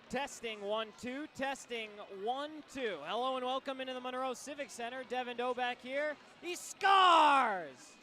Testing 1 2, testing 1 2. Hello and welcome into the Monroe Civic Center. Devin Doe back here. He scores!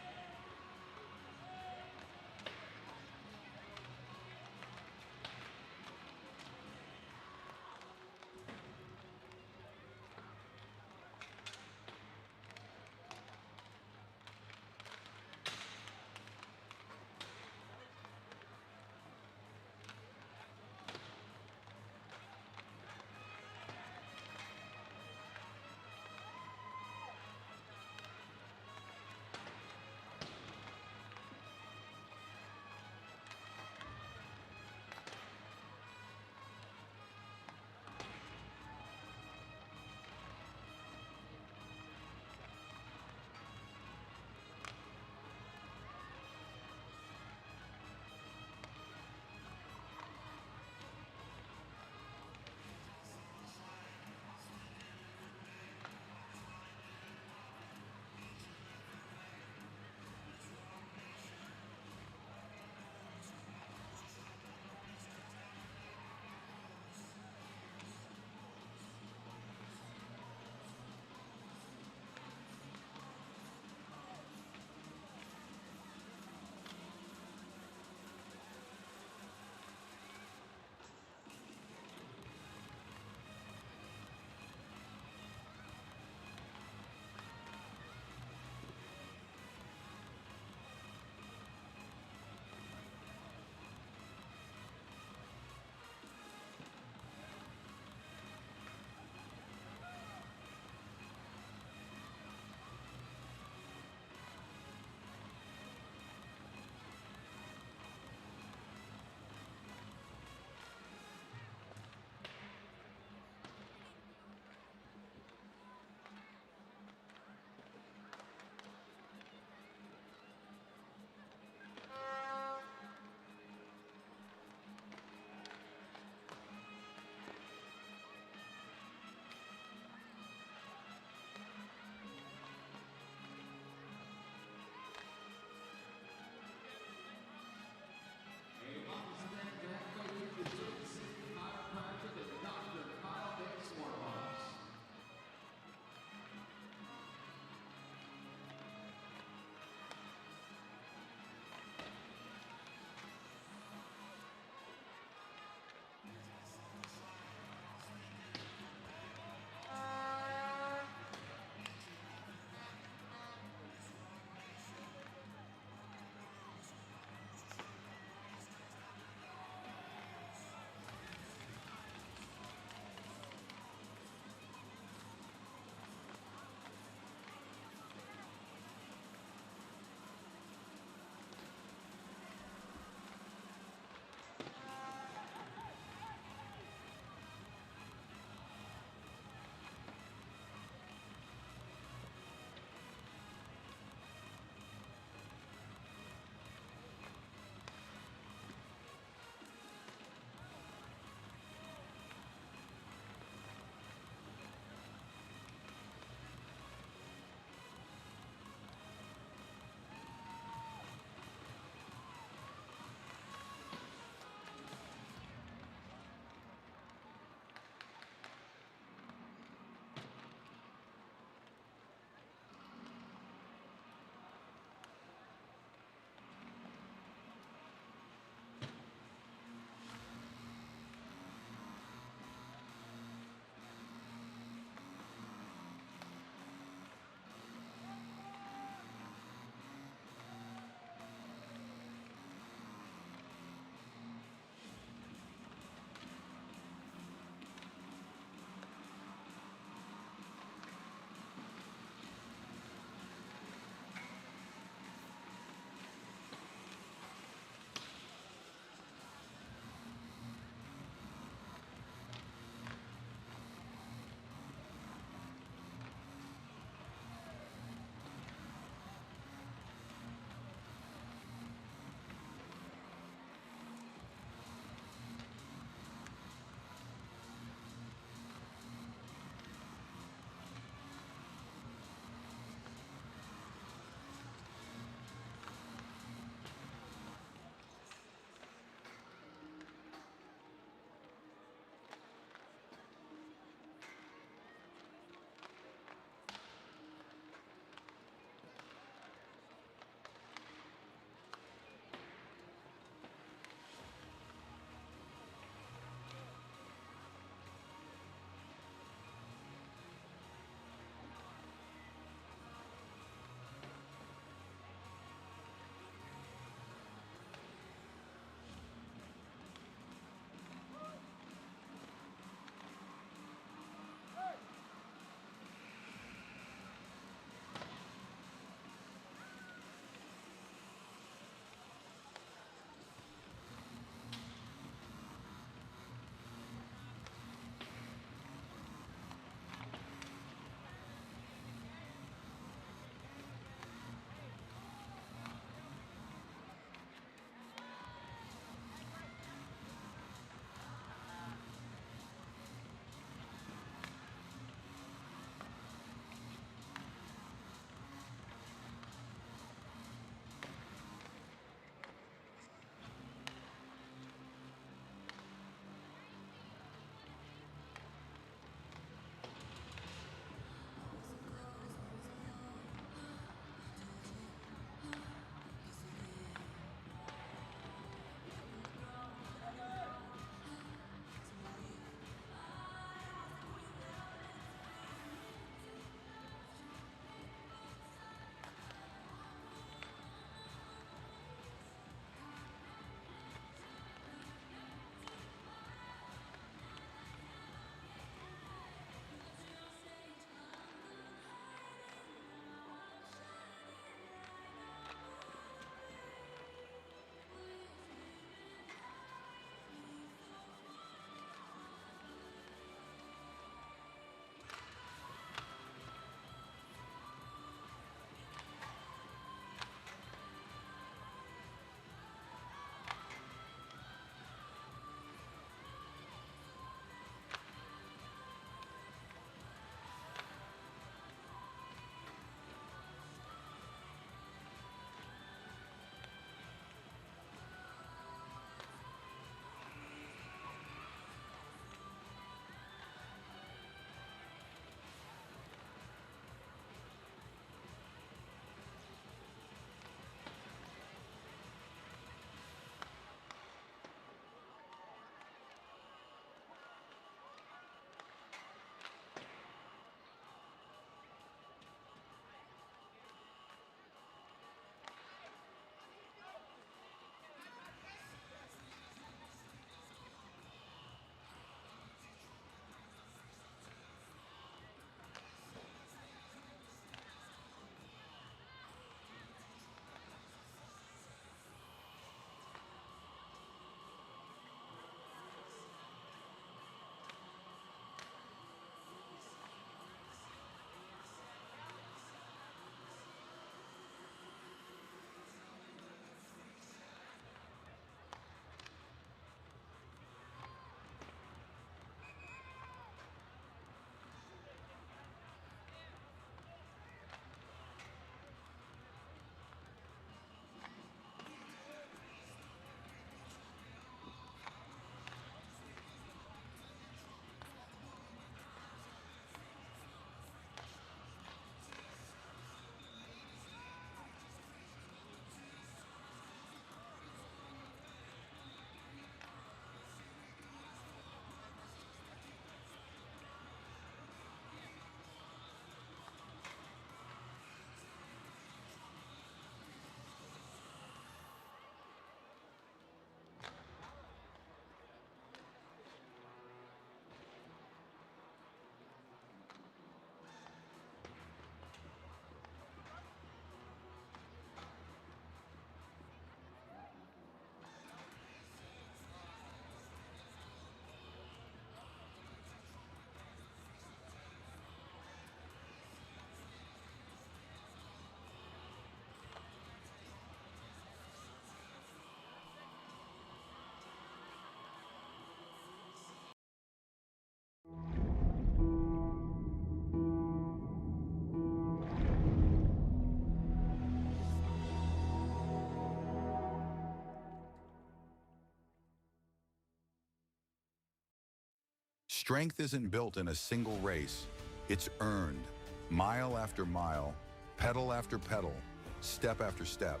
Strength isn't built in a single race. It's earned, mile after mile, pedal after pedal, step after step.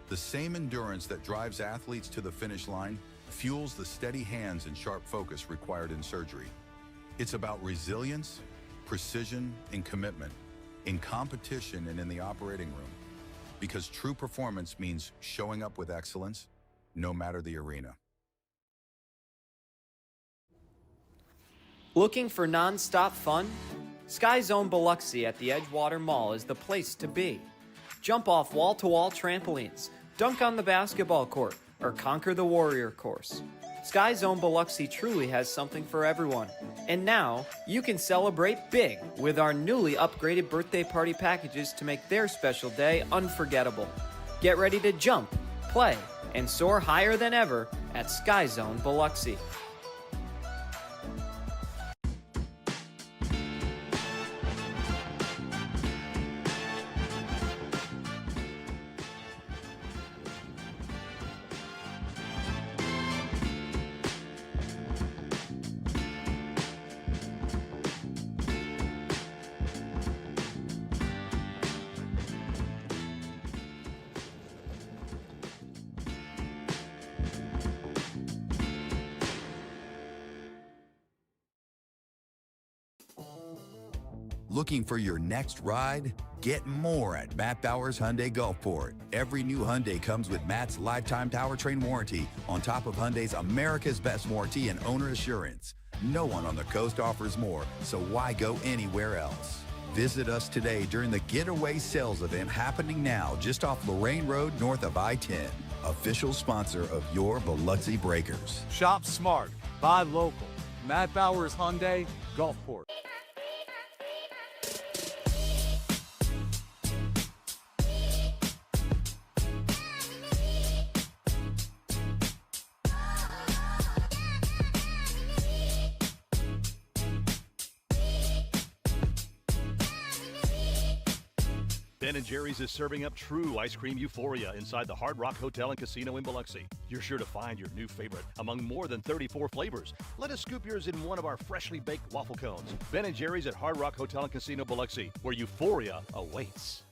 The same endurance that drives athletes to the finish line fuels the steady hands and sharp focus required in surgery. It's about resilience, precision, and commitment in competition and in the operating room. Because true performance means showing up with excellence, no matter the arena. Looking for non-stop fun? Sky Zone Biloxi at the Edgewater Mall is the place to be. Jump off wall-to-wall trampolines, dunk on the basketball court, or conquer the warrior course. Sky Zone Biloxi truly has something for everyone. And now, you can celebrate big with our newly upgraded birthday party packages to make their special day unforgettable. Get ready to jump, play, and soar higher than ever at Sky Zone Biloxi. Looking for your next ride? Get more at Matt Bowers Hyundai Gulfport. Every new Hyundai comes with Matt's lifetime powertrain warranty on top of Hyundai's America's Best warranty and owner assurance. No one on the coast offers more, so why go anywhere else? Visit us today during the Getaway Sales event happening now just off Lorraine Road north of I-10. Official sponsor of your Biloxi Breakers. Shop smart, buy local. Matt Bowers Hyundai Gulfport. Ben & Jerry's is serving up true ice cream euphoria inside the Hard Rock Hotel and Casino in Biloxi. You're sure to find your new favorite among more than 34 flavors. Let us scoop yours in one of our freshly baked waffle cones. Ben & Jerry's at Hard Rock Hotel and Casino Biloxi, where euphoria awaits.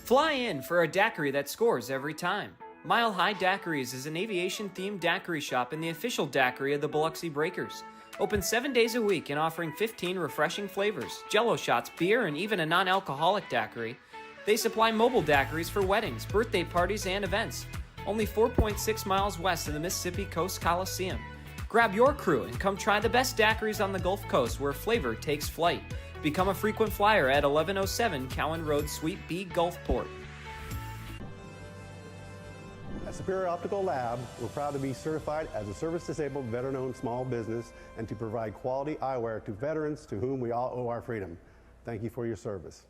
Fly in for a daiquiri that scores every time. Mile High Daiquiris is an aviation-themed daiquiri shop and the official daiquiri of the Biloxi Breakers. Open 7 days a week and offering 15 refreshing flavors, jello shots, beer, and even a non-alcoholic daiquiri. They supply mobile daiquiris for weddings, birthday parties, and events. Only 4.6 miles west of the Mississippi Coast Coliseum. Grab your crew and come try the best daiquiris on the Gulf Coast where flavor takes flight. Become a frequent flyer at 1107 Cowan Road, Suite B, Gulfport. At Superior Optical Lab, we're proud to be certified as a service-disabled, veteran-owned small business and to provide quality eyewear to veterans to whom we all owe our freedom. Thank you for your service.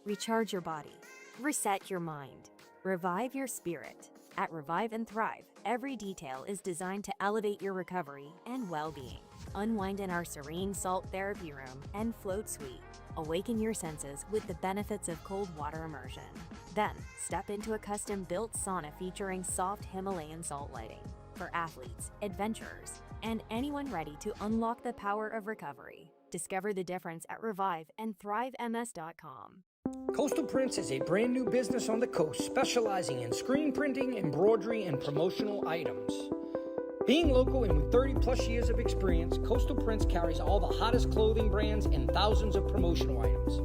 Recharge your body. Reset your mind. Revive your spirit. At Revive and Thrive, every detail is designed to elevate your recovery and well-being. Unwind in our serene salt therapy room and float suite. Awaken your senses with the benefits of cold water immersion. Then, step into a custom-built sauna featuring soft Himalayan salt lighting for athletes, adventurers, and anyone ready to unlock the power of recovery. Discover the difference at reviveandthrivems.com. Coastal Prints is a brand new business on the coast specializing in screen printing, embroidery, and promotional items. Being local and with 30 plus years of experience, Coastal Prints carries all the hottest clothing brands and thousands of promotional items.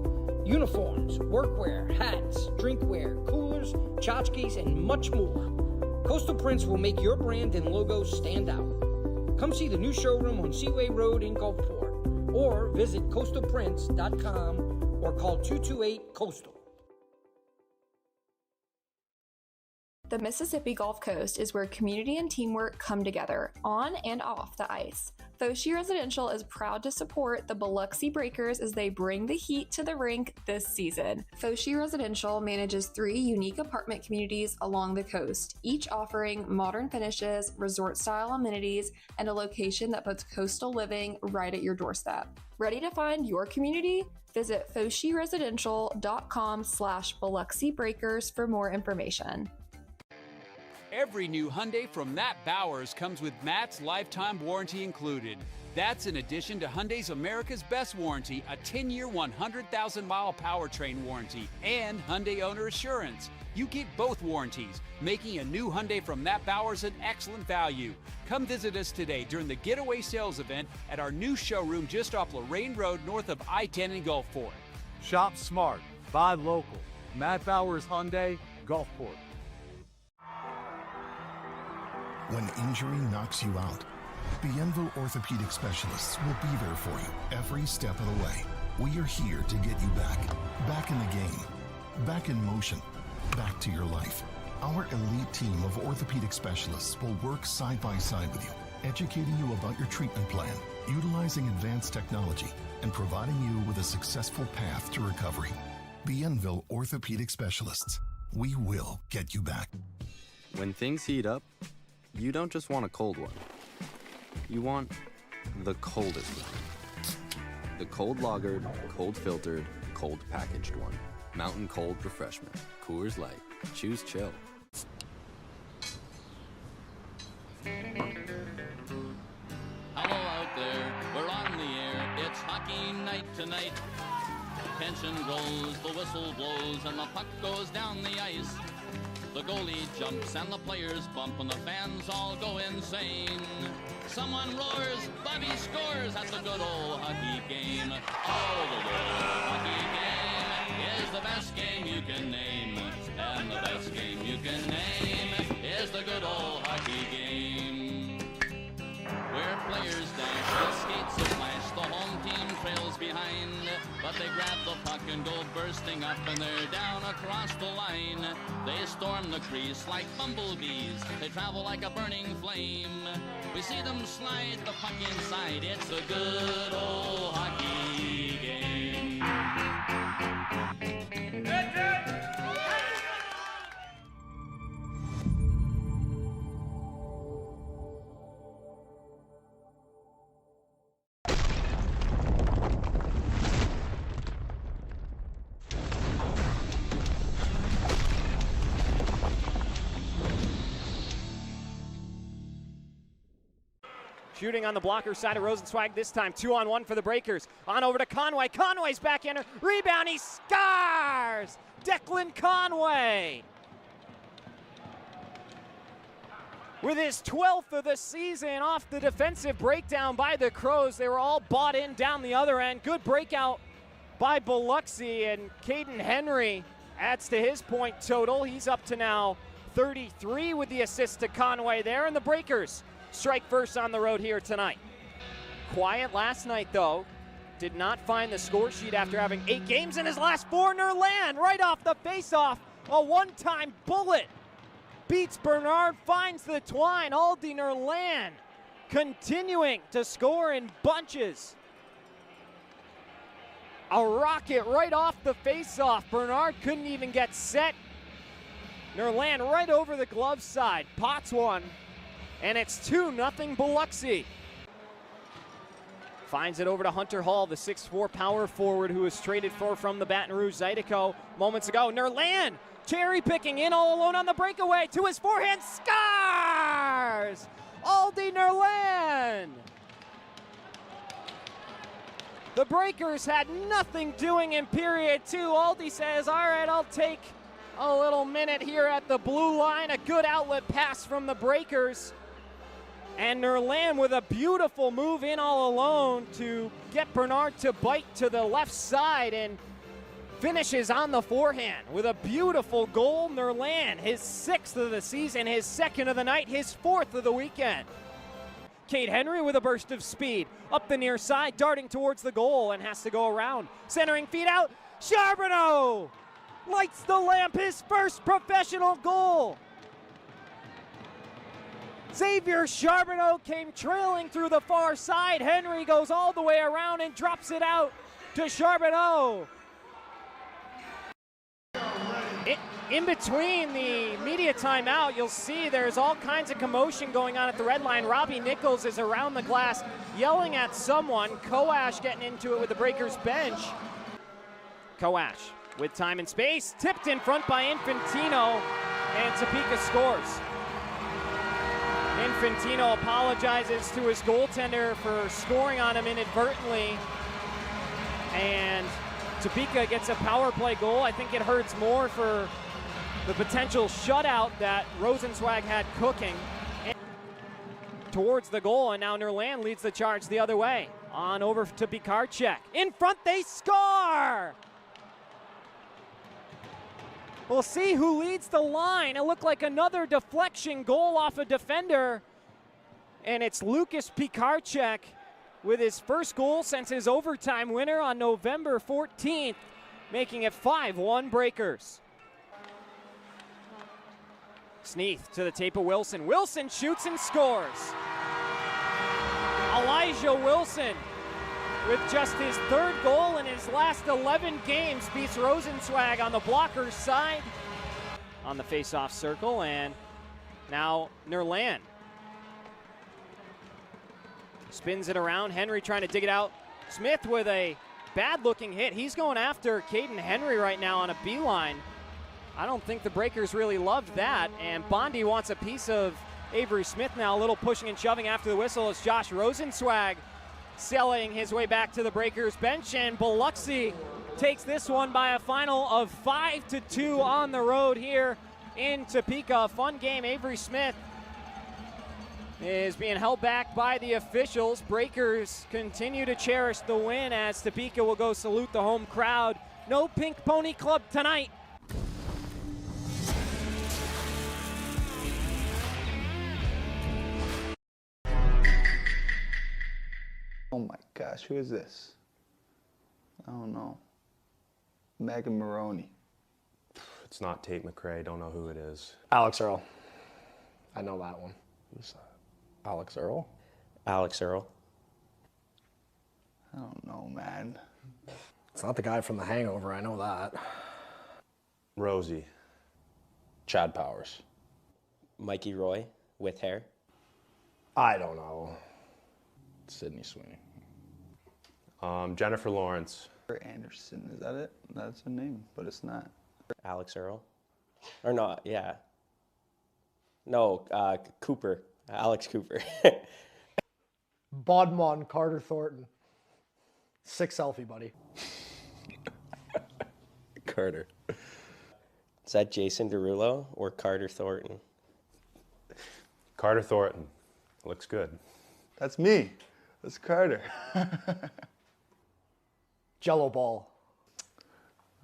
Uniforms, workwear, hats, drinkware, coolers, tchotchkes, and much more. Coastal Prints will make your brand and logo stand out. Come see the new showroom on Seaway Road in Gulfport or visit coastalprints.com or call 228-COASTAL. The Mississippi Gulf Coast is where community and teamwork come together, on and off the ice. Foshi Residential is proud to support the Biloxi Breakers as they bring the heat to the rink this season. Foshi Residential manages 3 unique apartment communities along the coast, each offering modern finishes, resort-style amenities, and a location that puts coastal living right at your doorstep. Ready to find your community? Visit foshiresidential.com/Biloxi Breakers for more information. Every new Hyundai from Matt Bowers comes with Matt's lifetime warranty included. That's in addition to Hyundai's America's Best Warranty, a 10-year, 100,000-mile powertrain warranty, and Hyundai Owner Assurance. You get both warranties, making a new Hyundai from Matt Bowers an excellent value. Come visit us today during the Getaway Sales event at our new showroom just off Lorraine Road north of I-10 in Gulfport. Shop smart, buy local. Matt Bowers Hyundai, Gulfport. When injury knocks you out, Bienville Orthopedic Specialists will be there for you every step of the way. We are here to get you back in the game, back in motion, back to your life. Our elite team of orthopedic specialists will work side by side with you, educating you about your treatment plan, utilizing advanced technology, and providing you with a successful path to recovery. Bienville Orthopedic Specialists. We will get you back. When things heat up, you don't just want a cold one. You want the coldest one. The cold lagered, cold filtered, cold packaged one. Mountain Cold Refreshment. Coors Light. Choose chill. Hello out there, we're on the air. It's hockey night tonight. Tension grows, the whistle blows, and the puck goes down the ice. The goalie jumps and the players bump and the fans all go insane. Someone roars, Bobby scores at the good old hockey game. Oh, the good old hockey game is the best game you can name. And the best game you can name is the good old hockey game. Where players dash and skates and flash, the home team trails behind. But they grab the puck and go bursting up and they're down across the line. They storm the crease like bumblebees. They travel like a burning flame. We see them slide the puck inside. It's a good old hockey game. Shooting on the blocker side of Rosenzweig this time. 2-on-1 for the Breakers. On over to Conway. Conway's backhander. Rebound. He scars! Declan Conway! With his 12th of the season off the defensive breakdown by the Crows. They were all bought in down the other end. Good breakout by Biloxi, and Caden Henry adds to his point total. He's up to now 33 with the assist to Conway there, and the Breakers strike first on the road here tonight. Quiet last night, though. Did not find the score sheet after having 8 games in his last 4. Nerland right off the faceoff. A one-time bullet. Beats Bernard, finds the twine. Aldi Nerland continuing to score in bunches. A rocket right off the faceoff. Bernard couldn't even get set. Nerland right over the glove side. Pots one. And it's 2-0 Biloxi. Finds it over to Hunter Hall, the 6'4" power forward who was traded for from the Baton Rouge Zydeco moments ago. Nerland cherry picking in all alone on the breakaway to his forehand. Scars! Aldi Nerland! The Breakers had nothing doing in period 2. Aldi says, all right, I'll take a little minute here at the blue line. A good outlet pass from the Breakers. And Nerland with a beautiful move in all alone to get Bernard to bite to the left side and finishes on the forehand with a beautiful goal. Nerland, his 6th of the season, his 2nd of the night, his 4th of the weekend. Cade Henry with a burst of speed up the near side, darting towards the goal and has to go around. Centering feed out, Charbonneau lights the lamp, his first professional goal. Xavier Charbonneau came trailing through the far side. Henry goes all the way around and drops it out to Charbonneau. In between the media timeout, you'll see there's all kinds of commotion going on at the red line. Robbie Nichols is around the glass yelling at someone. Koash getting into it with the Breakers bench. Koash with time and space, tipped in front by Infantino, and Topeka scores. Infantino apologizes to his goaltender for scoring on him inadvertently, and Topeka gets a power play goal. I think it hurts more for the potential shutout that Rosenzweig had cooking. And towards the goal, and now Nerland leads the charge the other way. On over to Pikarczyk. In front, they score! We'll see who leads the line. It looked like another deflection goal off a defender. And it's Lucas Pikarczyk with his first goal since his overtime winner on November 14th, making it 5-1 Breakers. Sneath to the tape of Wilson. Wilson shoots and scores. Elijah Wilson, with just his third goal in his last 11 games, beats Rosenzweig on the blocker's side on the face-off circle, and now Nerland spins it around. Henry trying to dig it out. Smith with a bad-looking hit. He's going after Caden Henry right now on a beeline. I don't think the Breakers really loved that, and Bondi wants a piece of Avery Smith now. A little pushing and shoving after the whistle as Josh Rosenzweig selling his way back to the Breakers bench, and Biloxi takes this one by a final of 5-2 on the road here in Topeka. A fun game. Avery Smith is being held back by the officials. Breakers continue to cherish the win as Topeka will go salute the home crowd. No Pink Pony Club tonight. Oh my gosh, who is this? I don't know. Megan Maroney. It's not Tate McRae, don't know who it is. Alex Earl. I know that one. Who's that? Alex Earl? Alex Earl. I don't know, man. It's not the guy from The Hangover, I know that. Rosie. Chad Powers. Mikey Roy with hair. I don't know. Sydney Sweeney. Jennifer Lawrence. Anderson, is that it? That's her name, but it's not. Alex Earl. Or no, yeah. No, Cooper. Alex Cooper. Bodmon Carter Thornton. Sick selfie, buddy. Carter. Is that Jason Derulo or Carter Thornton? Carter Thornton. Looks good. That's me. That's Carter. Jello Ball.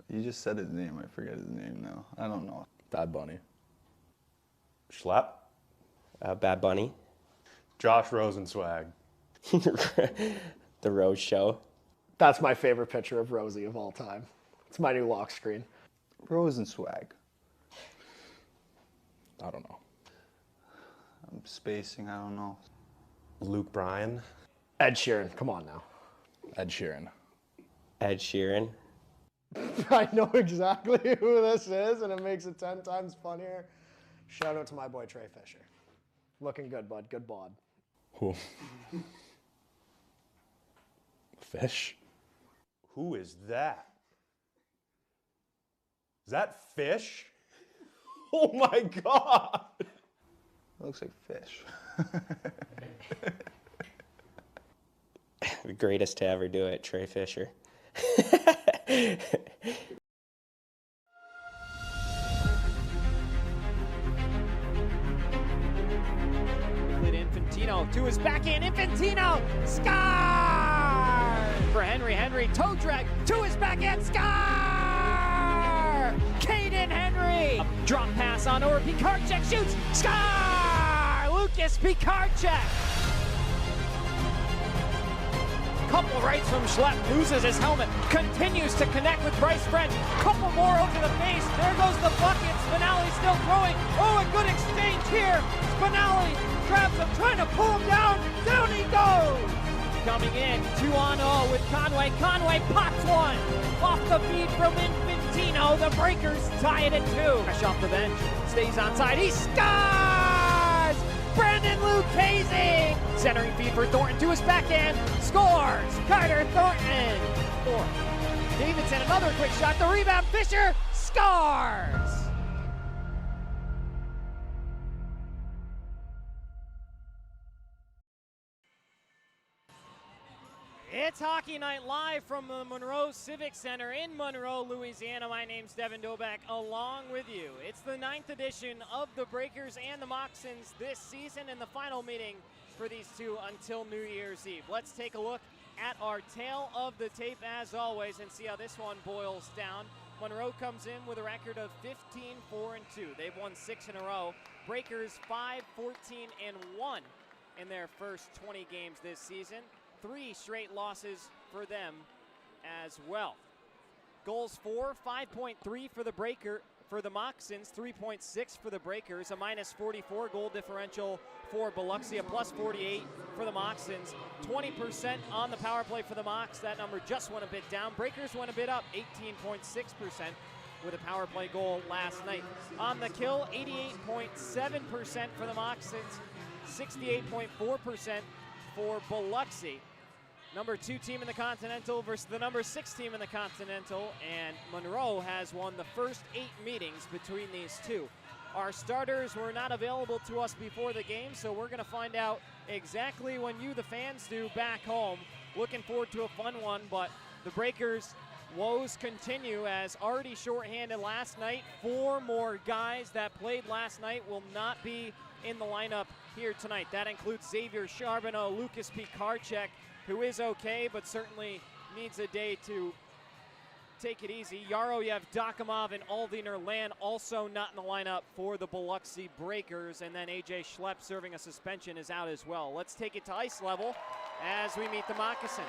You just said his name. I forget his name now. I don't know. Bad Bunny. Schlapp. Bad Bunny. Josh Rosenzweig. The Rose Show. That's my favorite picture of Rosie of all time. It's my new lock screen. Rosenzweig. I don't know. I'm spacing. I don't know. Luke Bryan. Ed Sheeran. Come on now. Ed Sheeran. Ed Sheeran. I know exactly who this is, and it makes it 10 times funnier. Shout out to my boy Trey Fisher. Looking good, bud. Good bod. Who? Fish? Who is that? Is that Fish? Oh my God! It looks like fish. The greatest to ever do it, Trey Fisher. Infantino to his backhand. Infantino! Scar! For Henry. Henry toe drag to his backhand. Scar! Caden Henry! Drop pass on over. Pikarczyk shoots. Scar! Lucas Pikarczyk! Couple rights from Schlepp, loses his helmet, continues to connect with Bryce French. Couple more over the face. There goes the bucket. Spinelli still throwing. Oh, a good exchange here. Spinelli grabs him, trying to pull him down. Down he goes. Coming in, 2-0 with Conway. Conway pops one off the feed from Infantino. The Breakers tie it at 2. Fresh off the bench, stays onside. He scores! Brandon Lucchese! Centering feed for Thornton to his backhand. Scores! Carter Thornton! 4. Davidson, another quick shot. The rebound, Fisher scores! It's Hockey Night live from the Monroe Civic Center in Monroe, Louisiana. My name's Devin Doback, along with you. It's the 9th edition of the Breakers and the Moccasins this season, and the final meeting for these two until New Year's Eve. Let's take a look at our tail of the tape as always and see how this one boils down. Monroe comes in with a record of 15-4-2. They've won 6 in a row. Breakers 5-14-1 in their first 20 games this season. 3 straight losses for them as well. Goals for 5.3 for the Moccasins, 3.6 for the Breakers, a -44 goal differential for Biloxi, a +48 for the Moccasins. 20% on the power play for the Mocs. That number just went a bit down. Breakers went a bit up, 18.6% with a power play goal last night. On the kill, 88.7% for the Moccasins, 68.4% for Biloxi. Number 2 team in the Continental versus the number 6 team in the Continental, and Monroe has won the first 8 meetings between these two. Our starters were not available to us before the game, so we're going to find out exactly when you, the fans, do back home. Looking forward to a fun one, but the Breakers' woes continue as already shorthanded last night. 4 more guys that played last night will not be in the lineup here tonight. That includes Xavier Charbonneau, Lucas Pikarczyk, who is okay, but certainly needs a day to take it easy. Yaroyev, Dakimov, and Aldiner Land also not in the lineup for the Biloxi Breakers. And then AJ Schlepp, serving a suspension, is out as well. Let's take it to ice level as we meet the Moccasins.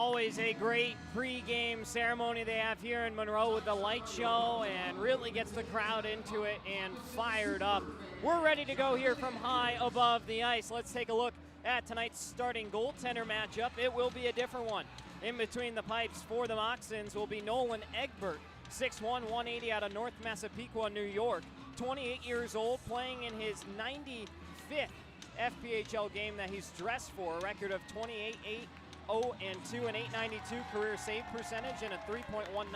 Always a great pregame ceremony they have here in Monroe with the light show, and really gets the crowd into it and fired up. We're ready to go here from high above the ice. Let's take a look at tonight's starting goaltender matchup. It will be a different one. In between the pipes for the Moccasins will be Nolan Egbert, 6'1", 180 out of North Massapequa, New York. 28 years old, playing in his 95th FPHL game that he's dressed for. A record of 28-8-0-2, an .892 career save percentage, and a 3.19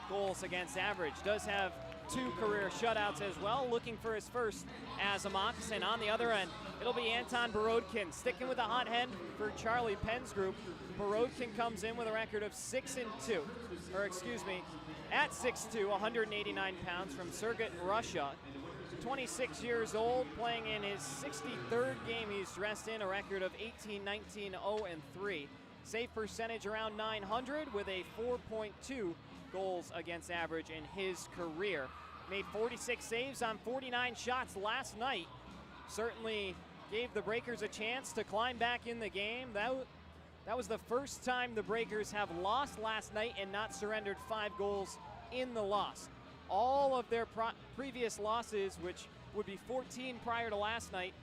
goals against average. Does have 2 career shutouts as well, looking for his first as a Moccasin. On the other end, it'll be Anton Borodkin, sticking with the hot hand for Charlie Penn's group. Borodkin comes in with a record of 6-2, at 6'2", 189 pounds from Surgut, Russia. 26 years old, playing in his 63rd game he's dressed in, a record of 18-19-0-3. Save percentage around 900 with a 4.2 goals against average in his career. Made 46 saves on 49 shots last night. Certainly gave the Breakers a chance to climb back in the game. That was the first time the Breakers have lost last night and not surrendered 5 goals in the loss. All of their previous losses, which would be 14 prior to last night,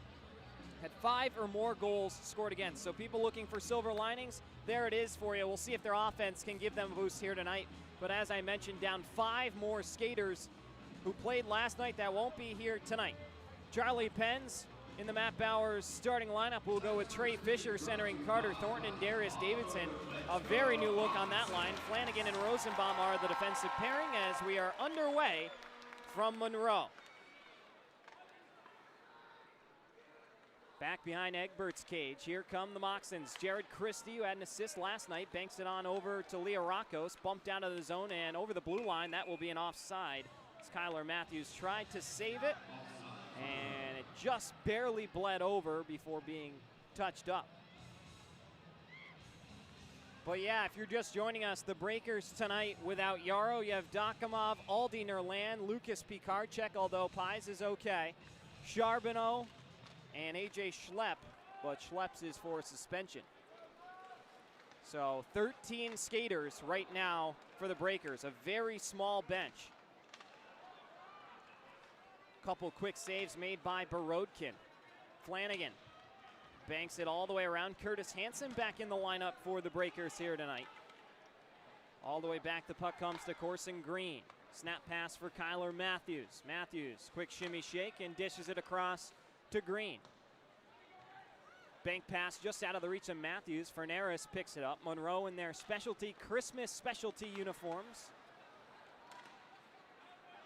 had 5 or more goals scored against. So people looking for silver linings, there it is for you. We'll see if their offense can give them a boost here tonight. But as I mentioned, down 5 more skaters who played last night that won't be here tonight. Charlie Penn's in the Matt Bowers starting lineup. We'll go with Trey Fisher centering Carter Thornton and Darius Davidson. A very new look on that line. Flanagan and Rosenbaum are the defensive pairing as we are underway from Monroe. Back behind Egbert's cage, here come the Moccasins. Jared Christie, who had an assist last night, banks it on over to Leah Rockos, bumped down to the zone and over the blue line. That will be an offside. As Kyler Matthews tried to save it, and it just barely bled over before being touched up. But yeah, if you're just joining us, the Breakers tonight without Yarrow, you have Dokimov, Aldi Nerland, Lucas Pikarczyk, although Pies is okay, Charbonneau, and AJ Schlepp, but Schlepp's is for suspension. So 13 skaters right now for the Breakers, a very small bench. Couple quick saves made by Borodkin. Flanagan banks it all the way around. Curtis Hansen back in the lineup for the Breakers here tonight. All the way back, the puck comes to Corson Green. Snap pass for Kyler Matthews. Matthews, quick shimmy shake and dishes it across to Green. Bank pass just out of the reach of Matthews. Ferneris picks it up. Monroe in their Christmas specialty uniforms.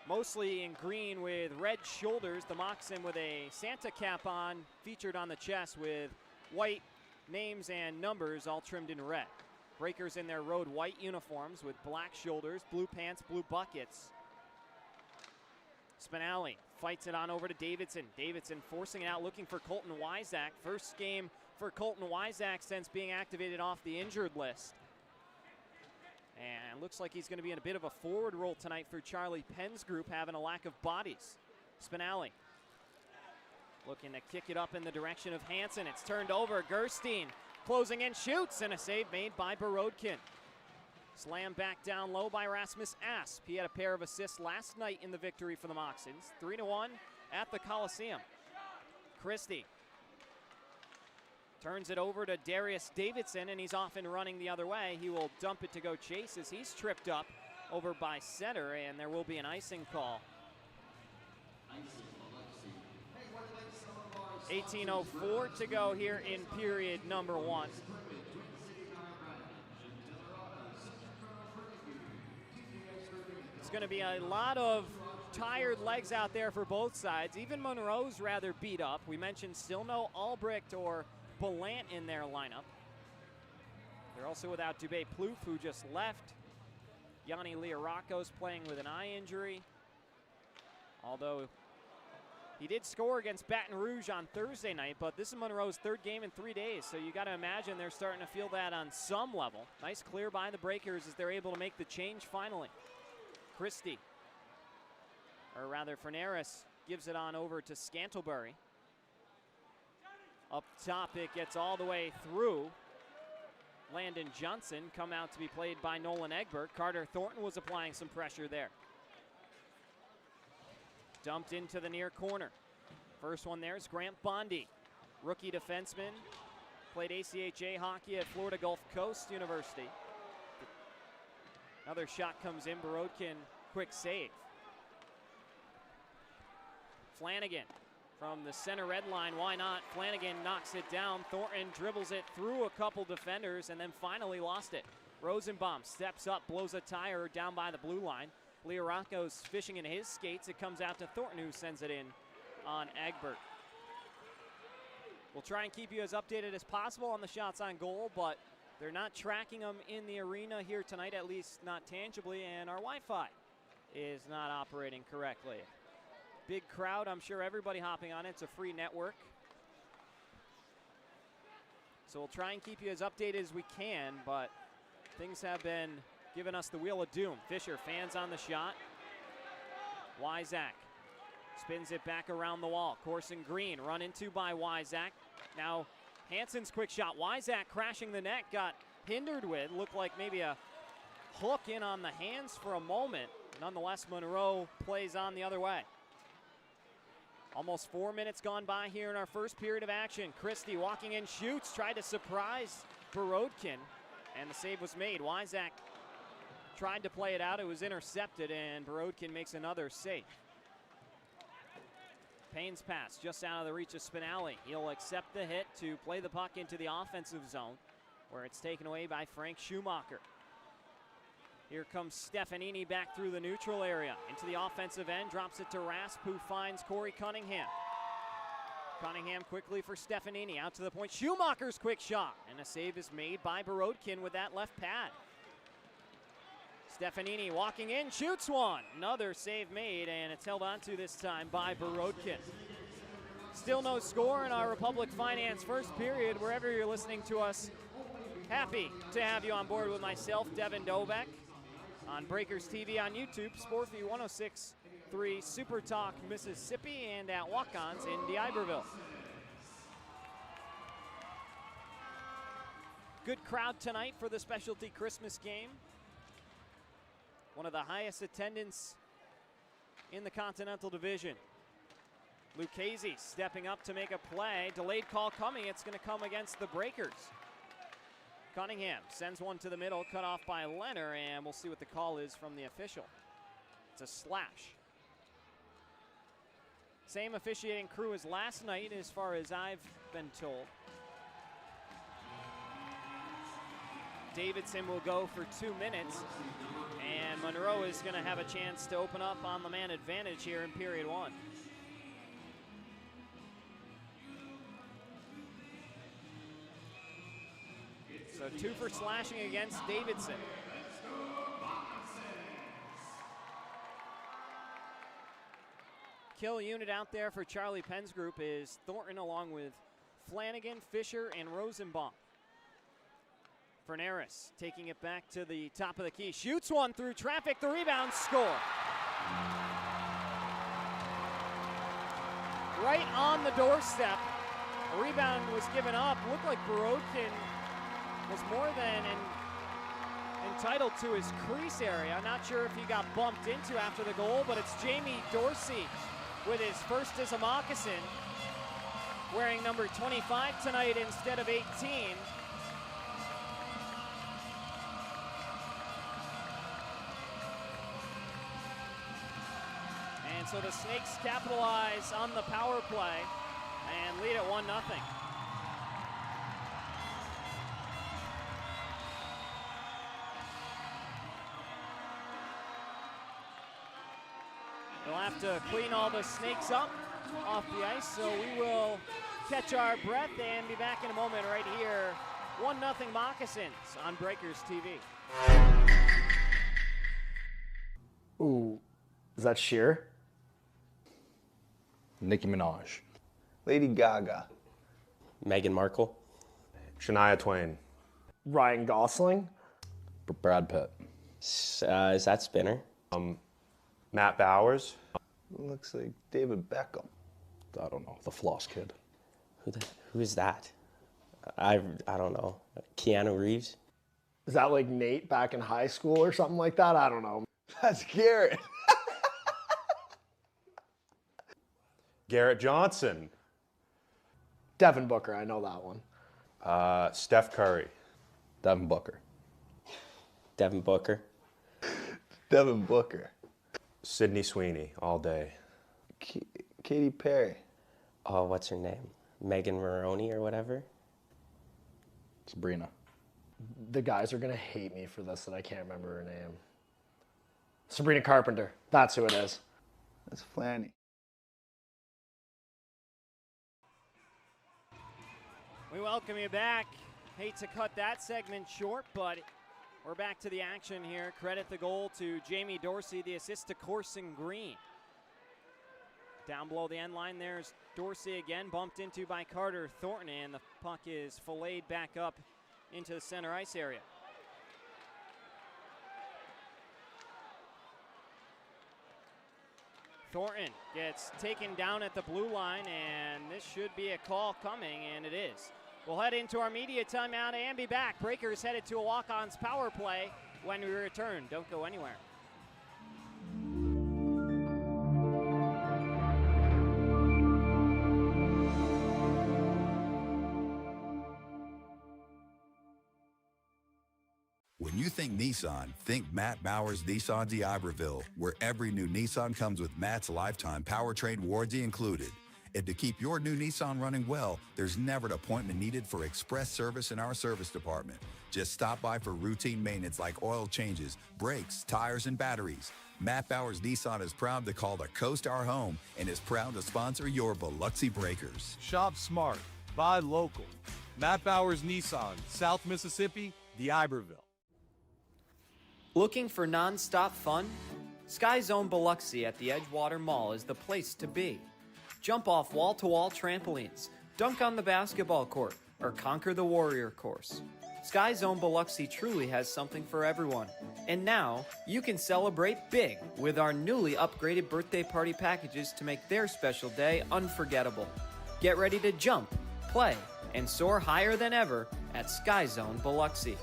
Mostly in green with red shoulders. The Moccasin with a Santa cap on, featured on the chest with white names and numbers all trimmed in red. Breakers in their road white uniforms with black shoulders, blue pants, blue buckets. Spinelli fights it on over to Davidson. Davidson forcing it out, looking for Colton Wyzak. First game for Colton Wyzak since being activated off the injured list. And looks like he's going to be in a bit of a forward role tonight for Charlie Penn's group, having a lack of bodies. Spinelli looking to kick it up in the direction of Hansen. It's turned over. Gerstein closing in, shoots, and a save made by Borodkin. Slam back down low by Rasmus Asp. He had a pair of assists last night in the victory for the Moccasins. 3-1 at the Coliseum. Christie turns it over to Darius Davidson, and he's off and running the other way. He will dump it to go chase as he's tripped up over by center, and there will be an icing call. 18:04 to go here in period number 1. It's going to be a lot of tired legs out there for both sides. Even Monroe's rather beat up. We mentioned still no Albrecht or Belant in their lineup. They're also without Dubé Plouffe, who just left. Yanni Learakos playing with an eye injury. Although he did score against Baton Rouge on Thursday night, but this is Monroe's 3rd game in 3 days, so you got to imagine they're starting to feel that on some level. Nice clear by the Breakers as they're able to make the change finally. Christie, or rather Ferneris, gives it on over to Scantlebury. Up top, it gets all the way through. Landon Johnson come out to be played by Nolan Egbert. Carter Thornton was applying some pressure there. Dumped into the near corner. First one there is Grant Bondi, rookie defenseman. Played ACHA hockey at Florida Gulf Coast University. Another shot comes in. Borodkin, quick save. Flanagan from the center red line. Why not? Flanagan knocks it down. Thornton dribbles it through a couple defenders and then finally lost it. Rosenbaum steps up, blows a tire down by the blue line. Leo Rocco's fishing in his skates. It comes out to Thornton, who sends it in on Egbert. We'll try and keep you as updated as possible on the shots on goal, but they're not tracking them in the arena here tonight, at least not tangibly, and our Wi-Fi is not operating correctly. Big crowd, I'm sure everybody hopping on it. It's a free network. So we'll try and keep you as updated as we can, but things have been giving us the wheel of doom. Fisher fans on the shot. Wyzak spins it back around the wall. Corson Green run into by Wyzak. Now Hansen's quick shot. Wyzak crashing the net, got hindered with. Looked like maybe a hook in on the hands for a moment. Nonetheless, Monroe plays on the other way. Almost 4 minutes gone by here in our first period of action. Christie walking in, shoots, tried to surprise Borodkin, and the save was made. Wyzak tried to play it out. It was intercepted, and Borodkin makes another save. Payne's pass just out of the reach of Spinelli. He'll accept the hit to play the puck into the offensive zone, where it's taken away by Frank Schumacher. Here comes Stefanini back through the neutral area. Into the offensive end, drops it to Rasp, who finds Corey Cunningham. Cunningham quickly for Stefanini, out to the point. Schumacher's quick shot, and a save is made by Borodkin with that left pad. Stefanini walking in, shoots one. Another save made, and it's held onto this time by Borodkin. Still no score in our Republic Finance first period. Wherever you're listening to us, happy to have you on board with myself, Devin Dobeck, on Breakers TV on YouTube, Sportview 106.3 Super Talk Mississippi, and at Walk-Ons in D'Iberville. Good crowd tonight for the specialty Christmas game. One of the highest attendance in the Continental Division. Lucchese stepping up to make a play. Delayed call coming. It's going to come against the Breakers. Cunningham sends one to the middle, cut off by Leonard, and we'll see what the call is from the official. It's a slash. Same officiating crew as last night, as far as I've been told. Davidson will go for 2 minutes, and Monroe is going to have a chance to open up on the man advantage here in period one. So 2 for slashing against Davidson. Kill unit out there for Charlie Penn's group is Thornton, along with Flanagan, Fisher, and Rosenbaum. Ferneris taking it back to the top of the key. Shoots one through traffic, the rebound, score. Right on the doorstep. A rebound was given up. Looked like Borodkin was more than entitled to his crease area. I'm not sure if he got bumped into after the goal, but it's Jamie Dorsey with his first as a Moccasin, wearing number 25 tonight instead of 18. And so the Snakes capitalize on the power play and lead at 1-0. We'll have to clean all the Snakes up off the ice, so we will catch our breath and be back in a moment right here. 1-0 Moccasins on Breakers TV. Ooh, is that Sheer? Nicki Minaj. Lady Gaga. Meghan Markle. Shania Twain. Ryan Gosling? Brad Pitt. Is that Spinner? Matt Bowers. Looks like David Beckham. I don't know. The Floss Kid. Who is that? I don't know. Keanu Reeves? Is that like Nate back in high school or something like that? I don't know. That's Garrett. Garrett Johnson. Devin Booker, I know that one. Steph Curry. Devin Booker. Devin Booker. Devin Booker. Sydney Sweeney, all day. Katy Perry. Oh, what's her name? Megan Maroney or whatever? Sabrina. The guys are going to hate me for this that I can't remember her name. Sabrina Carpenter. That's who it is. That's Flanny. We welcome you back. Hate to cut that segment short, but we're back to the action here. Credit the goal to Jamie Dorsey, the assist to Corson Green. Down below the end line, there's Dorsey again, bumped into by Carter Thornton, and the puck is filleted back up into the center ice area. Thornton gets taken down at the blue line, and this should be a call coming, and it is. We'll head into our media timeout and be back. Breakers headed to a walk-ons power play when we return. Don't go anywhere. When you think Nissan, think Matt Bowers Nissan d'Iberville, where every new Nissan comes with Matt's lifetime powertrain warranty included. And to keep your new Nissan running well, there's never an appointment needed for express service in our service department. Just stop by for routine maintenance like oil changes, brakes, tires, and batteries. Matt Bowers Nissan is proud to call the coast our home and is proud to sponsor your Biloxi Breakers. Shop smart, buy local. Matt Bowers Nissan, South Mississippi, d'Iberville. Looking for non-stop fun? Sky Zone Biloxi at the Edgewater Mall is the place to be. Jump off wall-to-wall trampolines, dunk on the basketball court, or conquer the warrior course. Sky Zone Biloxi truly has something for everyone. And now, you can celebrate big with our newly upgraded birthday party packages to make their special day unforgettable. Get ready to jump, play, and soar higher than ever at Sky Zone Biloxi.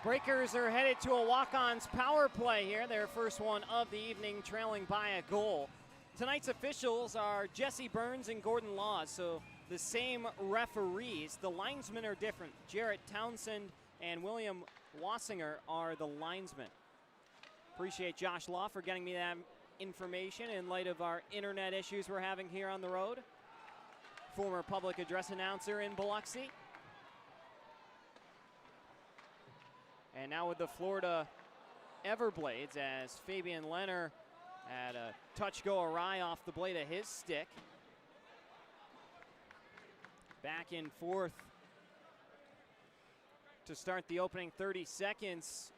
Breakers are headed to a walk-ons power play here, their first one of the evening, trailing by a goal. Tonight's officials are Jesse Burns and Gordon Laws, so the same referees. The linesmen are different. Jarrett Townsend and William Wassinger are the linesmen. Appreciate Josh Law for getting me that information in light of our internet issues we're having here on the road. Former public address announcer in Biloxi. And now with the Florida Everblades, as Fabian Leonard had a touch go awry off the blade of his stick. Back and forth to start the opening 30 seconds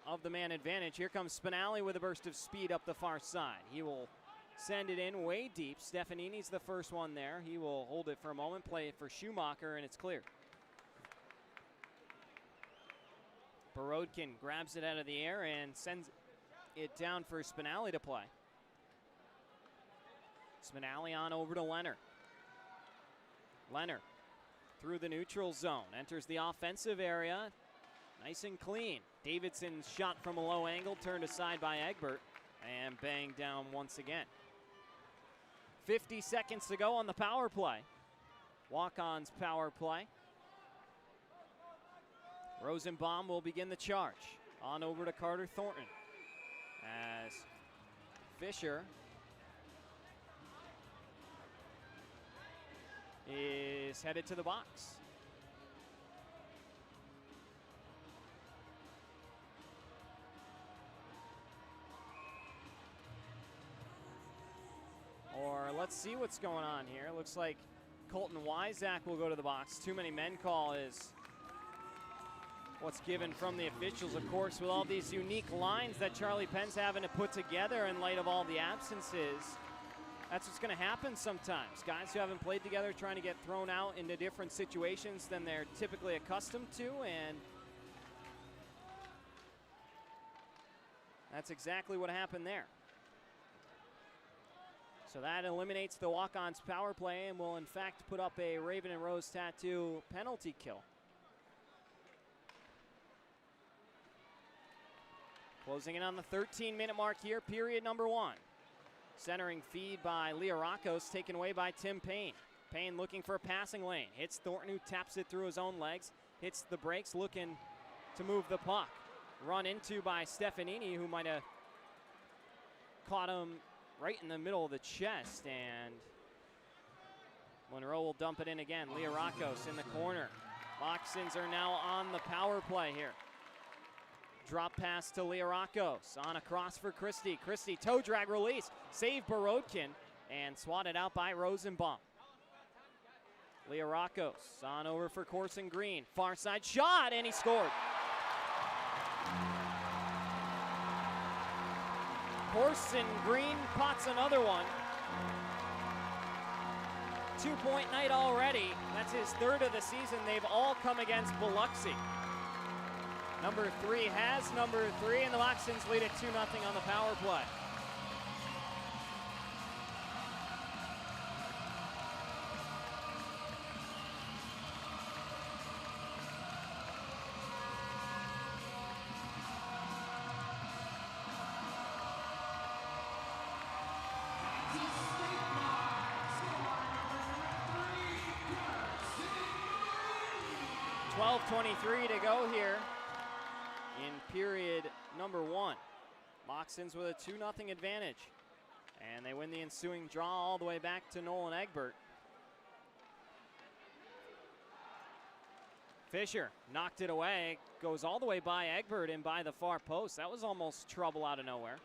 of the man advantage. Here comes Spinelli with a burst of speed up the far side. He will send it in way deep. Stefanini's the first one there. He will hold it for a moment, play it for Schumacher, and it's clear. Borodkin grabs it out of the air and sends it down for Spinelli to play. Spinelli on over to Leonard. Leonard through the neutral zone, enters the offensive area, nice and clean. Davidson's shot from a low angle, turned aside by Egbert, and banged down once again. 50 seconds to go on the power play. Walk-ons power play. Rosenbaum will begin the charge. On over to Carter Thornton as Fisher is headed to the box. Or let's see what's going on here. Looks like Colton Wyzak will go to the box. Too many men call is what's given from the officials, of course, with all these unique lines that Charlie Penn's having to put together in light of all the absences. That's what's going to happen sometimes. Guys who haven't played together trying to get thrown out into different situations than they're typically accustomed to, and That's exactly what happened there. So that eliminates the walk-ons power play and will in fact put up a Raven and Rose tattoo penalty kill. Closing in on the 13-minute mark here, period number 1. Centering feed by Leah Rockos, taken away by Tim Payne. Payne looking for a passing lane. Hits Thornton, who taps it through his own legs. Hits the brakes, looking to move the puck. Run into by Stefanini, who might have caught him right in the middle of the chest. And Monroe will dump it in again. Leah Rockos in the corner. Moccasins are now on the power play here. Drop pass to Leah Rockos. On a cross for Christie. Christie, toe drag release. Save Borodkin and swatted out by Rosenbaum. Leah Rockos on over for Corson Green. Far side shot, and he scored. Corson Green pots another one. 2-point night already. That's his third of the season. They've all come against Biloxi. Number 3 has number 3, and the Moccasins lead it 2-0 on the power play. .23 to go here in period number 1. Moccasins with a 2-0 advantage. And they win the ensuing draw all the way back to Nolan Egbert. Fisher knocked it away. Goes all the way by Egbert and by the far post. That was almost trouble out of nowhere.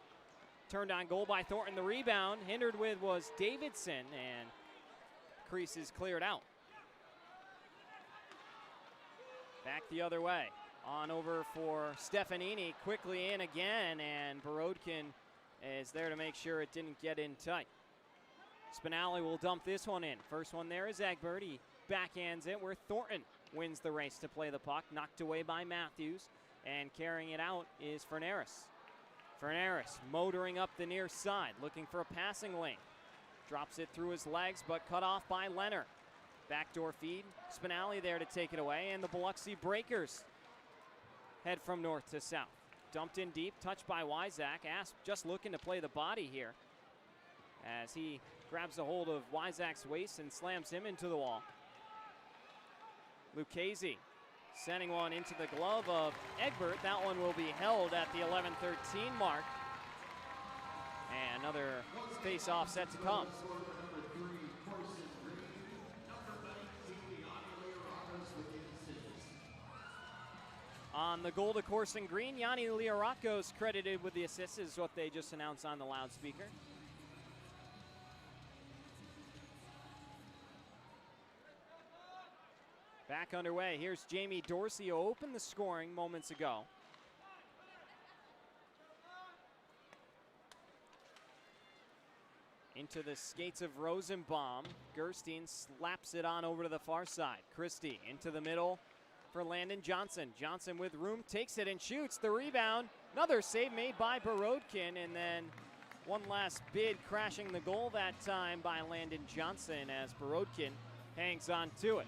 Turned on goal by Thornton. The rebound hindered with was Davidson, and crease is cleared out. Back the other way. On over for Stefanini. Quickly in again, and Borodkin is there to make sure it didn't get in tight. Spinelli will dump this one in. First one there is Egbert. He backhands it where Thornton wins the race to play the puck. Knocked away by Matthews, and carrying it out is Fernaris. Fernaris motoring up the near side, looking for a passing lane. Drops it through his legs, but cut off by Leonard. Backdoor feed. Spinelli there to take it away, and the Biloxi Breakers head from north to south. Dumped in deep, touched by Wyzak. Asp just looking to play the body here as he grabs a hold of Wyzak's waist and slams him into the wall. Lucchese sending one into the glove of Egbert. That one will be held at the 11-13 mark. And another face-off set to come. On the goal to Corson Green, Yanni Liarakos credited with the assist is what they just announced on the loudspeaker. Back underway. Here's Jamie Dorsey, who opened the scoring moments ago. Into the skates of Rosenbaum. Gerstein slaps it on over to the far side. Christie into the middle for Landon Johnson. Johnson with room, takes it and shoots. The rebound. Another save made by Borodkin, and then one last bid crashing the goal that time by Landon Johnson as Borodkin hangs on to it.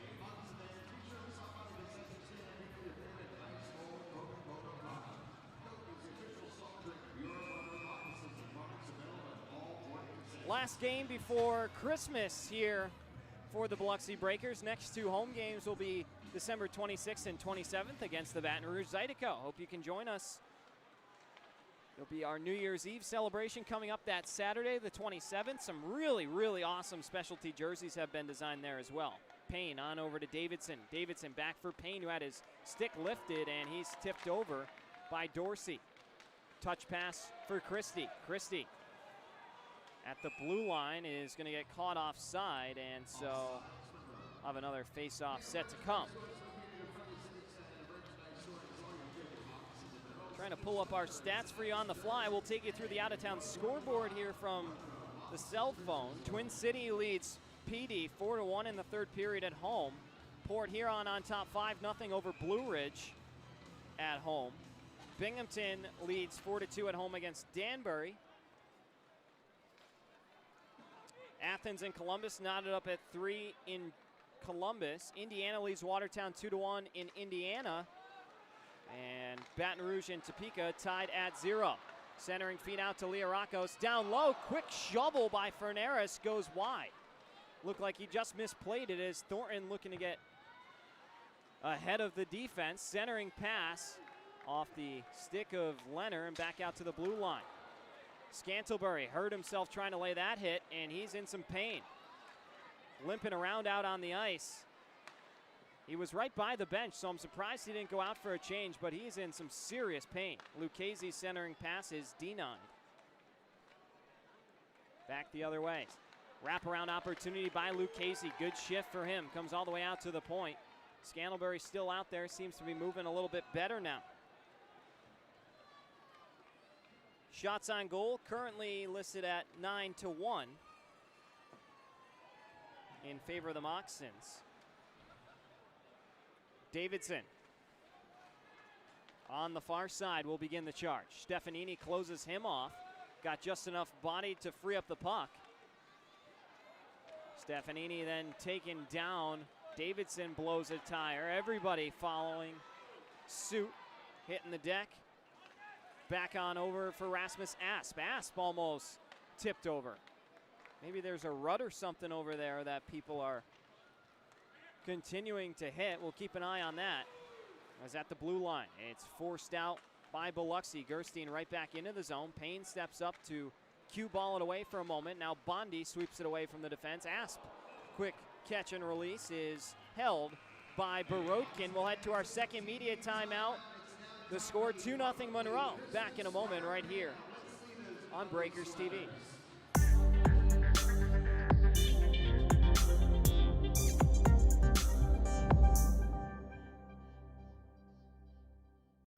Last game before Christmas here for the Biloxi Breakers. Next 2 home games will be December 26th and 27th against the Baton Rouge Zydeco. Hope you can join us. It'll be our New Year's Eve celebration coming up that Saturday, the 27th. Some really, really awesome specialty jerseys have been designed there as well. Payne on over to Davidson. Davidson back for Payne, who had his stick lifted, and he's tipped over by Dorsey. Touch pass for Christie. Christie at the blue line is going to get caught offside, and so have another face-off set to come. Trying to pull up our stats for you on the fly. We'll take you through the out-of-town scoreboard here from the cell phone. Twin City leads PD 4-1 in the third period at home. Port Huron on top 5-0 over Blue Ridge at home. Binghamton leads 4-2 at home against Danbury. Athens and Columbus knotted up at 3 in Columbus. Indiana leads Watertown 2-1 in Indiana. And Baton Rouge and Topeka tied at 0. Centering feed out to Liarakos. Down low, quick shovel by Ferneris goes wide. Looked like he just misplayed it as Thornton looking to get ahead of the defense. Centering pass off the stick of Leonard and back out to the blue line. Scantlebury hurt himself trying to lay that hit, and he's in some pain. Limping around out on the ice. He was right by the bench, so I'm surprised he didn't go out for a change, but he's in some serious pain. Lucchese centering pass is denied. Back the other way. Wraparound opportunity by Lucchese. Good shift for him. Comes all the way out to the point. Scantlebury still out there. Seems to be moving a little bit better now. Shots on goal currently listed at 9-1 in favor of the Moccasins. Davidson on the far side will begin the charge. Stefanini closes him off. Got just enough body to free up the puck. Stefanini then taken down. Davidson blows a tire. Everybody following suit, hitting the deck. Back on over for Rasmus Asp. Asp almost tipped over. Maybe there's a rut or something over there that people are continuing to hit. We'll keep an eye on that. As at the blue line, it's forced out by Biloxi. Gerstein right back into the zone. Payne steps up to cue ball it away for a moment. Now Bondi sweeps it away from the defense. Asp, quick catch and release is held by Borodkin. We'll head to our second media timeout. The score 2-0 Monroe. Back in a moment right here on Breakers TV.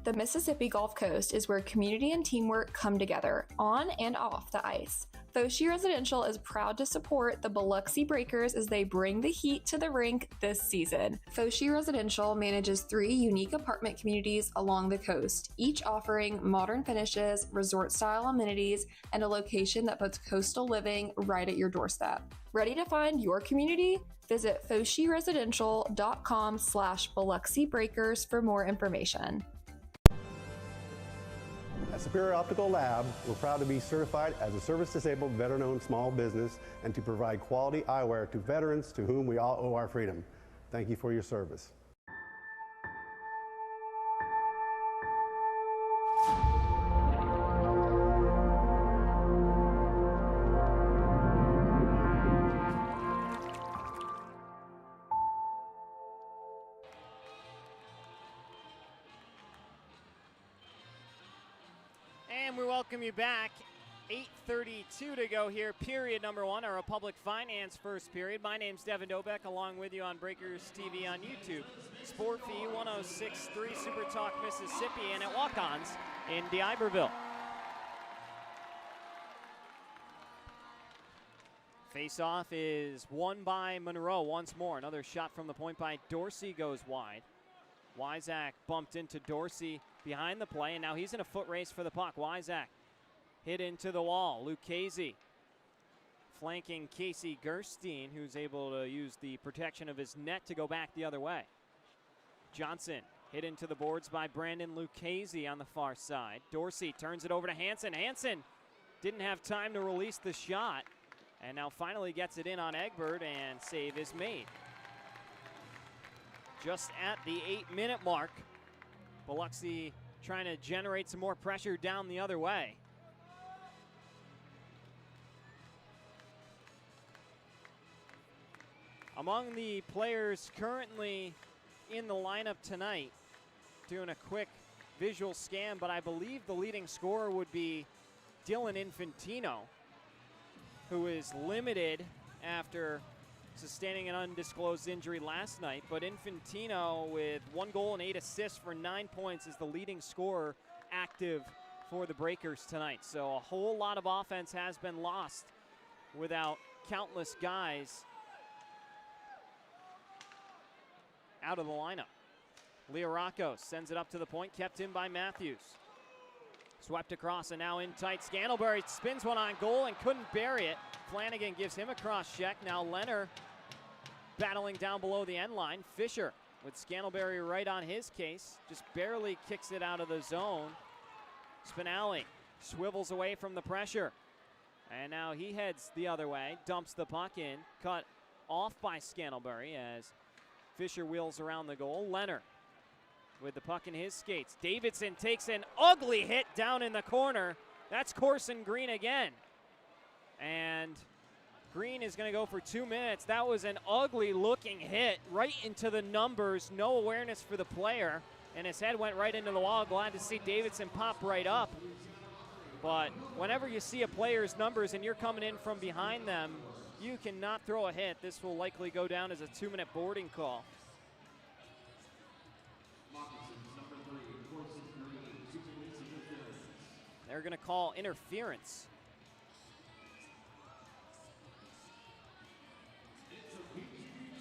The Mississippi Gulf Coast is where community and teamwork come together, on and off the ice. Foshi Residential is proud to support the Biloxi Breakers as they bring the heat to the rink this season. Foshi Residential manages 3 unique apartment communities along the coast, each offering modern finishes, resort-style amenities, and a location that puts coastal living right at your doorstep. Ready to find your community? Visit foshiresidential.com/Biloxi Breakers for more information. At Superior Optical Lab, we're proud to be certified as a service-disabled, veteran-owned small business and to provide quality eyewear to veterans to whom we all owe our freedom. Thank you for your service. And we welcome you back. 8:32 to go here, period number 1, our Republic Finance first period. My name's Devin Dobek, along with you on Breakers TV on YouTube. Sport for you, 106.3 Super Talk Mississippi, and at Walk-Ons in D'Iberville. Face-off is won by Monroe once more. Another shot from the point by Dorsey goes wide. Wyzak bumped into Dorsey behind the play, and now he's in a foot race for the puck. Wyzak hit into the wall. Lucchese flanking Casey Gerstein, who's able to use the protection of his net to go back the other way. Johnson hit into the boards by Brandon Lucchese on the far side. Dorsey turns it over to Hansen. Hansen didn't have time to release the shot, and now finally gets it in on Egbert, and save is made. Just at the 8-minute mark, Biloxi trying to generate some more pressure down the other way. Among the players currently in the lineup tonight, doing a quick visual scan, but I believe the leading scorer would be Dylan Infantino, who is limited after sustaining an undisclosed injury last night. But Infantino, with 1 goal and 8 assists for 9 points, is the leading scorer active for the Breakers tonight. So a whole lot of offense has been lost without countless guys out of the lineup. Liarakos sends it up to the point, kept in by Matthews. Swept across and now in tight. Scantlebury spins one on goal and couldn't bury it. Flanagan gives him a cross check. Now Leonard battling down below the end line. Fisher with Scantlebury right on his case. Just barely kicks it out of the zone. Spinelli swivels away from the pressure. And now he heads the other way. Dumps the puck in. Cut off by Scantlebury as Fisher wheels around the goal. Leonard with the puck in his skates. Davidson takes an ugly hit down in the corner. That's Corson Green again. And Green is going to go for 2 minutes. That was an ugly looking hit right into the numbers. No awareness for the player. And his head went right into the wall. Glad to see Davidson pop right up. But whenever you see a player's numbers and you're coming in from behind them, you cannot throw a hit. This will likely go down as a 2-minute boarding call. They're going to call interference.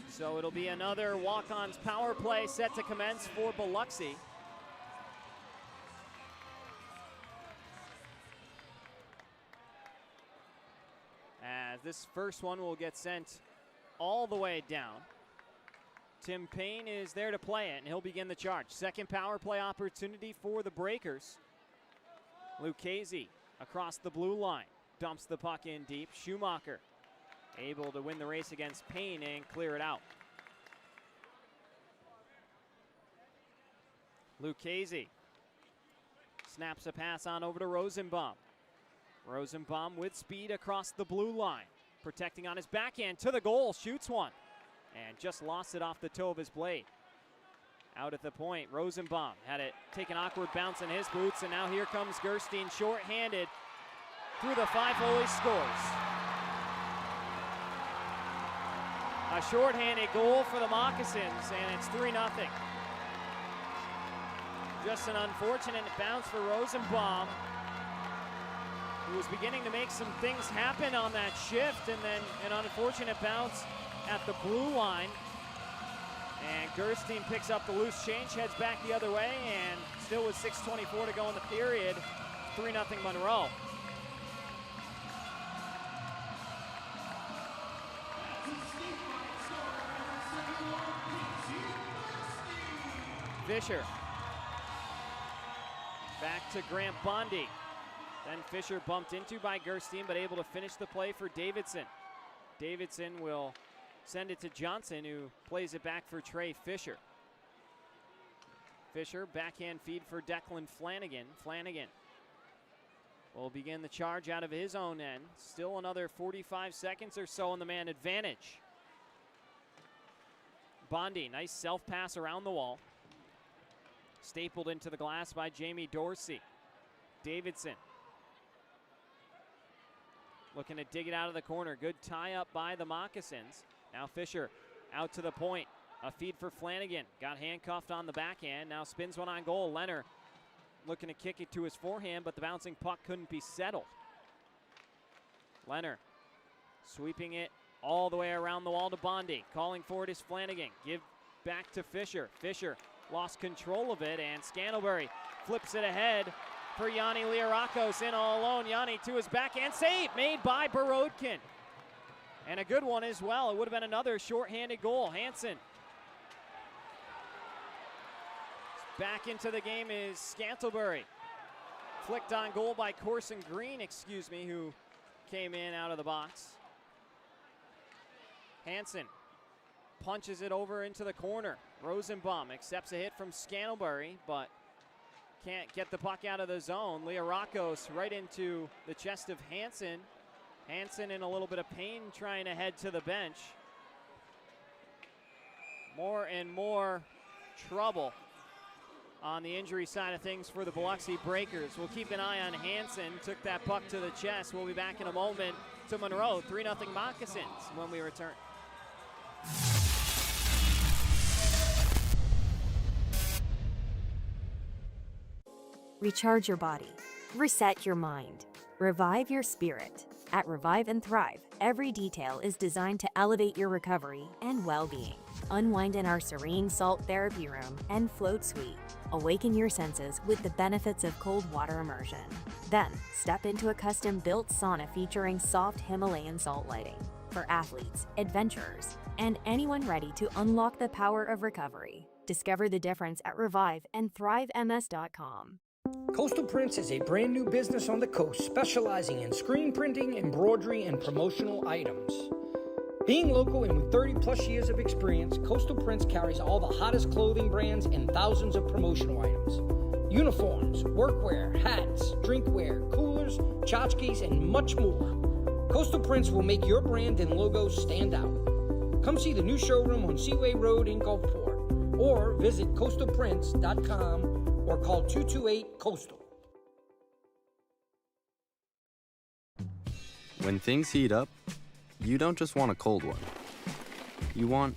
So it'll be another walk-ons power play set to commence for Biloxi. As this first one will get sent all the way down. Tim Payne is there to play it, and he'll begin the charge. Second power play opportunity for the Breakers. Lucchese across the blue line. Dumps the puck in deep. Schumacher able to win the race against Payne and clear it out. Lucchese snaps a pass on over to Rosenbaum. Rosenbaum with speed across the blue line. Protecting on his backhand to the goal. Shoots one. And just lost it off the toe of his blade. Out at the point, Rosenbaum had it take an awkward bounce in his boots, and now here comes Gerstein short-handed through the 5-hole. He scores. A short-handed goal for the Moccasins, and it's 3-0. Just an unfortunate bounce for Rosenbaum, who was beginning to make some things happen on that shift, and then an unfortunate bounce at the blue line. And Gerstein picks up the loose change, heads back the other way, and still with 6:24 to go in the period, 3-0 Monroe. Fisher. Back to Grant Bondi. Then Fisher bumped into by Gerstein, but able to finish the play for Davidson. Davidson will send it to Johnson, who plays it back for Trey Fisher. Fisher, backhand feed for Declan Flanagan. Flanagan will begin the charge out of his own end. Still another 45 seconds or so on the man advantage. Bondi, nice self-pass around the wall. Stapled into the glass by Jamie Dorsey. Davidson looking to dig it out of the corner. Good tie-up by the Moccasins. Now Fisher out to the point. A feed for Flanagan. Got handcuffed on the backhand. Now spins one on goal. Leonard looking to kick it to his forehand, but the bouncing puck couldn't be settled. Leonard sweeping it all the way around the wall to Bondi. Calling for it is Flanagan. Give back to Fisher. Fisher lost control of it, and Scantlebury flips it ahead for Yanni Liarakos in all alone. Yanni to his backhand save made by Borodkin. And a good one as well. It would have been another shorthanded goal. Hansen. Back into the game is Scantlebury. Flicked on goal by Corson Green, who came in out of the box. Hansen punches it over into the corner. Rosenbaum accepts a hit from Scantlebury, but can't get the puck out of the zone. Liarakos right into the chest of Hansen. Hansen in a little bit of pain trying to head to the bench. More and more trouble on the injury side of things for the Biloxi Breakers. We'll keep an eye on Hansen. Took that puck to the chest. We'll be back in a moment to Monroe. 3-0 Moccasins when we return. Recharge your body. Reset your mind. Revive your spirit. At Revive and Thrive, every detail is designed to elevate your recovery and well-being. Unwind in our serene salt therapy room and float suite. Awaken your senses with the benefits of cold water immersion. Then, step into a custom-built sauna featuring soft Himalayan salt lighting for athletes, adventurers, and anyone ready to unlock the power of recovery. Discover the difference at reviveandthrivems.com. Coastal Prints is a brand new business on the coast specializing in screen printing, embroidery, and promotional items. Being local and with 30 plus years of experience, Coastal Prints carries all the hottest clothing brands and thousands of promotional items. Uniforms, workwear, hats, drinkware, coolers, tchotchkes, and much more. Coastal Prints will make your brand and logo stand out. Come see the new showroom on Seaway Road in Gulfport, or visit coastalprints.com or call 228-COASTAL. When things heat up, you don't just want a cold one. You want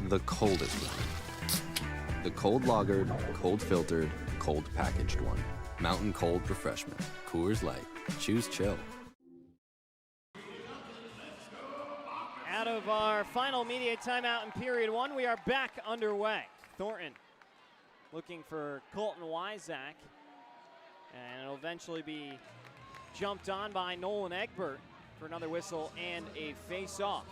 the coldest one. The cold lagered, cold filtered, cold packaged one. Mountain Cold Refreshment. Coors Light. Choose chill. Out of our final media timeout in period one, we are back underway. Thornton looking for Colton Wyzak, and it'll eventually be jumped on by Nolan Egbert for another whistle and a face-off.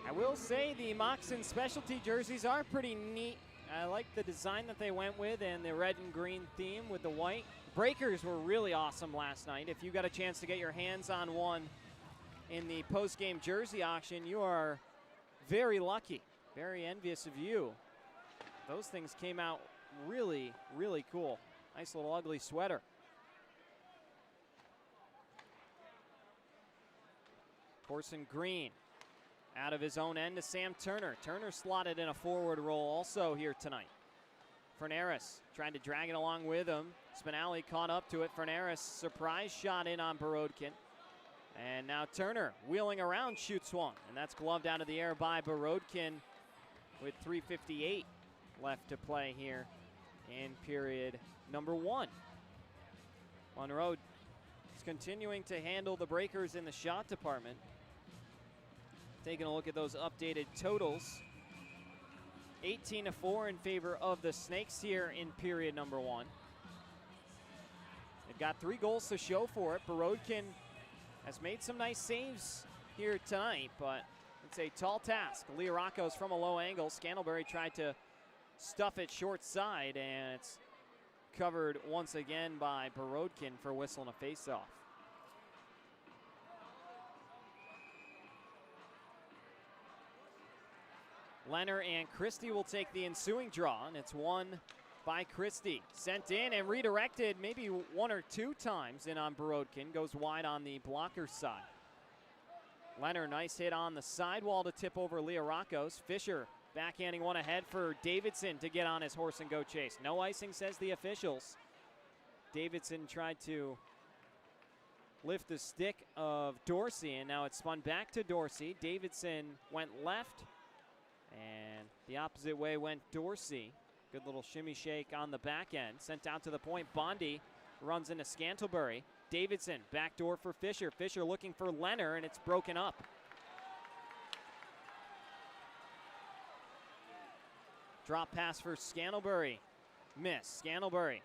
I will say the Moccasins specialty jerseys are pretty neat. I like the design that they went with and the red and green theme with the white. Breakers were really awesome last night. If you got a chance to get your hands on one in the post-game jersey auction, you are very lucky, very envious of you. Those things came out really, really cool. Nice little ugly sweater. Corson Green out of his own end to Sam Turner. Turner slotted in a forward role also here tonight. Fernaris trying to drag it along with him. Spinelli caught up to it. Fernaris surprise shot in on Borodkin. And now Turner wheeling around shoots one. And that's gloved out of the air by Borodkin with 3:58 left to play here in period number one. Monroe is continuing to handle the breakers in the shot department. Taking a look at those updated totals. 18-4 in favor of the Snakes here in period number one. They've got 3 goals to show for it. Borodkin has made some nice saves here tonight, but it's a tall task. Leorakos from a low angle. Scantlebury tried to stuff it short side, and it's covered once again by Borodkin for whistling a faceoff. Leonard and Christie will take the ensuing draw, and it's won by Christie. Sent in and redirected maybe 1 or 2 times in on Borodkin. Goes wide on the blocker side. Leonard, nice hit on the sidewall to tip over Leorakos. Fisher backhanding one ahead for Davidson to get on his horse and go chase. No icing, says the officials. Davidson tried to lift the stick of Dorsey, and now it's spun back to Dorsey. Davidson went left, and the opposite way went Dorsey. Good little shimmy shake on the back end. Sent out to the point. Bondi runs into Scantlebury. Davidson, backdoor for Fisher. Fisher looking for Leonard, and it's broken up. Drop pass for Scantlebury. Miss. Scantlebury.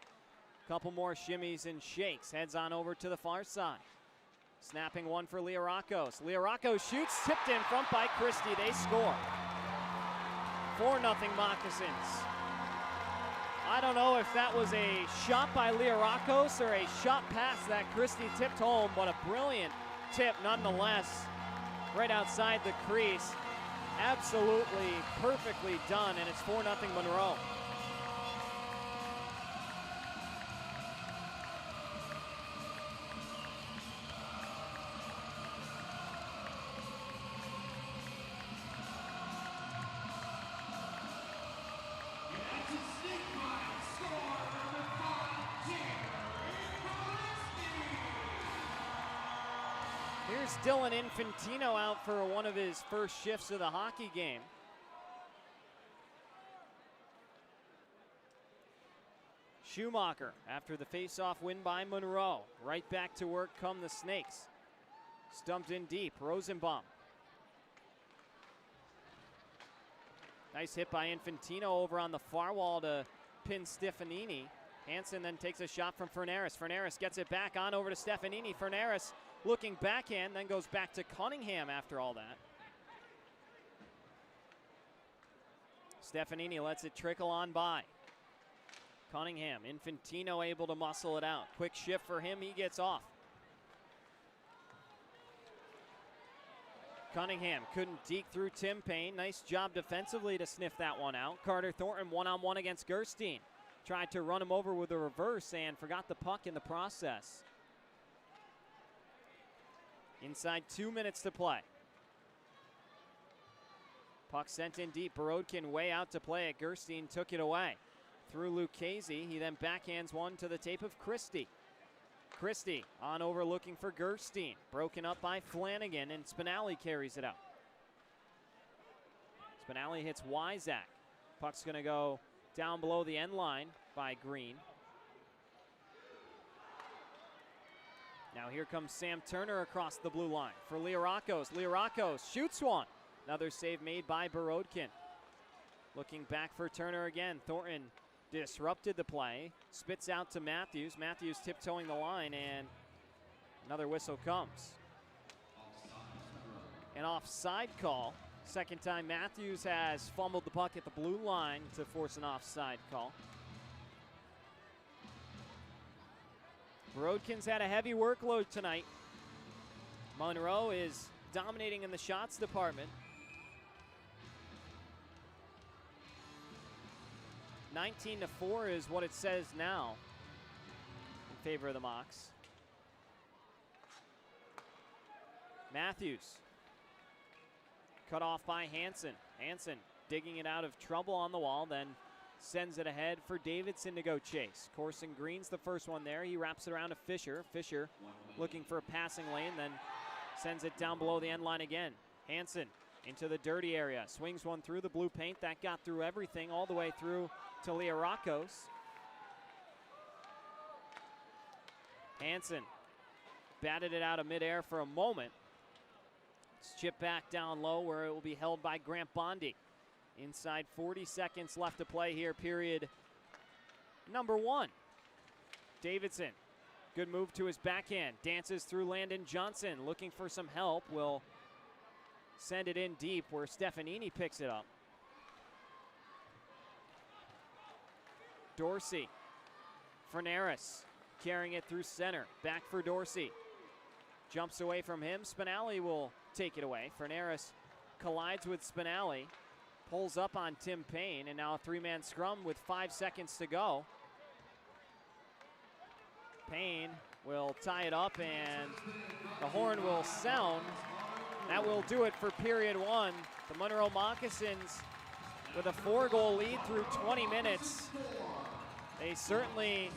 Couple more shimmies and shakes. Heads on over to the far side. Snapping one for Leorakos. Leorakos shoots. Tipped in front by Christie. They score. 4-0 Moccasins. I don't know if that was a shot by Leorakos or a shot pass that Christie tipped home, but a brilliant tip nonetheless. Right outside the crease. Absolutely perfectly done, and it's 4-0 Monroe. Here's Dylan Infantino out for one of his first shifts of the hockey game. Schumacher, after the face-off win by Monroe, right back to work come the Snakes. Stumped in deep, Rosenbaum Nice hit by Infantino over on the far wall to pin Stefanini. Hansen then takes a shot from Fernaris. Fernaris gets it back on over to Stefanini. Fernaris looking backhand, then goes back to Cunningham after all that. Stefanini lets it trickle on by. Cunningham, Infantino able to muscle it out. Quick shift for him, he gets off. Cunningham couldn't deke through Tim Payne. Nice job defensively to sniff that one out. Carter Thornton one-on-one against Gerstein. Tried to run him over with a reverse and forgot the puck in the process. Inside 2 minutes to play. Puck sent in deep. Borodkin way out to play it. Gerstein took it away. Through Lucchese, he then backhands one to the tape of Christie. Christie on over looking for Gerstein. Broken up by Flanagan, and Spinelli carries it out. Spinelli hits Wyzak. Puck's going to go down below the end line by Green. Now here comes Sam Turner across the blue line for Leorakos. Leorakos shoots one. Another save made by Borodkin. Looking back for Turner again. Thornton disrupted the play. Spits out to Matthews. Matthews tiptoeing the line, and another whistle comes. An offside call. Second time Matthews has fumbled the puck at the blue line to force an offside call. Borodkin's had a heavy workload tonight. Monroe is dominating in the shots department. 19-4 is what it says now in favor of the Mocs. Matthews cut off by Hansen. Hansen digging it out of trouble on the wall, then sends it ahead for Davidson to go chase. Corson Green's the first one there. He wraps it around to Fisher. Fisher looking for a passing lane, then sends it down below the end line again. Hansen into the dirty area. Swings one through the blue paint. That got through everything all the way through to Leorakos. Hansen batted it out of midair for a moment. It's chipped back down low where it will be held by Grant Bondi. Inside 40 seconds left to play here, period number 1. Davidson, good move to his backhand. Dances through Landon Johnson, looking for some help. Will send it in deep where Stefanini picks it up. Dorsey, Fernaris carrying it through center. Back for Dorsey. Jumps away from him. Spinelli will take it away. Fernaris collides with Spinelli. Pulls up on Tim Payne, and now a three-man scrum with 5 seconds to go. Payne will tie it up, and the horn will sound. That will do it for period 1. The Monroe Moccasins with a 4-goal lead through 20 minutes. They certainly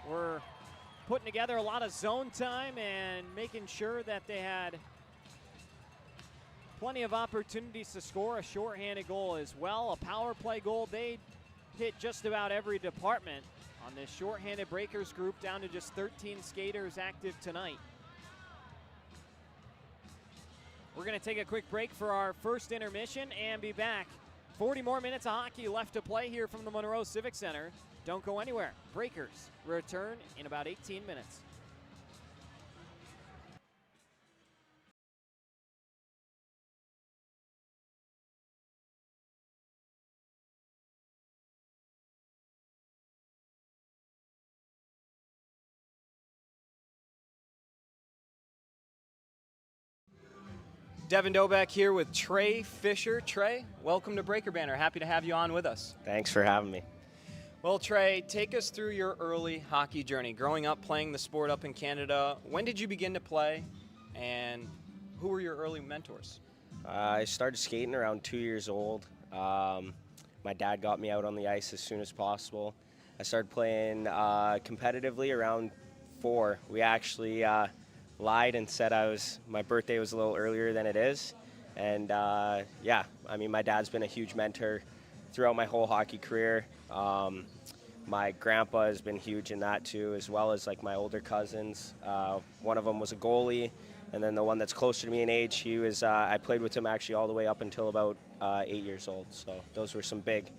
were putting together a lot of zone time and making sure that they had plenty of opportunities to score. A shorthanded goal as well, a power play goal. They hit just about every department on this shorthanded Breakers group, down to just 13 skaters active tonight. We're going to take a quick break for our first intermission and be back. 40 more minutes of hockey left to play here from the Monroe Civic Center. Don't go anywhere. Breakers return in about 18 minutes. Devin Dobeck here with Trey Fisher. Trey, welcome to Breaker Banner. Happy to have you on with us. Thanks for having me. Well, Trey, take us through your early hockey journey. Growing up playing the sport up in Canada, when did you begin to play, and who were your early mentors? I started skating around 2 years old. My dad got me out on the ice as soon as possible. I started playing competitively around 4. We actually lied and said my birthday was a little earlier than it is. And yeah, I mean, my dad's been a huge mentor throughout my whole hockey career. My grandpa has been huge in that too, as well as like my older cousins. One of them was a goalie. And then the one that's closer to me in age, he was, I played with him actually all the way up until about 8 years old. So those were some big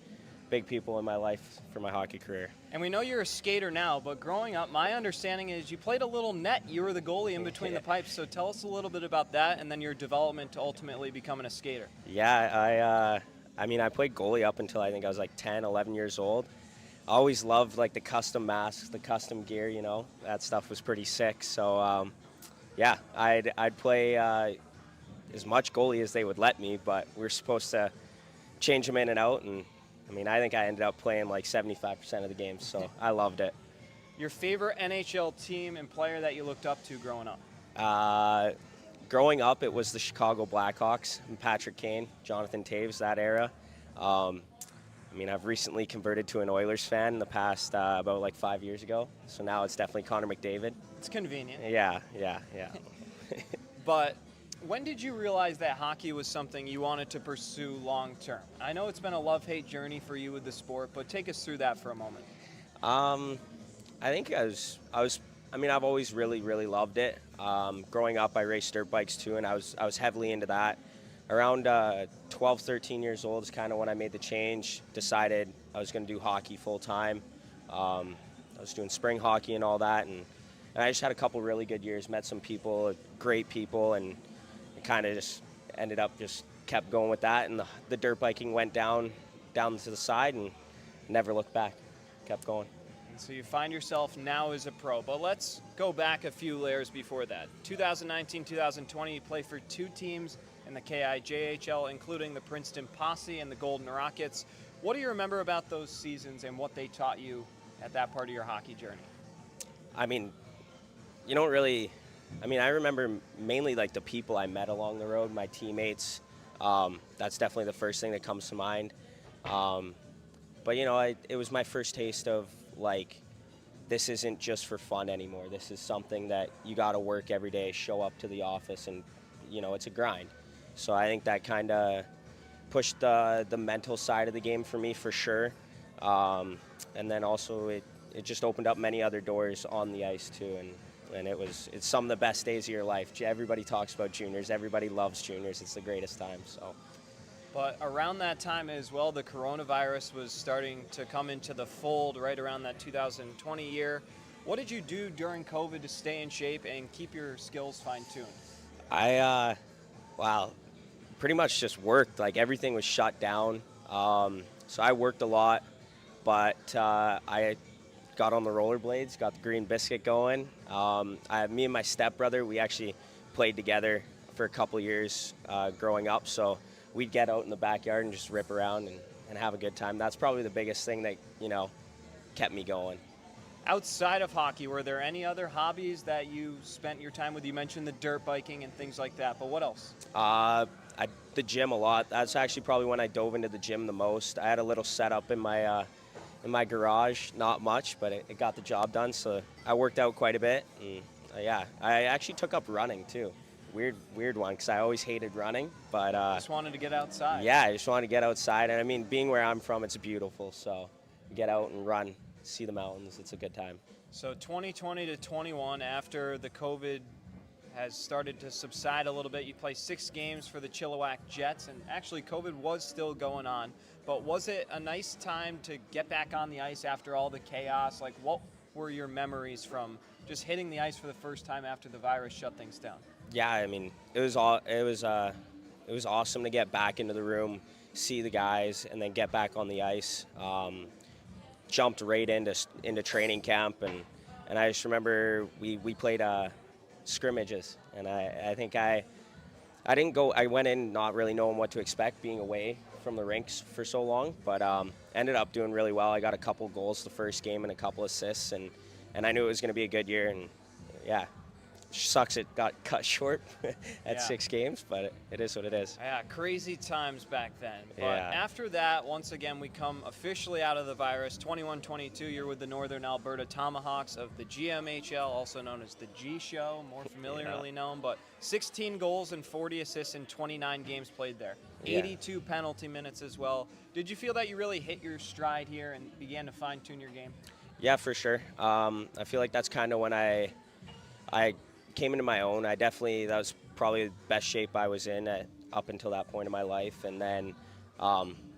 people in my life for my hockey career. And we know you're a skater now, but growing up, my understanding is you played a little net. You were the goalie in between the pipes. So tell us a little bit about that and then your development to ultimately becoming a skater. Yeah, I mean, I played goalie up until I think I was like 10, 11 years old. I always loved like the custom masks, the custom gear, you know. That stuff was pretty sick. So, yeah, I'd play as much goalie as they would let me, but we were supposed to change them in and out, and I mean, I think I ended up playing like 75% of the games, so I loved it. Your favorite NHL team and player that you looked up to growing up? Growing up, it was the Chicago Blackhawks and Patrick Kane, Jonathan Toews, that era. I mean, I've recently converted to an Oilers fan in the past about like 5 years ago, so now it's definitely Connor McDavid. It's convenient. Yeah. But when did you realize that hockey was something you wanted to pursue long term? I know it's been a love-hate journey for you with the sport, but take us through that for a moment. I think I mean, I've always really loved it. Growing up, I raced dirt bikes too, and I was heavily into that. Around 12, 13 years old is kind of when I made the change, decided I was going to do hockey full time. I was doing spring hockey and all that, and I just had a couple really good years, met some people, great people, and kind of just ended up just kept going with that, and the dirt biking went down to the side and never looked back, kept going. And so you find yourself now as a pro, but let's go back a few layers before that. 2019-2020, you play for two teams in the KIJHL, including the Princeton Posse and the Golden Rockets. What do you remember about those seasons and what they taught you at that part of your hockey journey? I mean, you don't really, I mean, I remember mainly like the people I met along the road, my teammates. That's definitely the first thing that comes to mind. But you know, it was my first taste of like, this isn't just for fun anymore. This is something that you got to work every day, show up to the office, and you know, it's a grind. So I think that kind of pushed the mental side of the game for me for sure. And then also it just opened up many other doors on the ice too. And it's some of the best days of your life. Everybody talks about juniors. Everybody loves juniors. It's the greatest time. So. But around that time as well, the coronavirus was starting to come into the fold right around that 2020 year. What did you do during COVID to stay in shape and keep your skills fine-tuned? Wow, pretty much just worked. Like everything was shut down. So I worked a lot, but I got on the rollerblades, got the green biscuit going. Me and my stepbrother, we actually played together for a couple years growing up. So we'd get out in the backyard and just rip around and have a good time. That's probably the biggest thing that, you know, kept me going. Outside of hockey, were there any other hobbies that you spent your time with? You mentioned the dirt biking and things like that, but what else? The gym a lot. That's actually probably when I dove into the gym the most. I had a little setup in my garage, not much, but it got the job done. So I worked out quite a bit. And, yeah, I actually took up running too. Weird one, because I always hated running, but just wanted to get outside. Yeah, I just wanted to get outside, and I mean, being where I'm from, it's beautiful. So get out and run, see the mountains. It's a good time. So 2020 to 21, after the COVID has started to subside a little bit, you play 6 games for the Chilliwack Jets, and actually COVID was still going on. But was it a nice time to get back on the ice after all the chaos? Like, what were your memories from just hitting the ice for the first time after the virus shut things down? Yeah, I mean, it was awesome to get back into the room, see the guys, and then get back on the ice. Jumped right into training camp, and I just remember we played scrimmages, and I think I didn't go. I went in not really knowing what to expect, being away from the rinks for so long, but ended up doing really well. I got a couple goals the first game and a couple assists, and I knew it was going to be a good year, and yeah. Sucks it got cut short at 6 games, but it is what it is. Yeah, crazy times back then. But yeah. After that, once again, we come officially out of the virus. 21-22, you're with the Northern Alberta Tomahawks of the GMHL, also known as the G Show, more familiarly known. But 16 goals and 40 assists in 29 games played there. 82 penalty minutes as well. Did you feel that you really hit your stride here and began to fine-tune your game? Yeah, for sure. I feel like that's kind of when I came into my own. That was probably the best shape I was in up until that point in my life. And then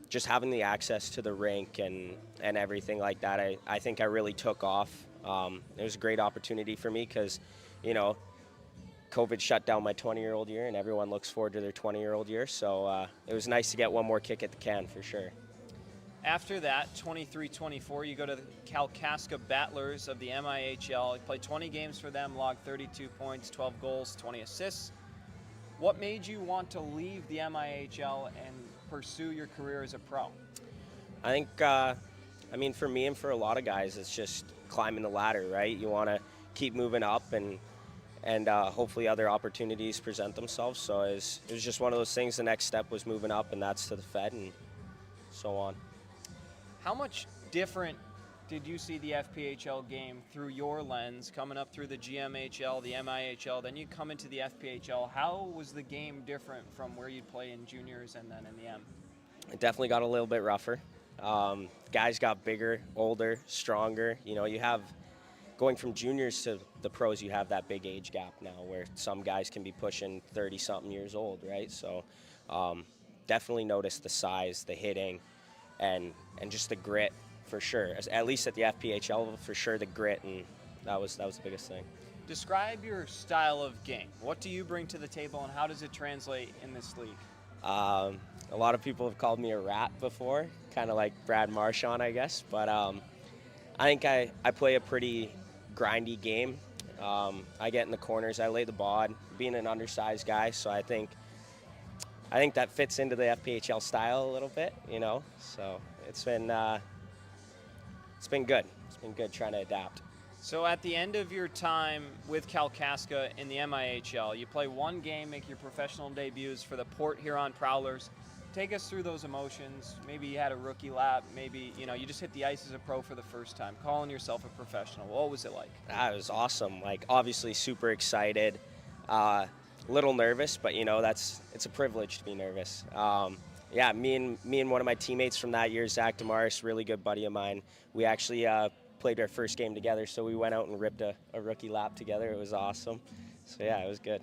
just having the access to the rink and everything like that, I think I really took off. It was a great opportunity for me because, COVID shut down my 20-year-old year, and everyone looks forward to their 20-year-old year. So it was nice to get one more kick at the can for sure. After that, 23-24, you go to the Kalkaska Battlers of the MIHL. You played 20 games for them, logged 32 points, 12 goals, 20 assists. What made you want to leave the MIHL and pursue your career as a pro? I think, for me and for a lot of guys, it's just climbing the ladder, right? You want to keep moving up and hopefully other opportunities present themselves. So it was just one of those things. The next step was moving up, and that's to the Fed and so on. How much different did you see the FPHL game through your lens, coming up through the GMHL, the MIHL, then you come into the FPHL? How was the game different from where you'd play in juniors and then in the M? It definitely got a little bit rougher. Guys got bigger, older, stronger. You have, going from juniors to the pros, you have that big age gap now where some guys can be pushing 30-something years old, right? So definitely noticed the size, the hitting, and just the grit for sure. At least at the FPHL, for sure, the grit, and that was the biggest thing. Describe your style of game. What do you bring to the table, and how does it translate in this league? A lot of people have called me a rat before, kind of like Brad Marchand, I guess. But I think I play a pretty grindy game. I get in the corners, I lay the bod, being an undersized guy, so I think that fits into the FPHL style a little bit, So it's been good. It's been good trying to adapt. So at the end of your time with Kalkaska in the MIHL, you play one game, make your professional debuts for the Port Huron Prowlers. Take us through those emotions. Maybe you had a rookie lap. Maybe, you just hit the ice as a pro for the first time, calling yourself a professional. What was it like? It was awesome. Obviously super excited, a little nervous, but it's a privilege to be nervous. Me and one of my teammates from that year, Zach Damaris, really good buddy of mine, we actually played our first game together, so we went out and ripped a rookie lap together. It was awesome. So yeah, it was good.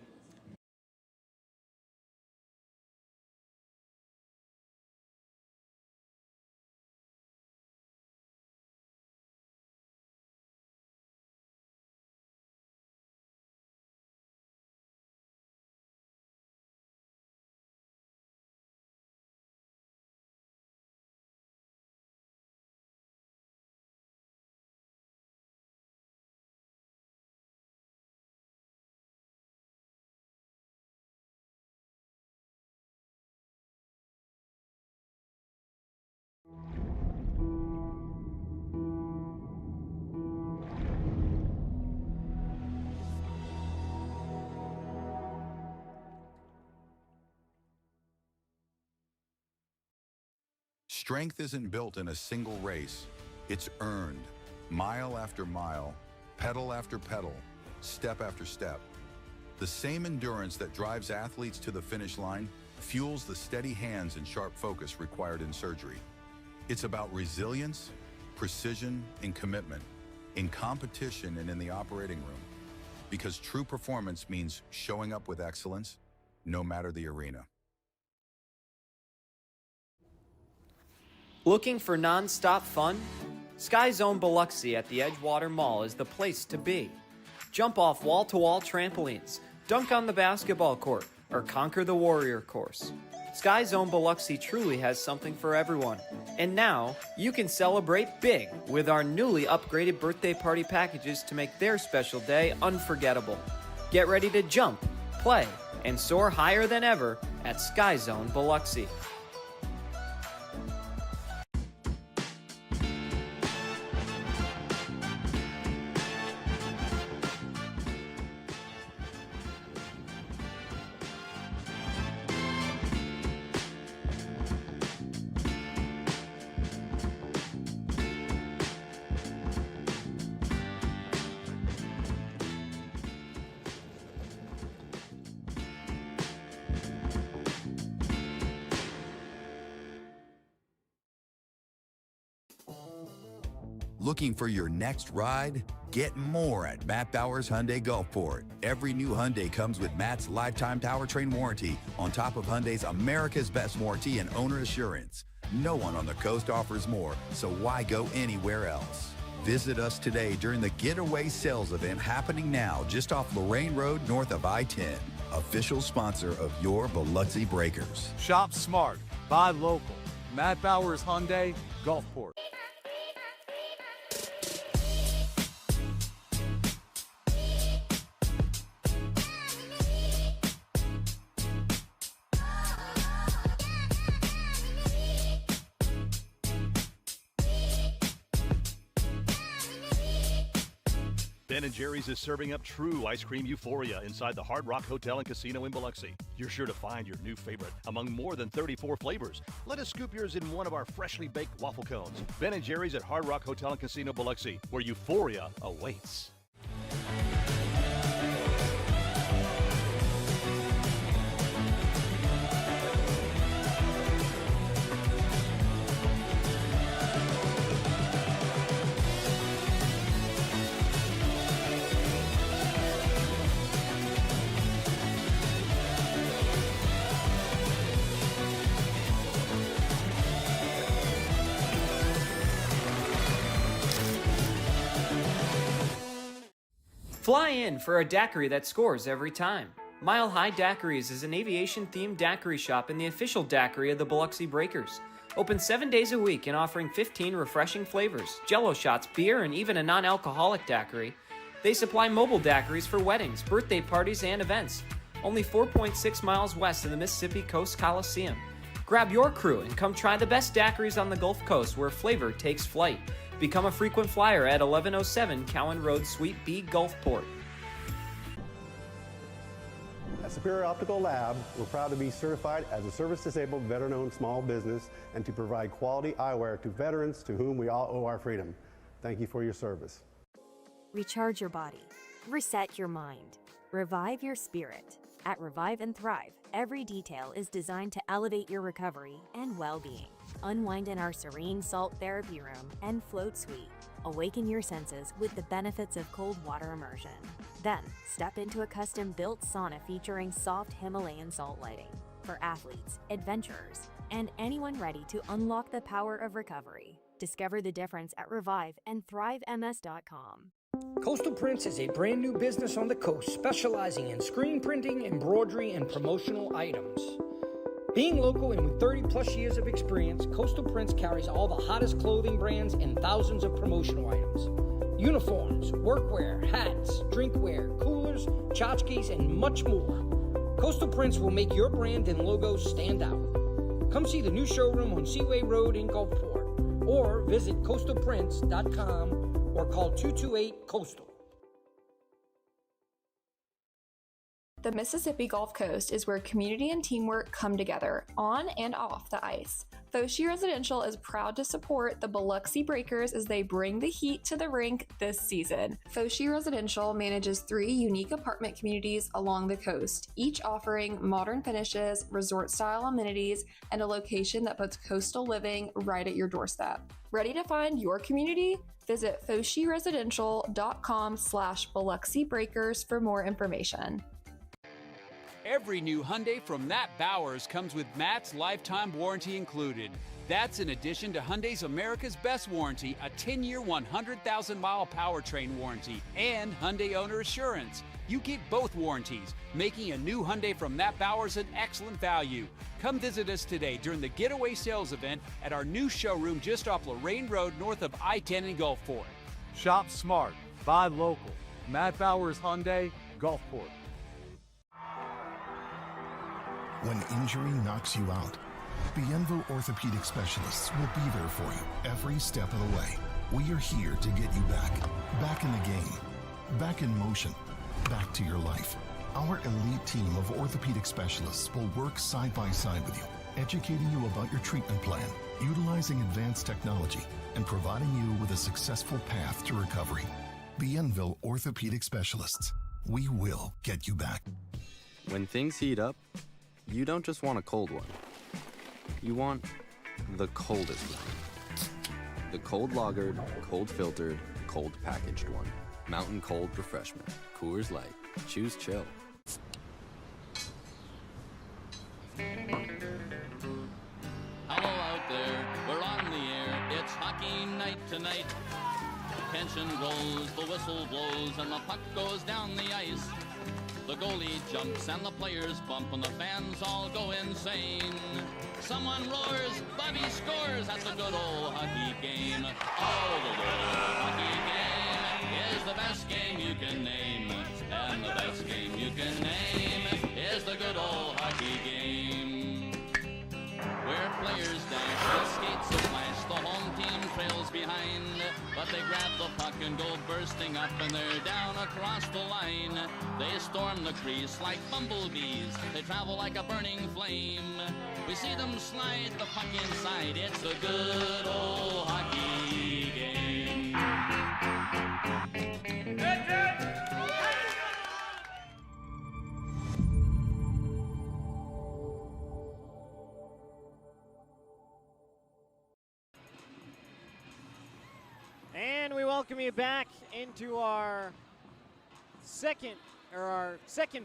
Strength isn't built in a single race. It's earned, mile after mile, pedal after pedal, step after step. The same endurance that drives athletes to the finish line fuels the steady hands and sharp focus required in surgery. It's about resilience, precision, and commitment, in competition and in the operating room. Because true performance means showing up with excellence, no matter the arena. Looking for non-stop fun? Sky Zone Biloxi at the Edgewater Mall is the place to be. Jump off wall-to-wall trampolines, dunk on the basketball court, or conquer the warrior course. Sky Zone Biloxi truly has something for everyone. And now, you can celebrate big with our newly upgraded birthday party packages to make their special day unforgettable. Get ready to jump, play, and soar higher than ever at Sky Zone Biloxi. Looking for your next ride? Get more at Matt Bowers Hyundai Gulfport. Every new Hyundai comes with Matt's lifetime powertrain warranty on top of Hyundai's America's Best warranty and owner assurance. No one on the coast offers more, so why go anywhere else? Visit us today during the Getaway Sales event happening now just off Lorraine Road north of I-10. Official sponsor of your Biloxi Breakers. Shop smart, buy local. Matt Bowers Hyundai, Gulfport. Ben & Jerry's is serving up true ice cream euphoria inside the Hard Rock Hotel and Casino in Biloxi. You're sure to find your new favorite among more than 34 flavors. Let us scoop yours in one of our freshly baked waffle cones. Ben & Jerry's at Hard Rock Hotel and Casino Biloxi, where euphoria awaits. Fly in for a daiquiri that scores every time. Mile High Daiquiris is an aviation-themed daiquiri shop and the official daiquiri of the Biloxi Breakers. Open 7 days a week and offering 15 refreshing flavors, jello shots, beer, and even a non-alcoholic daiquiri. They supply mobile daiquiris for weddings, birthday parties, and events. Only 4.6 miles west of the Mississippi Coast Coliseum. Grab your crew and come try the best daiquiris on the Gulf Coast where flavor takes flight. Become a frequent flyer at 1107 Cowan Road, Suite B, Gulfport. At Superior Optical Lab, we're proud to be certified as a service-disabled, veteran-owned small business and to provide quality eyewear to veterans to whom we all owe our freedom. Thank you for your service. Recharge your body. Reset your mind. Revive your spirit. At Revive and Thrive, every detail is designed to elevate your recovery and well-being. Unwind in our serene salt therapy room and float suite. Awaken your senses with the benefits of cold water immersion. Then, step into a custom-built sauna featuring soft Himalayan salt lighting for athletes, adventurers, and anyone ready to unlock the power of recovery. Discover the difference at reviveandthrivems.com. Coastal Prints is a brand new business on the coast specializing in screen printing, embroidery, and promotional items. Being local and with 30 plus years of experience, Coastal Prints carries all the hottest clothing brands and thousands of promotional items. Uniforms, workwear, hats, drinkware, coolers, tchotchkes, and much more. Coastal Prints will make your brand and logo stand out. Come see the new showroom on Seaway Road in Gulfport or visit coastalprints.com or call 228-COASTAL. The Mississippi Gulf Coast is where community and teamwork come together on and off the ice. Foshi Residential is proud to support the Biloxi Breakers as they bring the heat to the rink this season. Foshi Residential manages 3 unique apartment communities along the coast, each offering modern finishes, resort-style amenities, and a location that puts coastal living right at your doorstep. Ready to find your community? Visit foshiresidential.com/Biloxi Breakers for more information. Every new Hyundai from Matt Bowers comes with Matt's lifetime warranty included. That's in addition to Hyundai's America's Best warranty, a 10-year, 100,000-mile powertrain warranty, and Hyundai Owner Assurance. You get both warranties, making a new Hyundai from Matt Bowers an excellent value. Come visit us today during the Getaway Sales event at our new showroom just off Lorraine Road north of I-10 in Gulfport. Shop smart, buy local. Matt Bowers Hyundai, Gulfport. When injury knocks you out, Bienville Orthopedic Specialists will be there for you every step of the way. We are here to get you back in the game, back in motion, back to your life. Our elite team of orthopedic specialists will work side by side with you, educating you about your treatment plan, utilizing advanced technology, and providing you with a successful path to recovery. Bienville Orthopedic Specialists. We will get you back. When things heat up, you don't just want a cold one. You want the coldest one. The cold lagered, cold filtered, cold packaged one. Mountain Cold Refreshment. Coors Light. Choose chill. Hello out there, we're on the air. It's hockey night tonight. Tension grows, the whistle blows, and the puck goes down the ice. The goalie jumps and the players bump and the fans all go insane. Someone roars, Bobby scores at the good old hockey game. Oh, the good old hockey game is the best game you can name. And the best game you can name is the good old hockey game. Where players dash, the skates are flash, the home team trails behind. But they grab the puck and go bursting up and they're down across the line. They storm the crease like bumblebees, they travel like a burning flame. We see them slide the puck inside, it's a good old hockey game. And we welcome you back into our second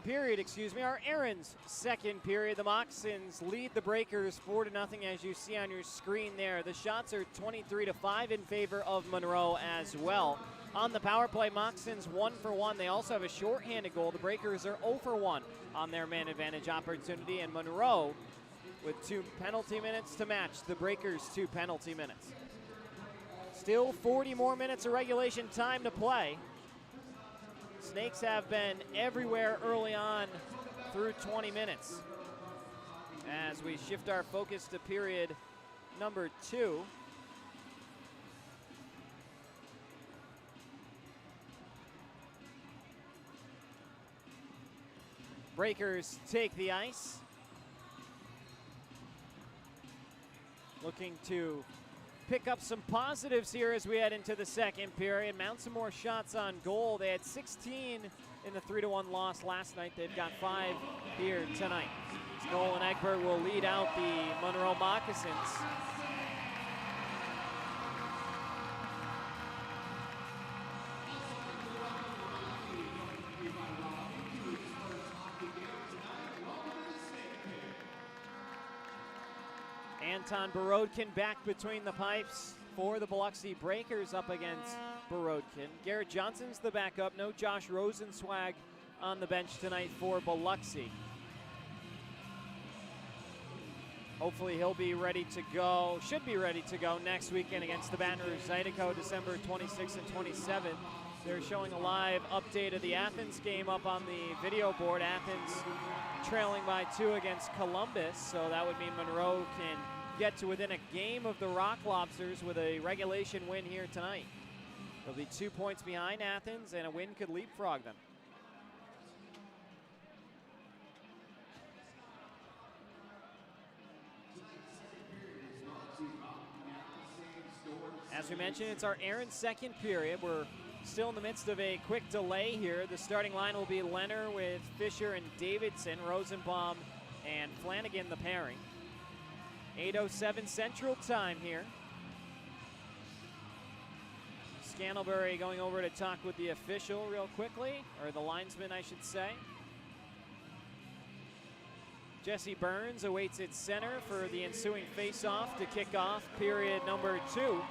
period, our Aaron's second period. The Moccasins lead the Breakers 4-0, as you see on your screen there. The shots are 23-5 in favor of Monroe as well. On the power play, Moccasins 1 for 1. They also have a shorthanded goal. The Breakers are 0 for 1 on their man advantage opportunity, and Monroe with 2 penalty minutes to match the Breakers' 2 penalty minutes. Still 40 more minutes of regulation time to play. Snakes have been everywhere early on through 20 minutes. As we shift our focus to period number 2. Breakers take the ice. Looking to pick up some positives here as we head into the second period. Mount some more shots on goal. They had 16 in the 3-1 loss last night. They've got 5 here tonight. Nolan Egbert will lead out the Monroe Moccasins. Anton Borodkin back between the pipes for the Biloxi Breakers up against Borodkin. Garrett Johnson's the backup. No Josh Rosenswag on the bench tonight for Biloxi. Hopefully he'll be ready to go, should be ready to go next weekend against the Baton Rouge Zydeco, December 26th and 27th. They're showing a live update of the Athens game up on the video board. Athens trailing by 2 against Columbus, so that would mean Monroe can get to within a game of the Rock Lobsters with a regulation win here tonight. They'll be 2 points behind Athens, and a win could leapfrog them. As we mentioned, it's our Aaron's second period. We're still in the midst of a quick delay here. The starting line will be Leonard with Fisher and Davidson, Rosenbaum and Flanagan the pairing. 8:07 Central Time here. Scantlebury going over to talk with the official real quickly, or the linesman, I should say. Jesse Burns awaits at center for the ensuing face-off to kick off period number 2.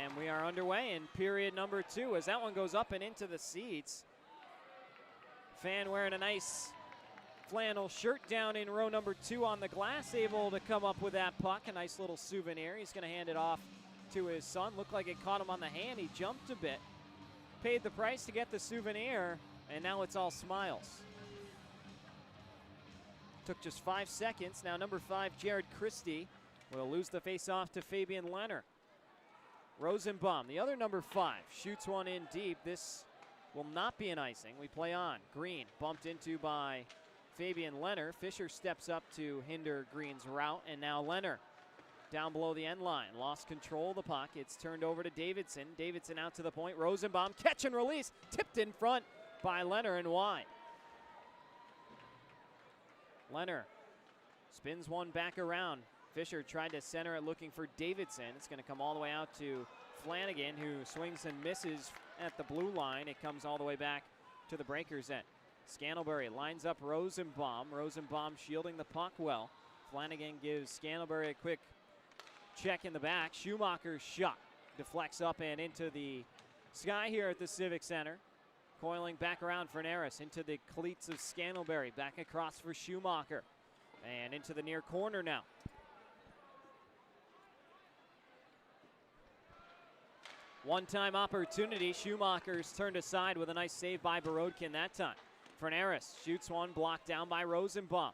And we are underway in period number 2 as that one goes up and into the seats. Fan wearing a nice flannel shirt down in row number 2 on the glass, able to come up with that puck. A nice little souvenir. He's going to hand it off to his son. Looked like it caught him on the hand. He jumped a bit, paid the price to get the souvenir, and now it's all smiles. Took just 5 seconds. Now number 5, Jared Christie, will lose the face-off to Fabian Leonard. Rosenbaum, the other number 5, shoots one in deep. This will not be an icing. We play on. Green bumped into by Fabian Leonard. Fisher steps up to hinder Green's route, and now Leonard down below the end line. Lost control of the puck. It's turned over to Davidson. Davidson out to the point. Rosenbaum, catch and release. Tipped in front by Leonard and wide. Leonard spins one back around. Fisher tried to center it looking for Davidson. It's going to come all the way out to Flanagan, who swings and misses at the blue line. It comes all the way back to the Breakers' end. Scantlebury lines up Rosenbaum. Rosenbaum shielding the puck well. Flanagan gives Scantlebury a quick check in the back. Schumacher's shot deflects up and into the sky here at the Civic Center. Coiling back around for Neris into the cleats of Scantlebury. Back across for Schumacher. And into the near corner now. One-time opportunity. Schumacher's turned aside with a nice save by Borodkin that time. Ferneris shoots one, blocked down by Rosenbaum.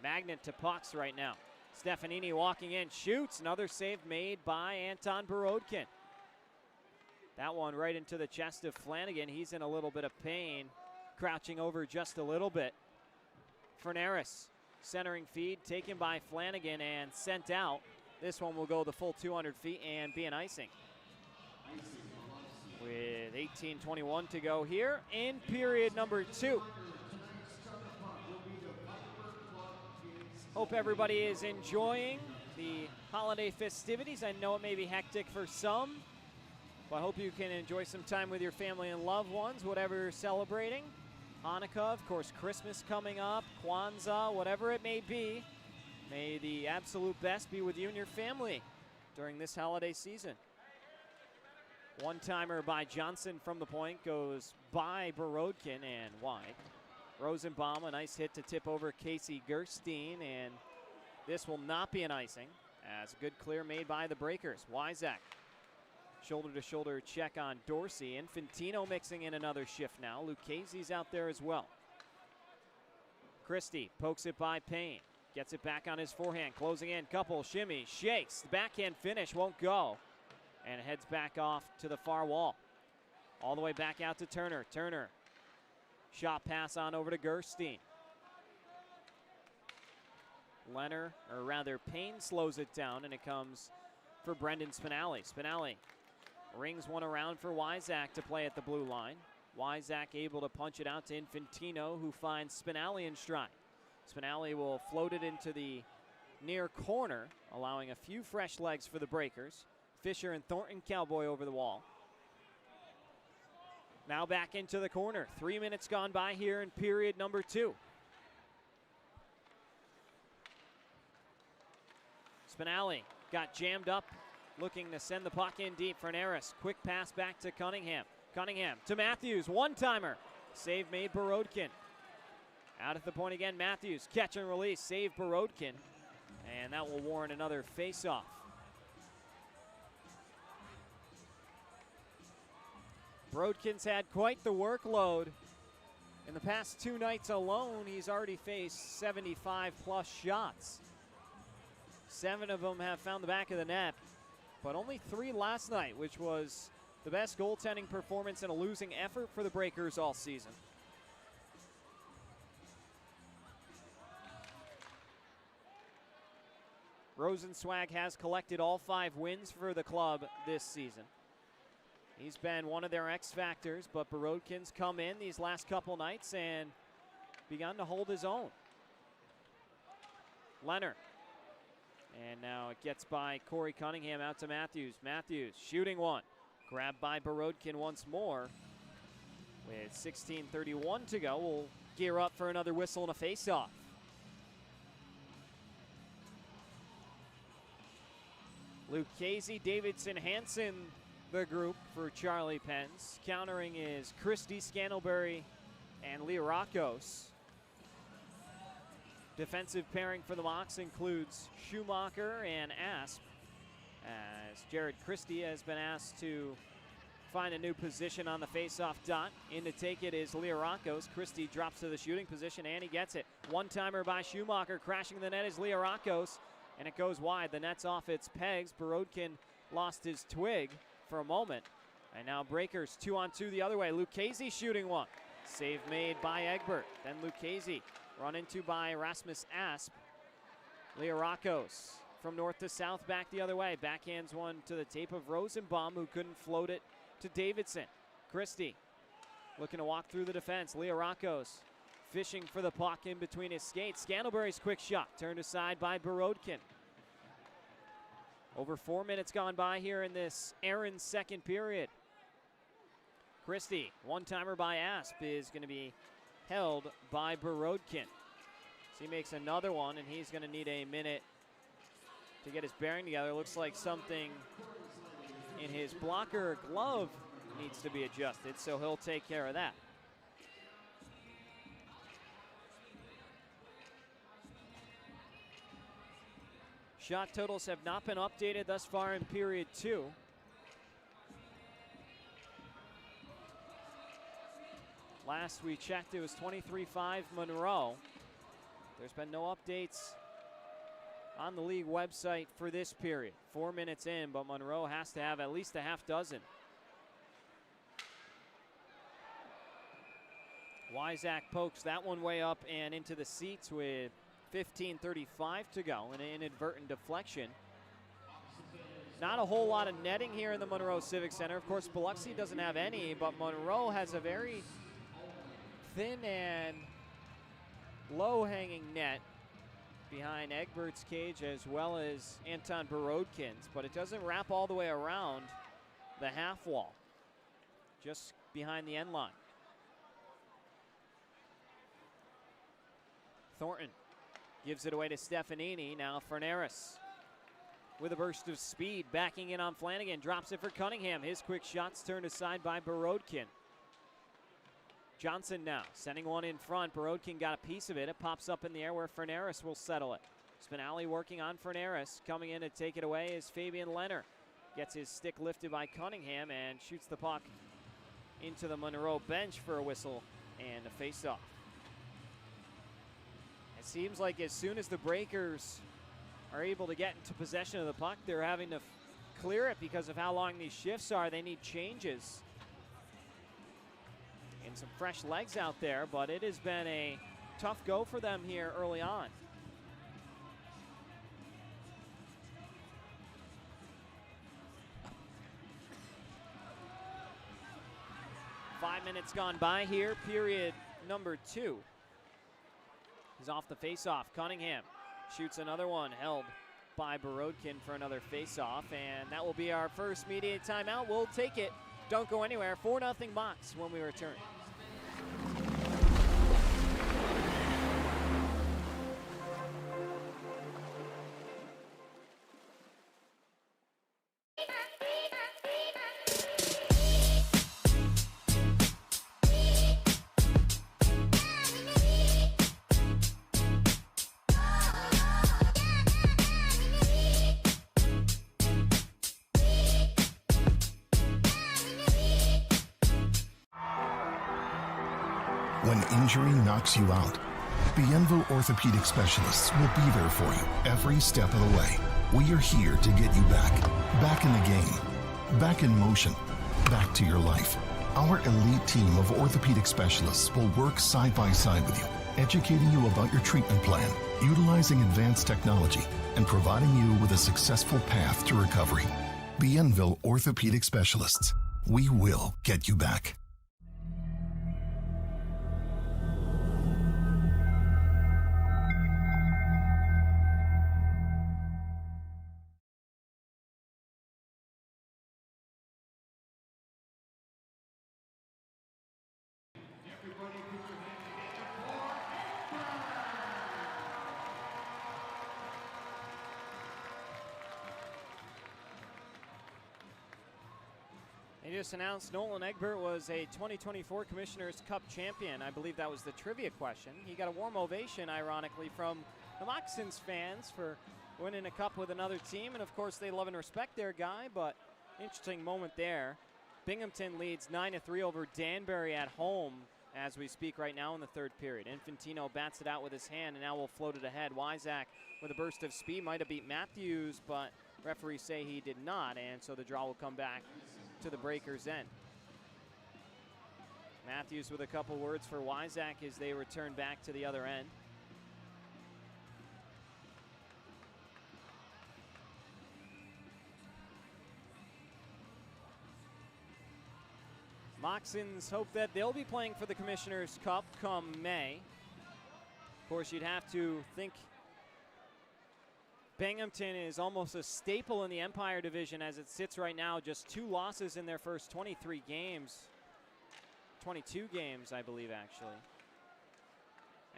Magnet to pucks right now. Stefanini walking in, shoots. Another save made by Anton Borodkin. That one right into the chest of Flanagan. He's in a little bit of pain, crouching over just a little bit. Ferneris, centering feed, taken by Flanagan and sent out. This one will go the full 200 feet and be an icing. With 18:21 to go here in period number 2. Hope everybody is enjoying the holiday festivities. I know it may be hectic for some, but I hope you can enjoy some time with your family and loved ones, whatever you're celebrating. Hanukkah, of course, Christmas coming up, Kwanzaa, whatever it may be. May the absolute best be with you and your family during this holiday season. One-timer by Johnson from the point goes by Borodkin and wide. Rosenbaum, a nice hit to tip over Casey Gerstein, and this will not be an icing, as a good clear made by the Breakers. Wyzak, shoulder-to-shoulder check on Dorsey. Infantino mixing in another shift now. Lucchese's out there as well. Christie pokes it by Payne. Gets it back on his forehand, closing in, couple, shimmy, shakes. The backhand finish won't go. And heads back off to the far wall. All the way back out to Turner. Turner, shot pass on over to Gerstein. Payne slows it down, and it comes for Brendan Spinelli. Spinelli rings one around for Wyzak to play at the blue line. Wyzak able to punch it out to Infantino, who finds Spinelli in stride. Spinelli will float it into the near corner, allowing a few fresh legs for the Breakers. Fisher and Thornton Cowboy over the wall. Now back into the corner. 3 minutes gone by here in period number 2. Spinelli got jammed up, looking to send the puck in deep for Neris. Quick pass back to Cunningham. Cunningham to Matthews. One-timer. Save made Borodkin. Out at the point again, Matthews. Catch and release. Save Borodkin. And that will warrant another face-off. Borodkin's had quite the workload. In the past 2 nights alone, he's already faced 75-plus shots. 7 of them have found the back of the net, but only 3 last night, which was the best goaltending performance in a losing effort for the Breakers all season. Rosenzweig has collected all 5 wins for the club this season. He's been one of their X factors, but Borodkin's come in these last couple nights and begun to hold his own. Leonard. And now it gets by Corey Cunningham out to Matthews. Matthews shooting one. Grabbed by Borodkin once more. With 16:31 to go, we'll gear up for another whistle and a face-off. Lucchese, Davidson, Hansen, the group for Charlie Pence. Countering is Christie, Scantlebury, and Lirakos. Defensive pairing for the Mocs includes Schumacher and Asp, as Jared Christie has been asked to find a new position on the face-off dot. In to take it is Lirakos. Christie drops to the shooting position, and he gets it. One-timer by Schumacher. Crashing the net is Lirakos, and it goes wide. The net's off its pegs. Borodkin lost his twig for a moment. And now Breakers 2-on-2 the other way. Lucchese shooting one. Save made by Egbert. Then Lucchese run into by Rasmus Asp. Lirakos from north to south back the other way. Backhands one to the tape of Rosenbaum, who couldn't float it to Davidson. Christie looking to walk through the defense. Lirakos fishing for the puck in between his skates. Scantlebury's quick shot turned aside by Borodkin. Over 4 minutes gone by here in this Aaron's second period. Christie, one-timer by Asp, is going to be held by Borodkin. So he makes another one, and he's going to need a minute to get his bearing together. Looks like something in his blocker glove needs to be adjusted, so he'll take care of that. Shot totals have not been updated thus far in period 2. Last we checked, it was 23-5 Monroe. There's been no updates on the league website for this period. 4 minutes in, but Monroe has to have at least a half dozen. Wyzak pokes that one way up and into the seats with 15:35 to go, an inadvertent deflection. Not a whole lot of netting here in the Monroe Civic Center. Of course, Biloxi doesn't have any, but Monroe has a very thin and low-hanging net behind Egbert's cage as well as Anton Borodkin's, but it doesn't wrap all the way around the half wall, just behind the end line. Thornton gives it away to Stefanini. Now Fernaris with a burst of speed, backing in on Flanagan, drops it for Cunningham. His quick shots turned aside by Borodkin. Johnson now sending one in front. Borodkin got a piece of it. It pops up in the air where Fernaris will settle it. Spinelli working on Fernaris. Coming in to take it away is Fabian Leonard. Gets his stick lifted by Cunningham and shoots the puck into the Monroe bench for a whistle and a face-off. It seems like as soon as the Breakers are able to get into possession of the puck, they're having to clear it because of how long these shifts are. They need changes and some fresh legs out there, but it has been a tough go for them here early on. Five minutes gone by here, period number 2. He's off the face-off. Cunningham shoots another one, held by Borodkin for another face-off, and that will be our first immediate timeout. We'll take it. Don't go anywhere. 4-0 Mocs when we return. When injury knocks you out, Bienville Orthopedic Specialists will be there for you every step of the way. We are here to get you back in the game, back in motion, back to your life. Our elite team of orthopedic specialists will work side by side with you, educating you about your treatment plan, utilizing advanced technology, and providing you with a successful path to recovery. Bienville Orthopedic Specialists. We will get you back. They just announced Nolan Egbert was a 2024 Commissioner's Cup champion. I believe that was the trivia question. He got a warm ovation, ironically, from the Moccasins fans for winning a cup with another team. And, of course, they love and respect their guy, but interesting moment there. Binghamton leads 9-3 over Danbury at home as we speak right now in the third period. Infantino bats it out with his hand, and now will float it ahead. Wyzak with a burst of speed might have beat Matthews, but referees say he did not, and so the draw will come back to the Breakers' end. Matthews with a couple words for Wyzak as they return back to the other end. Moccasins hope that they'll be playing for the Commissioner's Cup come May. Of course, you'd have to think Binghamton is almost a staple in the Empire Division as it sits right now. Just 2 losses in their first 23 games. 22 games, I believe, actually.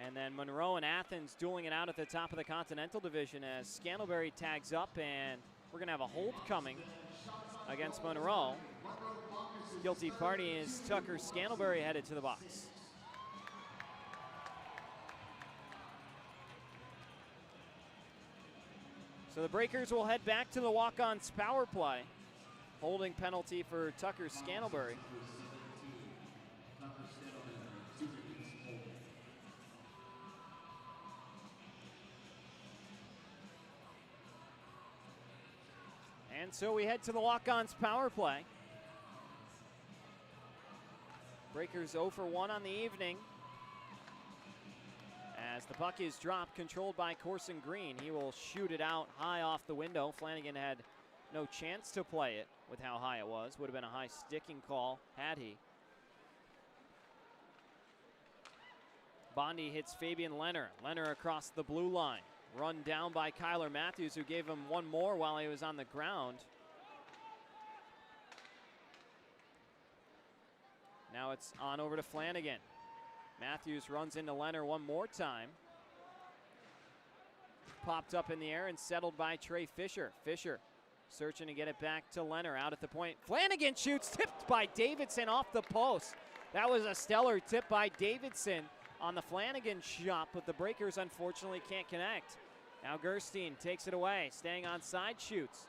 And then Monroe and Athens dueling it out at the top of the Continental Division as Scantlebury tags up, and we're going to have a hold coming against Monroe. Guilty party is Tucker Scantlebury headed to the box. So the Breakers will head back to the walk-ons power play. Holding penalty for Tucker Scantlebury. And so we head to the walk-ons power play. Breakers 0 for 1 on the evening. As the puck is dropped, controlled by Corson Green. He will shoot it out high off the window. Flanagan had no chance to play it with how high it was. Would have been a high sticking call had he. Bondi hits Fabian Leonard. Leonard across the blue line. Run down by Kyler Matthews, who gave him one more while he was on the ground. Now it's on over to Flanagan. Matthews runs into Leonard one more time. Popped up in the air and settled by Trey Fisher. Fisher searching to get it back to Leonard out at the point. Flanagan shoots, tipped by Davidson off the post. That was a stellar tip by Davidson on the Flanagan shot, but the Breakers unfortunately can't connect. Now Gerstein takes it away, staying on side shoots,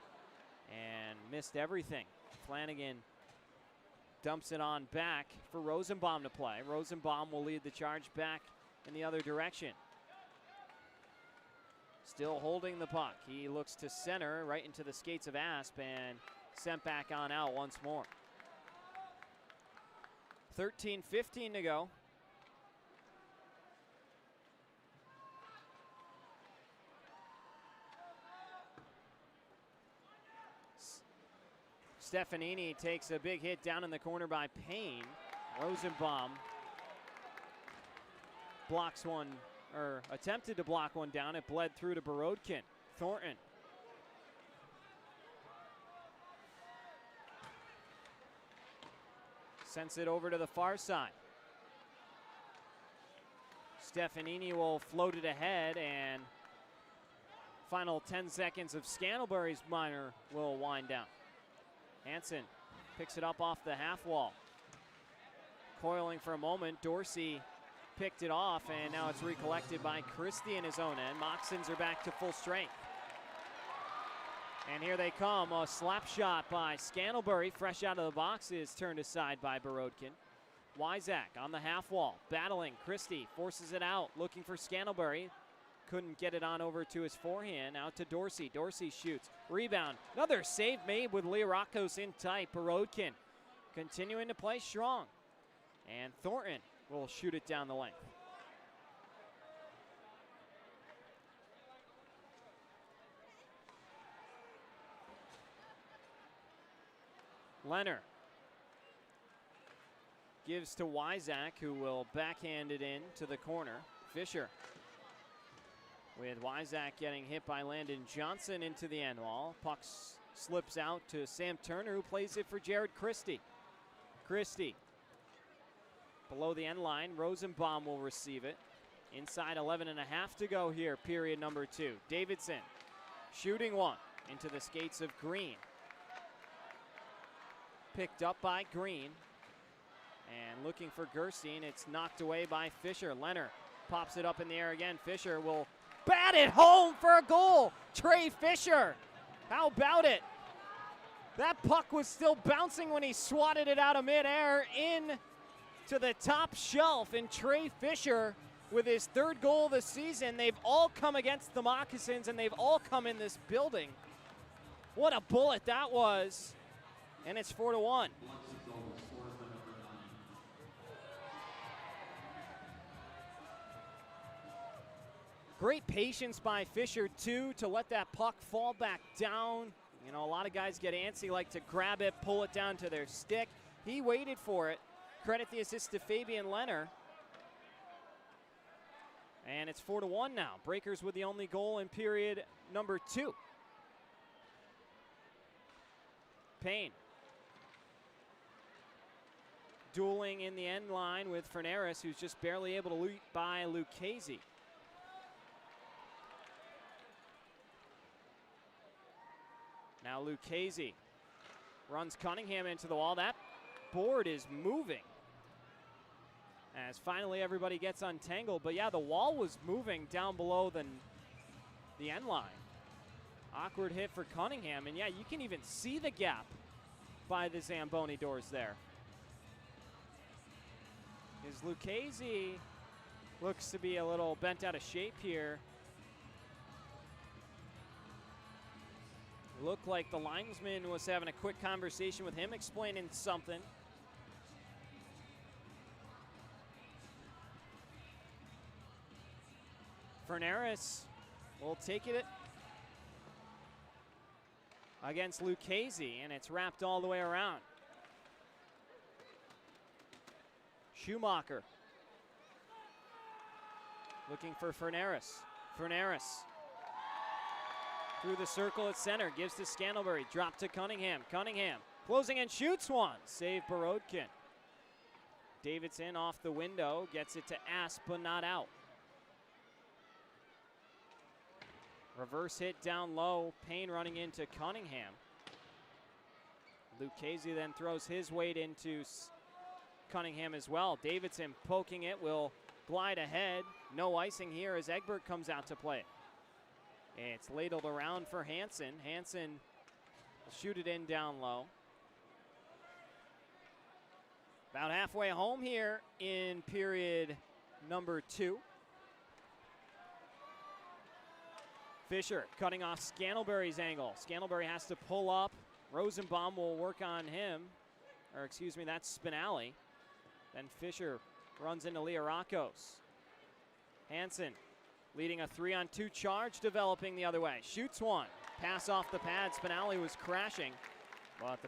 and missed everything. Flanagan dumps it on back for Rosenbaum to play. Rosenbaum will lead the charge back in the other direction. Still holding the puck. He looks to center, right into the skates of Asp, and sent back on out once more. 13:15 to go. Stefanini takes a big hit down in the corner by Payne. Rosenbaum blocks one, or attempted to block one down. It bled through to Borodkin. Thornton. Sends it over to the far side. Stefanini will float it ahead, and final 10 seconds of Scantlebury's minor will wind down. Hansen picks it up off the half wall. Coiling for a moment, Dorsey picked it off, and now it's recollected by Christie in his own end. Moccasins are back to full strength. And here they come, a slap shot by Scantlebury, fresh out of the box, is turned aside by Borodkin. Wyzak on the half wall, battling. Christie forces it out, looking for Scantlebury. Couldn't get it on over to his forehand. Out to Dorsey. Dorsey shoots. Rebound. Another save made with Leorakos in tight. Borodkin continuing to play strong. And Thornton will shoot it down the length. Leonard gives to Wyzak, who will backhand it in to the corner. Fisher, with Wyzak getting hit by Landon Johnson into the end wall. Puck slips out to Sam Turner, who plays it for Jared Christie. Christie below the end line. Rosenbaum will receive it. Inside 11 and a half to go here, period number 2. Davidson shooting one into the skates of Green. Picked up by Green. And looking for Gerstein. It's knocked away by Fisher. Leonard pops it up in the air again. Fisher will bat it home for a goal. Trey Fisher. How about it? That puck was still bouncing when he swatted it out of midair in to the top shelf. And Trey Fisher with his 3rd goal of the season. They've all come against the Moccasins, and they've all come in this building. What a bullet that was. And it's 4-1. Great patience by Fisher, too, to let that puck fall back down. You know, a lot of guys get antsy, like to grab it, pull it down to their stick. He waited for it. Credit the assist to Fabian Leonard. And it's 4-1 now. Breakers with the only goal in period number 2. Payne. Dueling in the end line with Fernaris, who's just barely able to leap by Lucchese. Now Lucchese runs Cunningham into the wall. That board is moving as finally everybody gets untangled. But yeah, the wall was moving down below the end line. Awkward hit for Cunningham, and yeah, you can even see the gap by the Zamboni doors there. As Lucchese looks to be a little bent out of shape here. Looked like the linesman was having a quick conversation with him, explaining something. Fernaris will take it against Lucchese, and it's wrapped all the way around. Schumacher looking for Fernaris. Fernaris through the circle at center, gives to Scantlebury, drop to Cunningham. Cunningham closing and shoots one. Save Borodkin. Davidson off the window, gets it to Asp, but not out. Reverse hit down low, Payne running into Cunningham. Lucchese then throws his weight into Cunningham as well. Davidson poking it, will glide ahead. No icing here as Egbert comes out to play. It's ladled around for Hansen. Hansen will shoot it in down low. About halfway home here in period number 2. Fisher cutting off Scantlebury's angle. Scantlebury has to pull up. Rosenbaum will work on him. Or excuse me, that's Spinelli. Then Fisher runs into Liarakos. Hansen leading a 3-on-2 charge, developing the other way. Shoots one. Pass off the pad. Spinelli was crashing, but the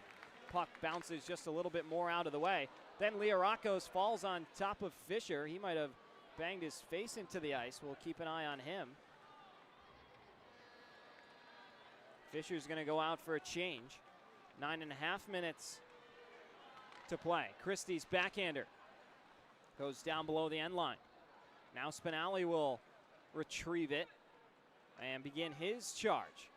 puck bounces just a little bit more out of the way. Then Liarakos falls on top of Fisher. He might have banged his face into the ice. We'll keep an eye on him. Fisher's going to go out for a change. 9.5 minutes to play. Christie's backhander goes down below the end line. Now Spinelli will retrieve it and begin his charge.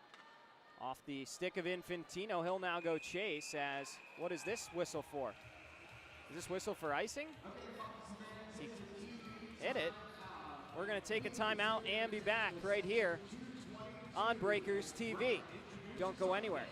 Off the stick of Infantino, he'll now go chase as, what is this whistle for? Is this whistle for icing? He hit it. We're going to take a timeout and be back right here on Breakers TV. Don't go anywhere.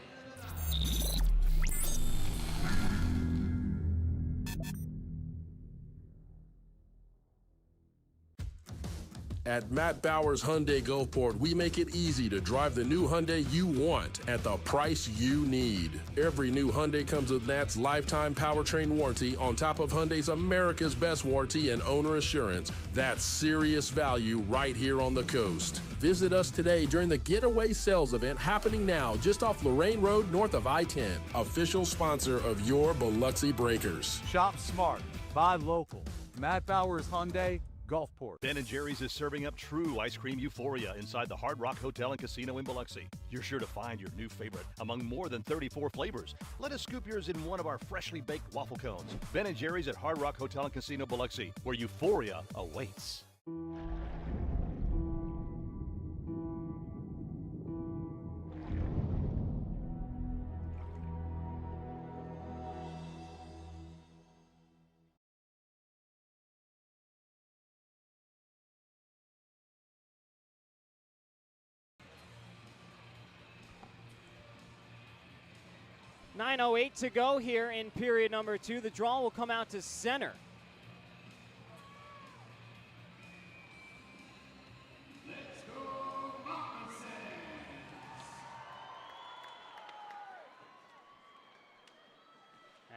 At Matt Bowers Hyundai Gulfport, we make it easy to drive the new Hyundai you want at the price you need. Every new Hyundai comes with Nat's lifetime powertrain warranty on top of Hyundai's America's Best warranty and owner assurance. That's serious value right here on the coast. Visit us today during the Getaway Sales event happening now just off Lorraine Road north of I-10. Official sponsor of your Biloxi Breakers. Shop smart, buy local. Matt Bowers Hyundai, Gulfport. Ben & Jerry's is serving up true ice cream euphoria inside the Hard Rock Hotel and Casino in Biloxi. You're sure to find your new favorite among more than 34 flavors. Let us scoop yours in one of our freshly baked waffle cones. Ben & Jerry's at Hard Rock Hotel and Casino Biloxi, where euphoria awaits. .908 to go here in period number 2. The draw will come out to center. Let's go, Moccasins!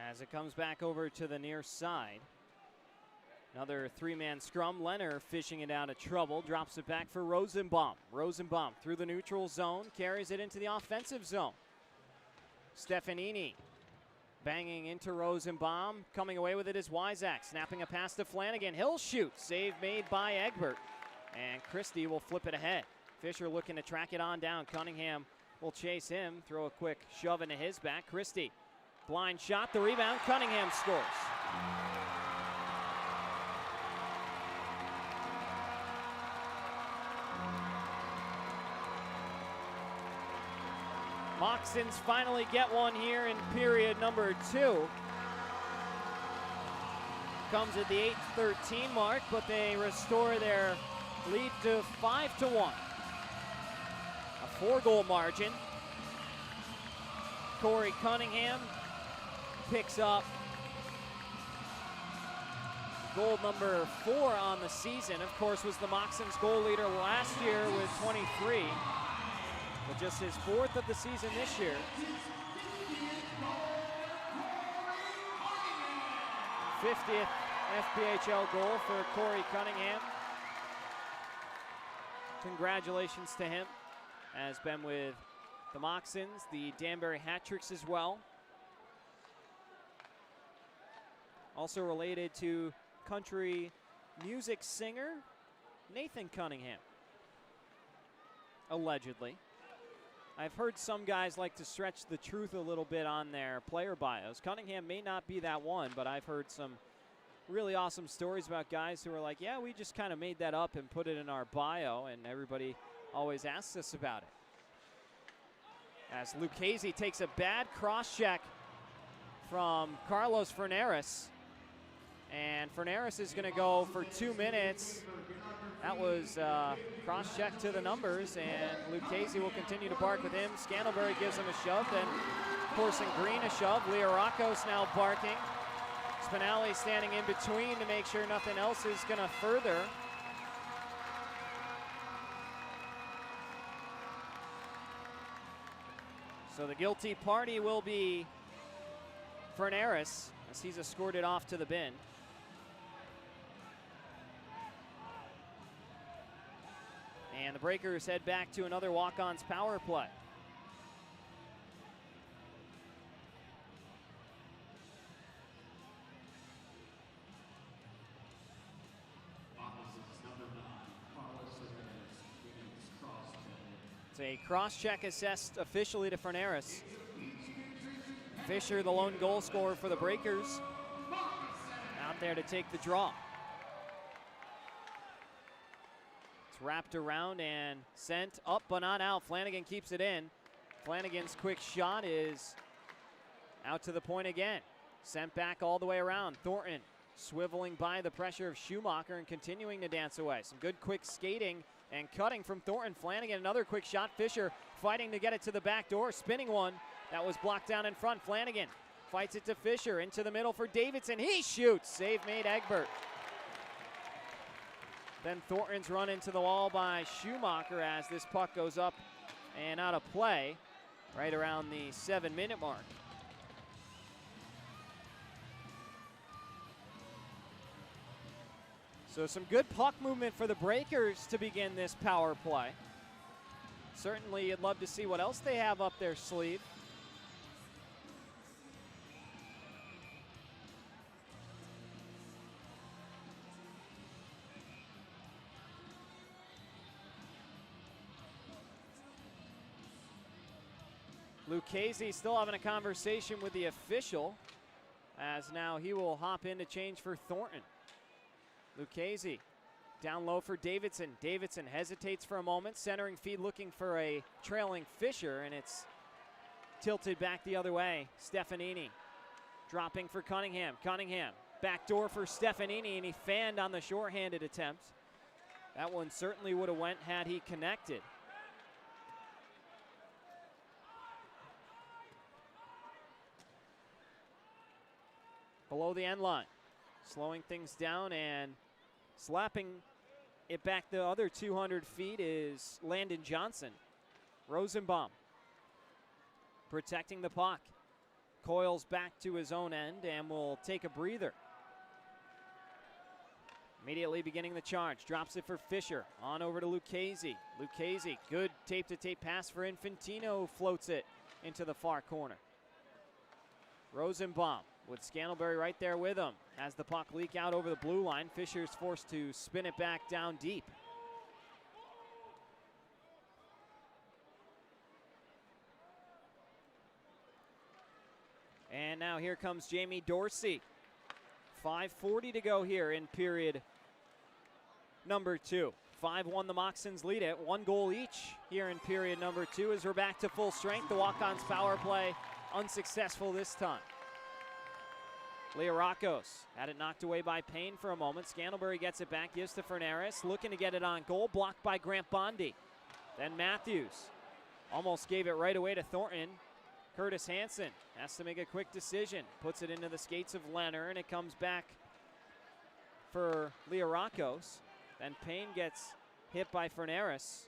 As it comes back over to the near side. Another 3-man scrum. Leonard fishing it out of trouble. Drops it back for Rosenbaum. Rosenbaum through the neutral zone. Carries it into the offensive zone. Stefanini banging into Rosenbaum. Coming away with it is Wyzak. Snapping a pass to Flanagan. He'll shoot. Save made by Egbert. And Christie will flip it ahead. Fisher looking to track it on down. Cunningham will chase him, throw a quick shove into his back. Christie, blind shot, the rebound. Cunningham scores. Moccasins finally get one here in period number 2. Comes at the 8:13 mark, but they restore their lead to 5-1. A 4-goal margin. Corey Cunningham picks up goal number 4 on the season. Of course, was the Moccasins goal leader last year with 23. But just his 4th of the season this year. 50th FPHL goal for Corey Cunningham. Congratulations to him. Has been with the Moccasins, the Danbury Hat-Tricks as well. Also related to country music singer Nathan Cunningham, allegedly. I've heard some guys like to stretch the truth a little bit on their player bios. Cunningham may not be that one, but I've heard some really awesome stories about guys who are like, yeah, we just kind of made that up and put it in our bio, and everybody always asks us about it. As Lucchese takes a bad cross-check from Carlos Fernares, and Fernares is going to go for 2 minutes. That was cross-check to the numbers, and Lucchese will continue to bark with him. Scantlebury gives him a shove, then Corson Green a shove. Leorakos now barking. Spinelli standing in between to make sure nothing else is going to further. So the guilty party will be Fernares, as he's escorted off to the bin. And the Breakers head back to another walk-ons power play. It's a cross-check assessed officially to Fernares. Fisher, the lone goal scorer for the Breakers, out there to take the draw. It's wrapped around and sent up but not out. Flanagan keeps it in. Flanagan's quick shot is out to the point again. Sent back all the way around. Thornton swiveling by the pressure of Schumacher and continuing to dance away. Some good quick skating and cutting from Thornton. Flanagan, another quick shot. Fisher fighting to get it to the back door. Spinning one. That was blocked down in front. Flanagan fights it to Fisher. Into the middle for Davidson. He shoots. Save made Egbert. Then Thornton's run into the wall by Schumacher as this puck goes up and out of play right around the 7-minute mark. So some good puck movement for the Breakers to begin this power play. Certainly you'd love to see what else they have up their sleeve. Lucchese still having a conversation with the official, as now he will hop in to change for Thornton. Lucchese down low for Davidson. Davidson hesitates for a moment, centering feed looking for a trailing Fisher, and it's tilted back the other way. Stefanini dropping for Cunningham. Cunningham back door for Stefanini, and he fanned on the shorthanded attempt. That one certainly would have went had he connected. Below the end line, slowing things down and slapping it back the other 200 feet is Landon Johnson. Rosenbaum protecting the puck. Coils back to his own end and will take a breather. Immediately beginning the charge. Drops it for Fisher. On over to Lucchese. Lucchese, good tape-to-tape pass for Infantino. Floats it into the far corner. Rosenbaum with Scantlebury right there with him. Has the puck leak out over the blue line. Fisher's forced to spin it back down deep. And now here comes Jamie Dorsey. 5:40 to go here in period number 2. 5-1 the Moccasins lead it. 1 goal each here in period number 2 as we're back to full strength. The walk-ons power play unsuccessful this time. Leah Rockos had it knocked away by Payne for a moment. Scantlebury gets it back, gives to Fernaris, looking to get it on goal, blocked by Grant Bondi. Then Matthews almost gave it right away to Thornton. Curtis Hansen has to make a quick decision, puts it into the skates of Leonard, and it comes back for Leah Rockos. Then Payne gets hit by Fernaris.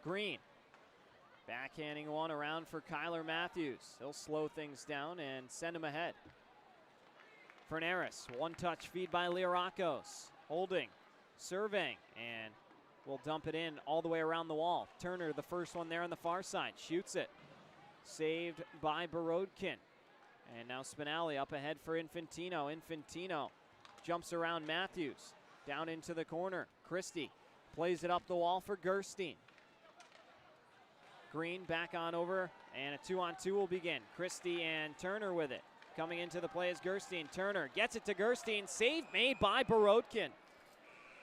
Green backhanding one around for Kyler Matthews. He'll slow things down and send him ahead. Fernaris, one-touch feed by Leah Rockos. Holding, surveying, and will dump it in all the way around the wall. Turner, the first one there on the far side, shoots it. Saved by Borodkin. And now Spinelli up ahead for Infantino. Infantino jumps around Matthews. Down into the corner. Christie plays it up the wall for Gerstein. Green back on over, and a 2-on-2 will begin. Christie and Turner with it. Coming into the play is Gerstein. Turner gets it to Gerstein. Save made by Borodkin.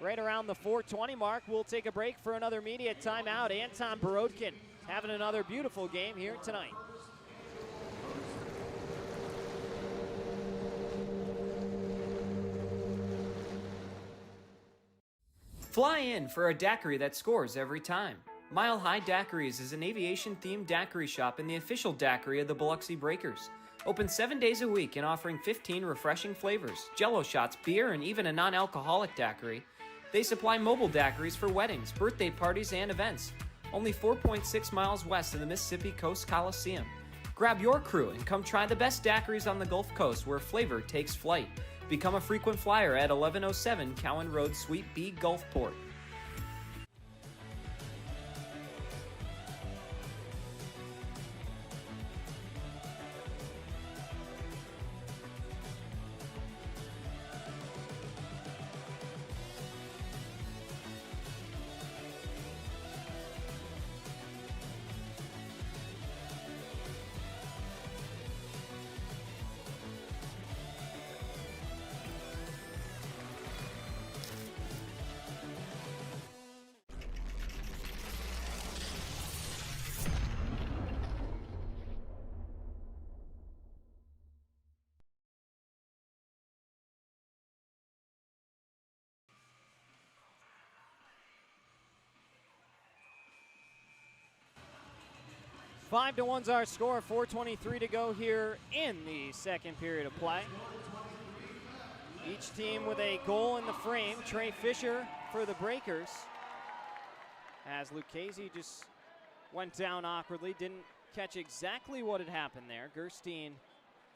Right around the 4:20 mark, we'll take a break for another media timeout. Anton Borodkin having another beautiful game here tonight. Fly in for a daiquiri that scores every time. Mile High Daiquiris is an aviation-themed daiquiri shop and the official daiquiri of the Biloxi Breakers. Open 7 days a week and offering 15 refreshing flavors, jello shots, beer, and even a non-alcoholic daiquiri. They supply mobile daiquiris for weddings, birthday parties, and events. Only 4.6 miles west of the Mississippi Coast Coliseum. Grab your crew and come try the best daiquiris on the Gulf Coast where flavor takes flight. Become a frequent flyer at 1107 Cowan Road, Suite B, Gulfport. Five to one's our score. 4:23 to go here in the second period of play. Each team with a goal in the frame. Trey Fisher for the Breakers. As Lucchese just went down awkwardly, didn't catch exactly what had happened there. Gerstein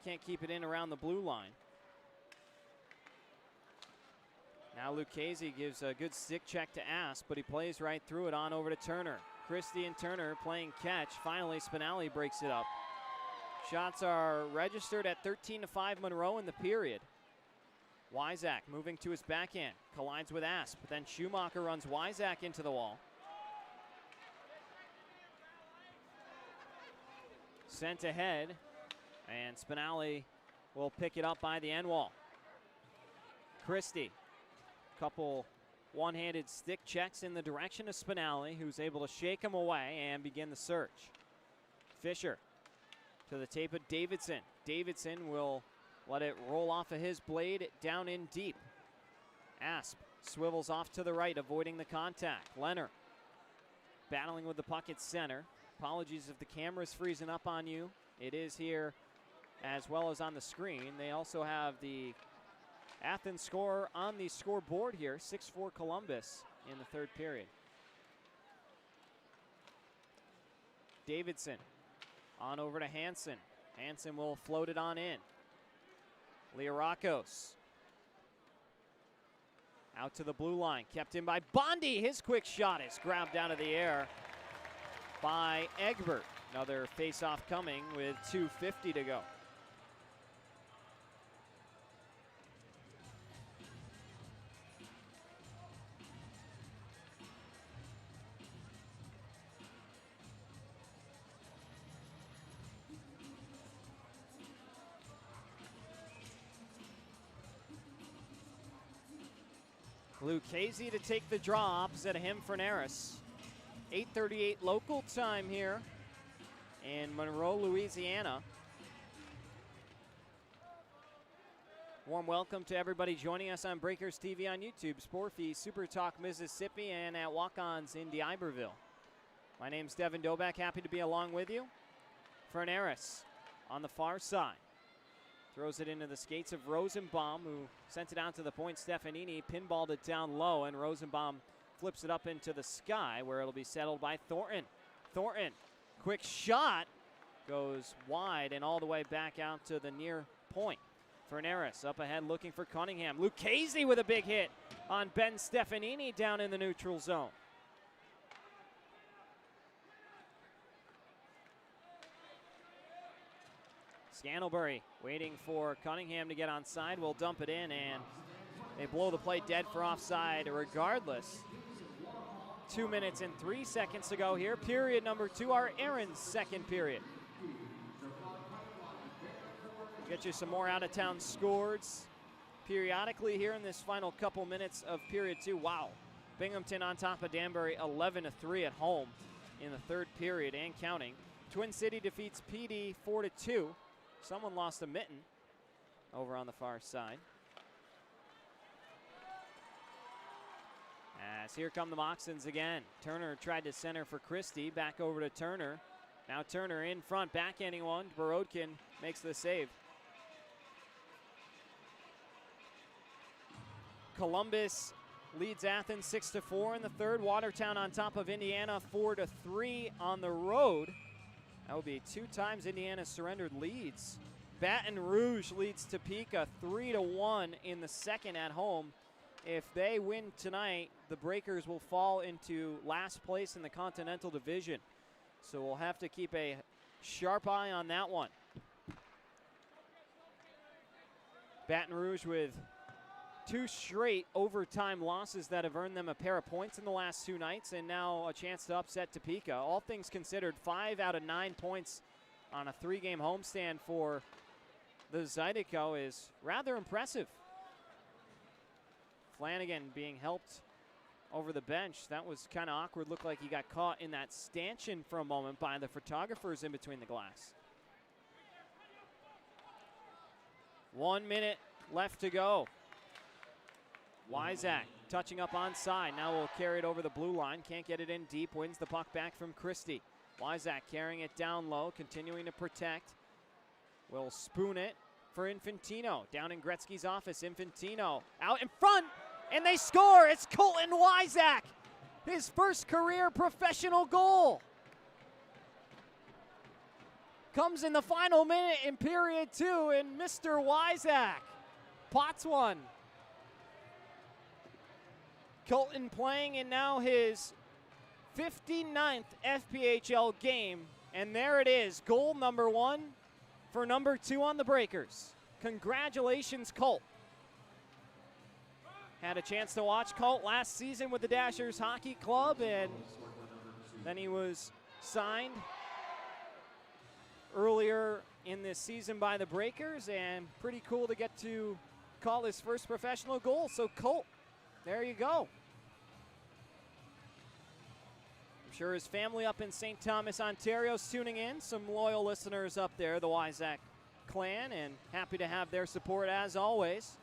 can't keep it in around the blue line. Now Lucchese gives a good stick check to Asp, but he plays right through it on over to Turner. Christie and Turner playing catch. Finally, Spinelli breaks it up. Shots are registered at 13-5 Monroe in the period. Wyzak moving to his backhand. Collides with Asp. Then Schumacher runs Wyzak into the wall. Sent ahead. And Spinelli will pick it up by the end wall. Christie. Couple one-handed stick checks in the direction of Spinelli, who's able to shake him away and begin the search. Fisher to the tape of Davidson. Davidson will let it roll off of his blade down in deep. Asp swivels off to the right, avoiding the contact. Leonard battling with the puck at center. Apologies if the camera's freezing up on you. It is here as well as on the screen. They also have the Athens score on the scoreboard here, 6-4 Columbus in the third period. Davidson on over to Hansen. Hansen will float it on in. Leah Rockos out to the blue line, kept in by Bondi. His quick shot is grabbed out of the air by Egbert. Another face-off coming with 2:50 to go. Lucchese to take the draw opposite of him, Fernaris. 8:38 local time here in Monroe, Louisiana. Warm welcome to everybody joining us on Breakers TV on YouTube, Sportfeed, Super Talk Mississippi, and at Walk-Ons in D'Iberville. My name's Devin Doback, happy to be along with you. Fernaris on the far side. Throws it into the skates of Rosenbaum, who sent it out to the point. Stefanini pinballed it down low, and Rosenbaum flips it up into the sky, where it'll be settled by Thornton. Thornton, quick shot, goes wide and all the way back out to the near point. Fernaris up ahead looking for Cunningham. Lucchese with a big hit on Ben Stefanini down in the neutral zone. Scantlebury waiting for Cunningham to get onside. Will dump it in, and they blow the play dead for offside regardless. 2 minutes and 3 seconds to go here. Period number 2, our Aaron's second period. Get you some more out-of-town scores periodically here in this final couple minutes of period 2. Wow. Binghamton on top of Danbury 11-3 at home in the third period and counting. Twin City defeats PD 4-2. Someone lost a mitten over on the far side. As here come the Moccasins again. Turner tried to center for Christie. Back over to Turner. Now Turner in front, backhanding one. Borodkin makes the save. Columbus leads Athens 6-4 in the third. Watertown on top of Indiana 4-3 on the road. That would be 2 times Indiana surrendered leads. Baton Rouge leads Topeka 3-1 in the second at home. If they win tonight, the Breakers will fall into last place in the Continental Division. So we'll have to keep a sharp eye on that one. Baton Rouge with 2 straight overtime losses that have earned them a pair of points in the last 2 nights, and now a chance to upset Topeka. All things considered, 5 out of 9 points on a 3-game homestand for the Zydeco is rather impressive. Flanagan being helped over the bench. That was kind of awkward. Looked like he got caught in that stanchion for a moment by the photographers in between the glass. 1 minute left to go. Wyzak touching up onside. Now will carry it over the blue line. Can't get it in deep. Wins the puck back from Christie. Wyzak carrying it down low, continuing to protect. Will spoon it for Infantino. Down in Gretzky's office. Infantino out in front, and they score. It's Colton Wyzak. His first career professional goal. Comes in the final minute in period 2, and Mr. Wyzak pots one. Colton playing in now his 59th FPHL game, and there it is, goal number 1 for number 2 on the Breakers. Congratulations, Colt. Had a chance to watch Colt last season with the Dashers Hockey Club, and then he was signed earlier in this season by the Breakers, and pretty cool to get to call his first professional goal. So Colt, there you go. I'm sure his family up in St. Thomas, Ontario is tuning in. Some loyal listeners up there, the Wyzak clan, and happy to have their support as always.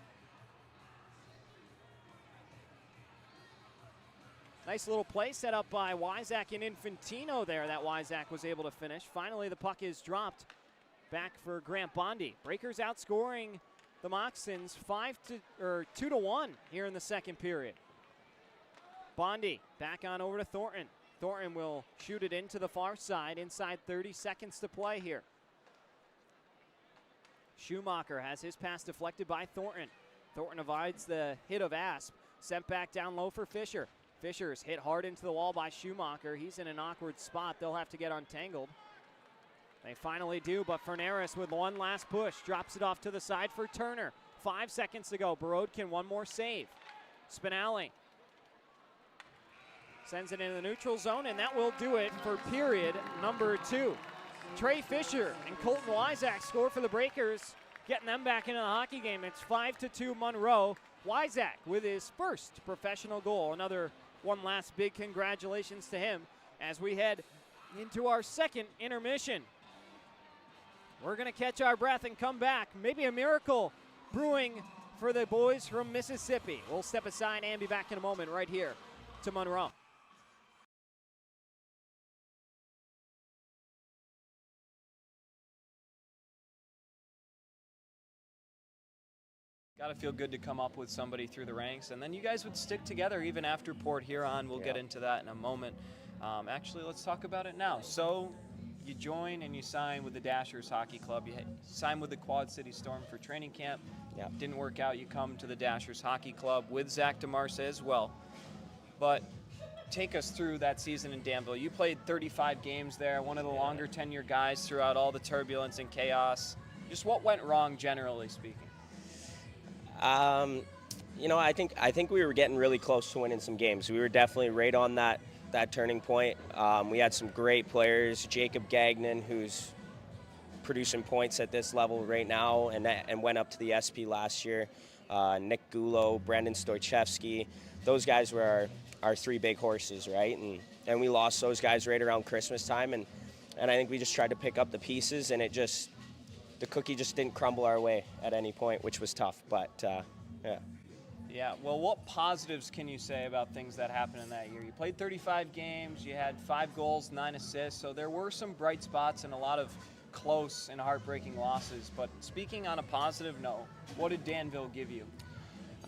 Nice little play set up by Wyzak and Infantino there that Wyzak was able to finish. Finally, the puck is dropped back for Grant Bondi. Breakers outscoring the Moccasins 2-1 here in the second period. Bondi back on over to Thornton. Thornton will shoot it into the far side, inside 30 seconds to play here. Schumacher has his pass deflected by Thornton. Thornton avoids the hit of Asp. Sent back down low for Fisher. Fisher's hit hard into the wall by Schumacher. He's in an awkward spot. They'll have to get untangled. They finally do, but Fernaris with one last push drops it off to the side for Turner. 5 seconds to go. Borodkin, one more save. Spinelli sends it into the neutral zone, and that will do it for period number 2. Trey Fisher and Colton Wyzak score for the Breakers, getting them back into the hockey game. It's 5-2 Monroe. Wyzak with his first professional goal. Another one last big congratulations to him as we head into our second intermission. We're going to catch our breath and come back. Maybe a miracle brewing for the boys from Mississippi. We'll step aside and be back in a moment right here to Monroe. Got to feel good to come up with somebody through the ranks, and then you guys would stick together even after Port Huron. We'll get into that in a moment. Actually, let's talk about it now. So you join and you sign with the Dashers Hockey Club. You sign with the Quad City Storm for training camp. Didn't work out. You come to the Dashers Hockey Club with Zach DeMarsa as well. But take us through that season in Danville. You played 35 games there, one of the longer tenure guys throughout all the turbulence and chaos. Just what went wrong, generally speaking? You know, I think we were getting really close to winning some games. We were definitely right on that turning point. We had some great players. Jacob Gagnon, who's producing points at this level right now and went up to the SP last year. Nick Gulo, Brendan Stoichevsky. Those guys were our three big horses, right? And we lost those guys right around Christmas time. And I think we just tried to pick up the pieces, and the cookie just didn't crumble our way at any point, which was tough. But, yeah. Yeah, well, what positives can you say about things that happened in that year? You played 35 games, you had 5 goals, 9 assists, so there were some bright spots and a lot of close and heartbreaking losses. But speaking on a positive note, what did Danville give you?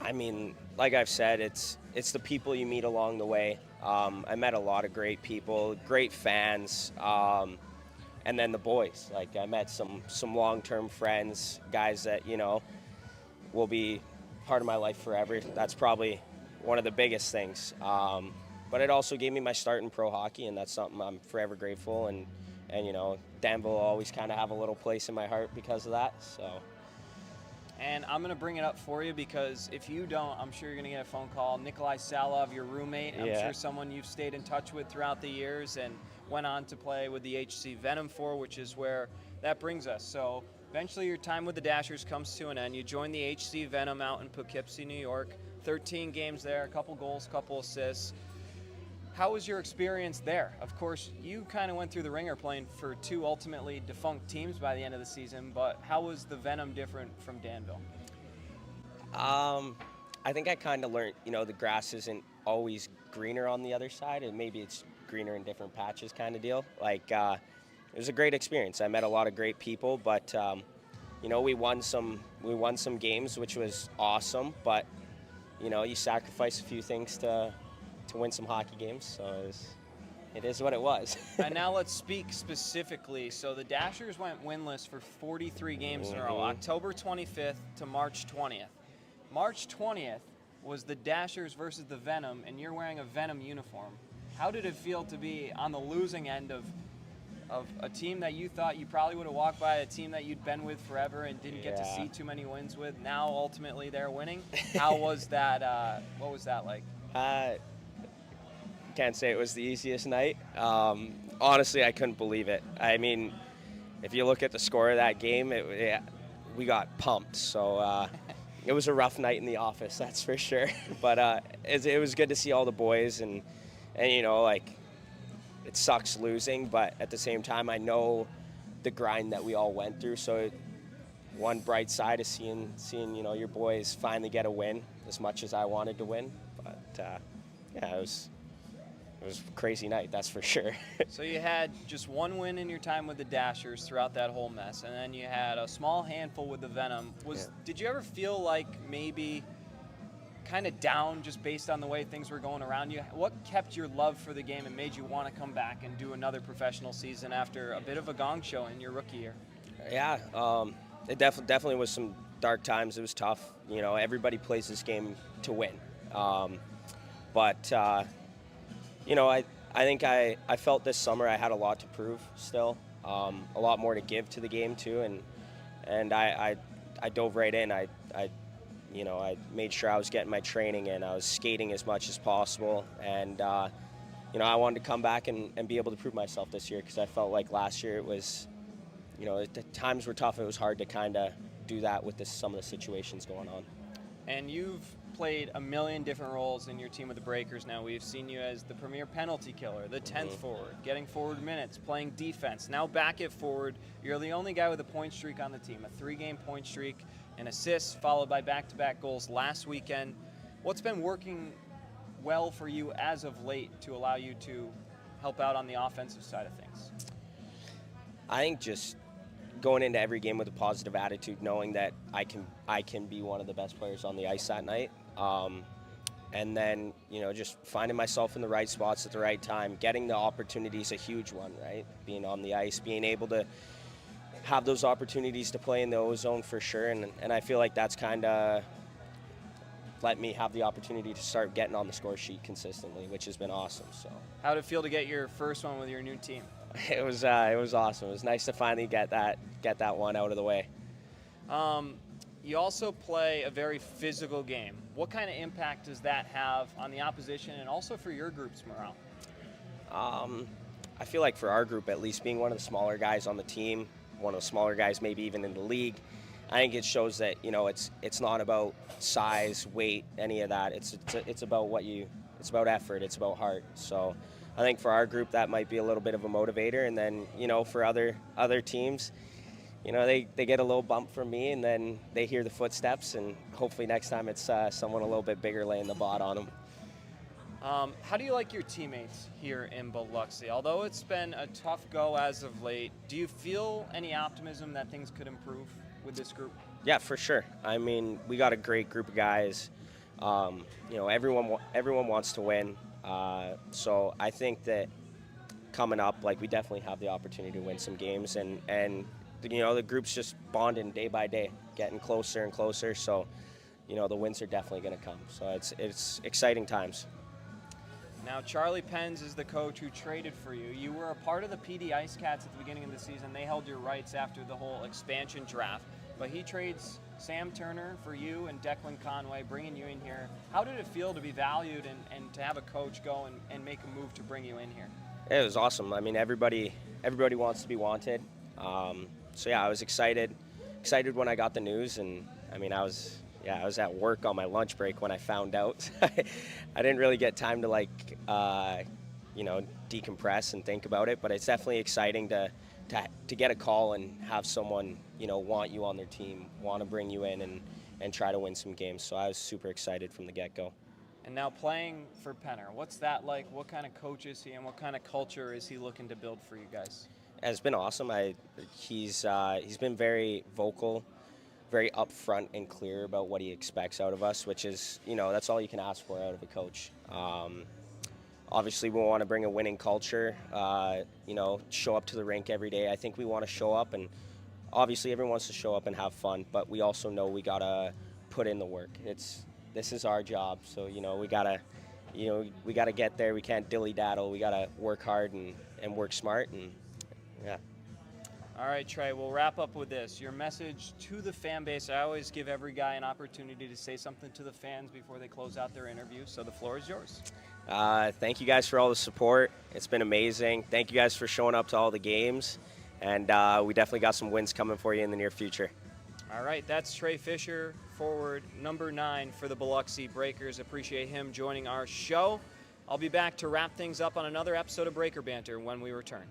I mean, like I've said, it's the people you meet along the way. I met a lot of great people, great fans, and then the boys. Like, I met some long-term friends, guys that, you know, will be part of my life forever. That's probably one of the biggest things. But it also gave me my start in pro hockey, and that's something I'm forever grateful. And you know, Danville will always kind of have a little place in my heart because of that. So. And I'm going to bring it up for you because if you don't, I'm sure you're going to get a phone call. Nikolai Salov, your roommate, I'm sure someone you've stayed in touch with throughout the years and went on to play with the HC Venom for, which is where that brings us. So eventually your time with the Dashers comes to an end. You join the HC Venom out in Poughkeepsie, New York. 13 games there, a couple goals, couple assists. How was your experience there? Of course, you kind of went through the ringer playing for 2 ultimately defunct teams by the end of the season, but how was the Venom different from Danville? I think I kind of learned, you know, the grass isn't always greener on the other side, and maybe it's greener in different patches kind of deal. Like, it was a great experience. I met a lot of great people, but, you know, we won some games, which was awesome, but, you know, you sacrifice a few things to win some hockey games, so it is what it was. And now let's speak specifically. So the Dashers went winless for 43 games in a row, October 25th to March 20th. March 20th was the Dashers versus the Venom, and you're wearing a Venom uniform. How did it feel to be on the losing end of a team that you thought you probably would have walked by, a team that you'd been with forever and didn't get to see too many wins with? Now ultimately they're winning. How was that? What was that like? Can't say it was the easiest night. Honestly, I couldn't believe it. I mean, if you look at the score of that game, we got pumped. So it was a rough night in the office, that's for sure. But it was good to see all the boys, and you know, like, it sucks losing, but at the same time, I know the grind that we all went through. So one bright side is seeing you know, your boys finally get a win, as much as I wanted to win. But yeah, it was a crazy night, that's for sure. So you had just one win in your time with the Dashers throughout that whole mess, and then you had a small handful with the Venom. Did you ever feel like maybe kind of down just based on the way things were going around you? What kept your love for the game and made you want to come back and do another professional season after a bit of a gong show in your rookie year? Yeah, it definitely was some dark times. It was tough. You know, everybody plays this game to win. But you know, I think I felt this summer I had a lot to prove still, a lot more to give to the game too, and I dove right in. I made sure I was getting my training in. I was skating as much as possible, and you know, I wanted to come back and be able to prove myself this year, because I felt like last year it was, you know, the times were tough. It was hard to kind of do that with some of the situations going on. And you've played a million different roles in your team with the Breakers now. We've seen you as the premier penalty killer, the 10th forward, getting forward minutes, playing defense. Now back at forward, you're the only guy with a point streak on the team, a 3-game point streak, an assist followed by back-to-back goals last weekend. What's been working well for you as of late to allow you to help out on the offensive side of things? I think just going into every game with a positive attitude, knowing that I can be one of the best players on the ice that night, and then just finding myself in the right spots at the right time. Getting the opportunity is a huge one, right? Being on the ice, being able to have those opportunities to play in the O-zone for sure, and I feel like that's kind of let me have the opportunity to start getting on the score sheet consistently, which has been awesome. So, how did it feel to get your first one with your new team? It was awesome. It was nice to finally get that one out of the way. You also play a very physical game. What kind of impact does that have on the opposition and also for your group's morale? I feel like for our group, at least, being one of the smaller guys on the team, one of the smaller guys maybe even in the league, I think it shows that it's not about size, weight, any of that. It's about it's about effort, it's about heart. So I think for our group that might be a little bit of a motivator, and then for other teams, they get a little bump from me, and then they hear the footsteps, and hopefully next time it's someone a little bit bigger laying the bot on them. How do you like your teammates here in Biloxi? Although it's been a tough go as of late, do you feel any optimism that things could improve with this group? Yeah, for sure. I mean, we got a great group of guys. Everyone wants to win. So I think that coming up, we definitely have the opportunity to win some games, and the group's just bonding day by day, getting closer and closer. So, the wins are definitely going to come. So it's exciting times. Now, Charlie Penns is the coach who traded for you. You were a part of the PD Ice Cats at the beginning of the season. They held your rights after the whole expansion draft. But he trades Sam Turner for you and Declan Conway, bringing you in here. How did it feel to be valued and to have a coach go and make a move to bring you in here? It was awesome. I mean, everybody wants to be wanted. So yeah, I was excited when I got the news, and I mean, I was at work on my lunch break when I found out. I didn't really get time to decompress and think about it, but it's definitely exciting to get a call and have someone want you on their team, want to bring you in and try to win some games. So I was super excited from the get-go. And now playing for Penner, what's that like? What kind of coach is he, and what kind of culture is he looking to build for you guys? It's been awesome. He's been very vocal, very upfront and clear about what he expects out of us, which is, that's all you can ask for out of a coach. Obviously, we want to bring a winning culture, show up to the rink every day. I think we want to show up, and obviously everyone wants to show up and have fun, but we also know we got to put in the work. This is our job, so, we got to get there. We can't dilly-daddle. We got to work hard and work smart, and yeah. All right, Trey, we'll wrap up with this. Your message to the fan base. I always give every guy an opportunity to say something to the fans before they close out their interview, so the floor is yours. Thank you guys for all the support. It's been amazing. Thank you guys for showing up to all the games, and we definitely got some wins coming for you in the near future. All right, that's Trey Fisher, forward number 9 for the Biloxi Breakers. Appreciate him joining our show. I'll be back to wrap things up on another episode of Breaker Banter when we return.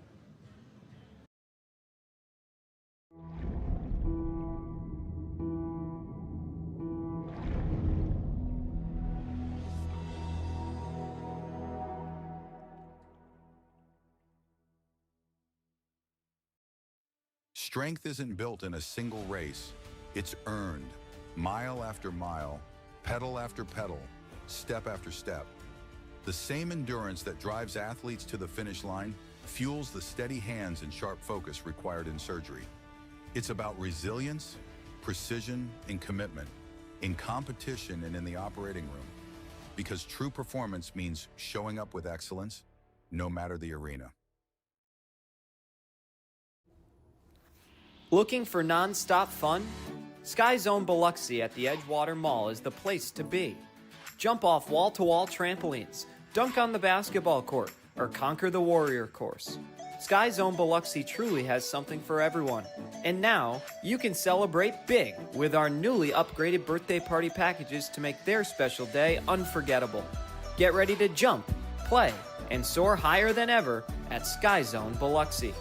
Strength isn't built in a single race. It's earned, mile after mile, pedal after pedal, step after step. The same endurance that drives athletes to the finish line fuels the steady hands and sharp focus required in surgery. It's about resilience, precision, and commitment in competition and in the operating room. Because true performance means showing up with excellence, no matter the arena. Looking for non-stop fun? Sky Zone Biloxi at the Edgewater Mall is the place to be. Jump off wall-to-wall trampolines, dunk on the basketball court, or conquer the warrior course. Sky Zone Biloxi truly has something for everyone. And now, you can celebrate big with our newly upgraded birthday party packages to make their special day unforgettable. Get ready to jump, play, and soar higher than ever at Sky Zone Biloxi.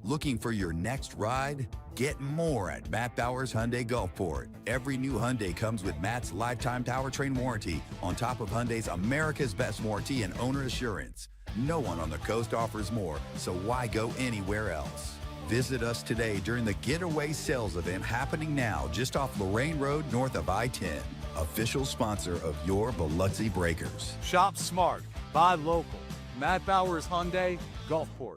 Looking for your next ride? Get more at Matt Bowers Hyundai Gulfport. Every new Hyundai comes with Matt's lifetime powertrain warranty on top of Hyundai's America's Best warranty and owner assurance. No one on the coast offers more, so why go anywhere else? Visit us today during the Getaway Sales event happening now just off Lorraine Road north of I-10. Official sponsor of your Biloxi Breakers. Shop smart, buy local. Matt Bowers Hyundai Gulfport.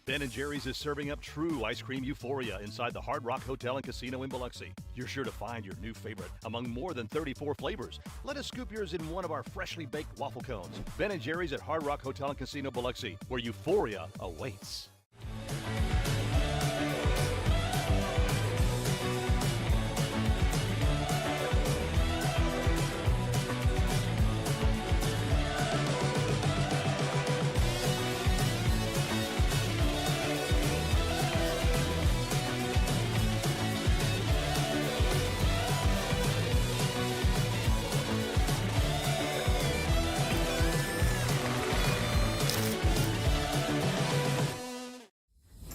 Ben & Jerry's is serving up true ice cream euphoria inside the Hard Rock Hotel and Casino in Biloxi. You're sure to find your new favorite among more than 34 flavors. Let us scoop yours in one of our freshly baked waffle cones. Ben & Jerry's at Hard Rock Hotel and Casino Biloxi, where euphoria awaits.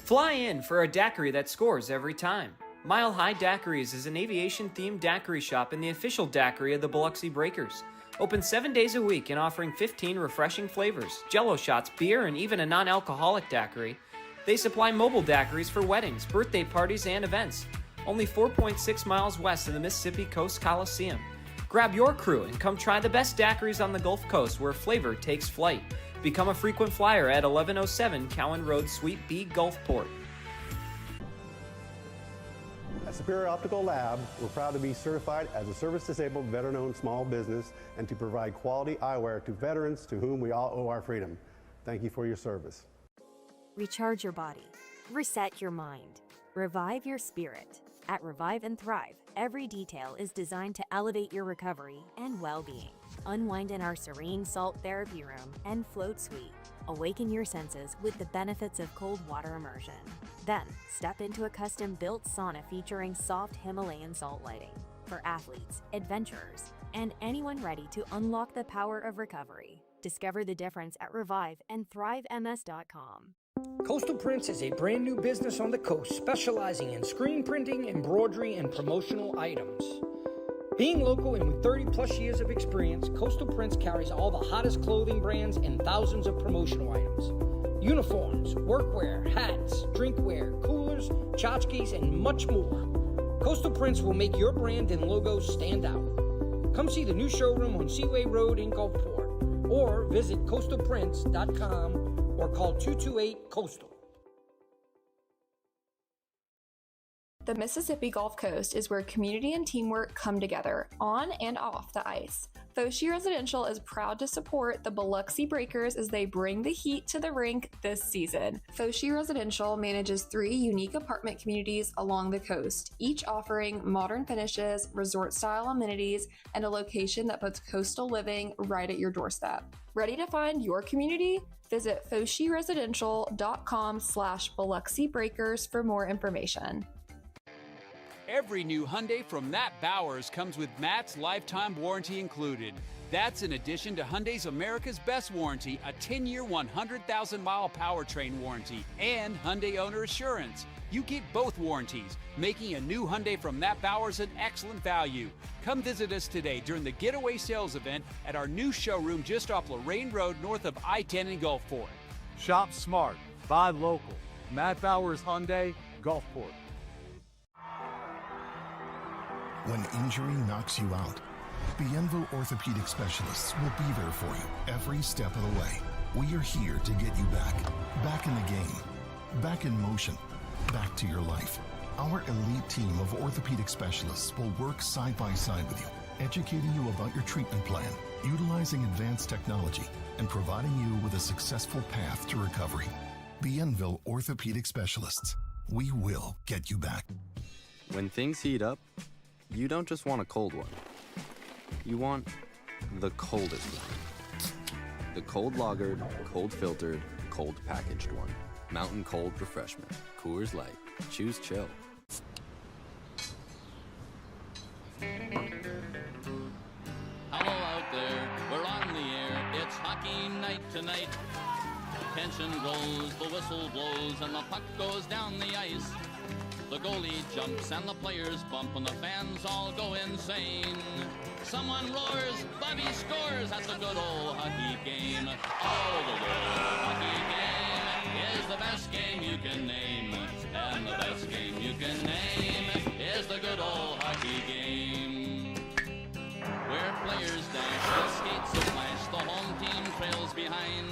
Fly in for a daiquiri that scores every time. Mile High Daiquiris is an aviation-themed daiquiri shop and the official daiquiri of the Biloxi Breakers. Open 7 days a week and offering 15 refreshing flavors, jello shots, beer, and even a non-alcoholic daiquiri. They supply mobile daiquiris for weddings, birthday parties, and events. Only 4.6 miles west of the Mississippi Coast Coliseum. Grab your crew and come try the best daiquiris on the Gulf Coast where flavor takes flight. Become a frequent flyer at 1107 Cowan Road, Suite B, Gulfport. At Superior Optical Lab, we're proud to be certified as a service-disabled, veteran-owned small business and to provide quality eyewear to veterans to whom we all owe our freedom. Thank you for your service. Recharge your body. Reset your mind. Revive your spirit. At Revive and Thrive, every detail is designed to elevate your recovery and well-being. Unwind in our serene salt therapy room and float suite. Awaken your senses with the benefits of cold water immersion. Then, step into a custom-built sauna featuring soft Himalayan salt lighting for athletes, adventurers, and anyone ready to unlock the power of recovery. Discover the difference at reviveandthrivems.com. Coastal Prints is a brand new business on the coast specializing in screen printing, embroidery, and promotional items. Being local and with 30 plus years of experience, Coastal Prints carries all the hottest clothing brands and thousands of promotional items. Uniforms, workwear, hats, drinkware, coolers, tchotchkes, and much more. Coastal Prints will make your brand and logo stand out. Come see the new showroom on Seaway Road in Gulfport or visit coastalprints.com or call 228-COASTAL. The Mississippi Gulf Coast is where community and teamwork come together, on and off the ice. Foshi Residential is proud to support the Biloxi Breakers as they bring the heat to the rink this season. Foshi Residential manages 3 unique apartment communities along the coast, each offering modern finishes, resort-style amenities, and a location that puts coastal living right at your doorstep. Ready to find your community? Visit foshiresidential.com/Biloxi Breakers for more information. Every new Hyundai from Matt Bowers comes with Matt's lifetime warranty included. That's in addition to Hyundai's America's Best warranty, a 10-year, 100,000-mile powertrain warranty, and Hyundai Owner Assurance. you get both warranties, making a new Hyundai from Matt Bowers an excellent value. Come visit us today during the Getaway Sales event at our new showroom just off Lorraine Road north of I-10 in Gulfport. Shop smart, buy local. Matt Bowers Hyundai, Gulfport. When injury knocks you out, Bienvo Orthopedic Specialists will be there for you every step of the way. We are here to get you back in the game, back in motion, back to your life. Our elite team of orthopedic specialists will work side by side with you, educating you about your treatment plan, utilizing advanced technology, and providing you with a successful path to recovery. Bienville Orthopedic Specialists. We will get you back. When things heat up, you don't just want a cold one. You want the coldest one. The cold lagered, cold filtered, cold packaged one. Mountain Cold Refreshment. Coors Light. Choose chill. Hello out there, we're on the air. It's hockey night tonight. Tension grows, the whistle blows, and the puck goes down the ice. The goalie jumps and the players bump and the fans all go insane. Someone roars, Bobby scores at the good old hockey game. Oh, the good old hockey game is the best game you can name. And the best game you can name is the good old hockey game. Where players dash and skates so flash, the home team trails behind.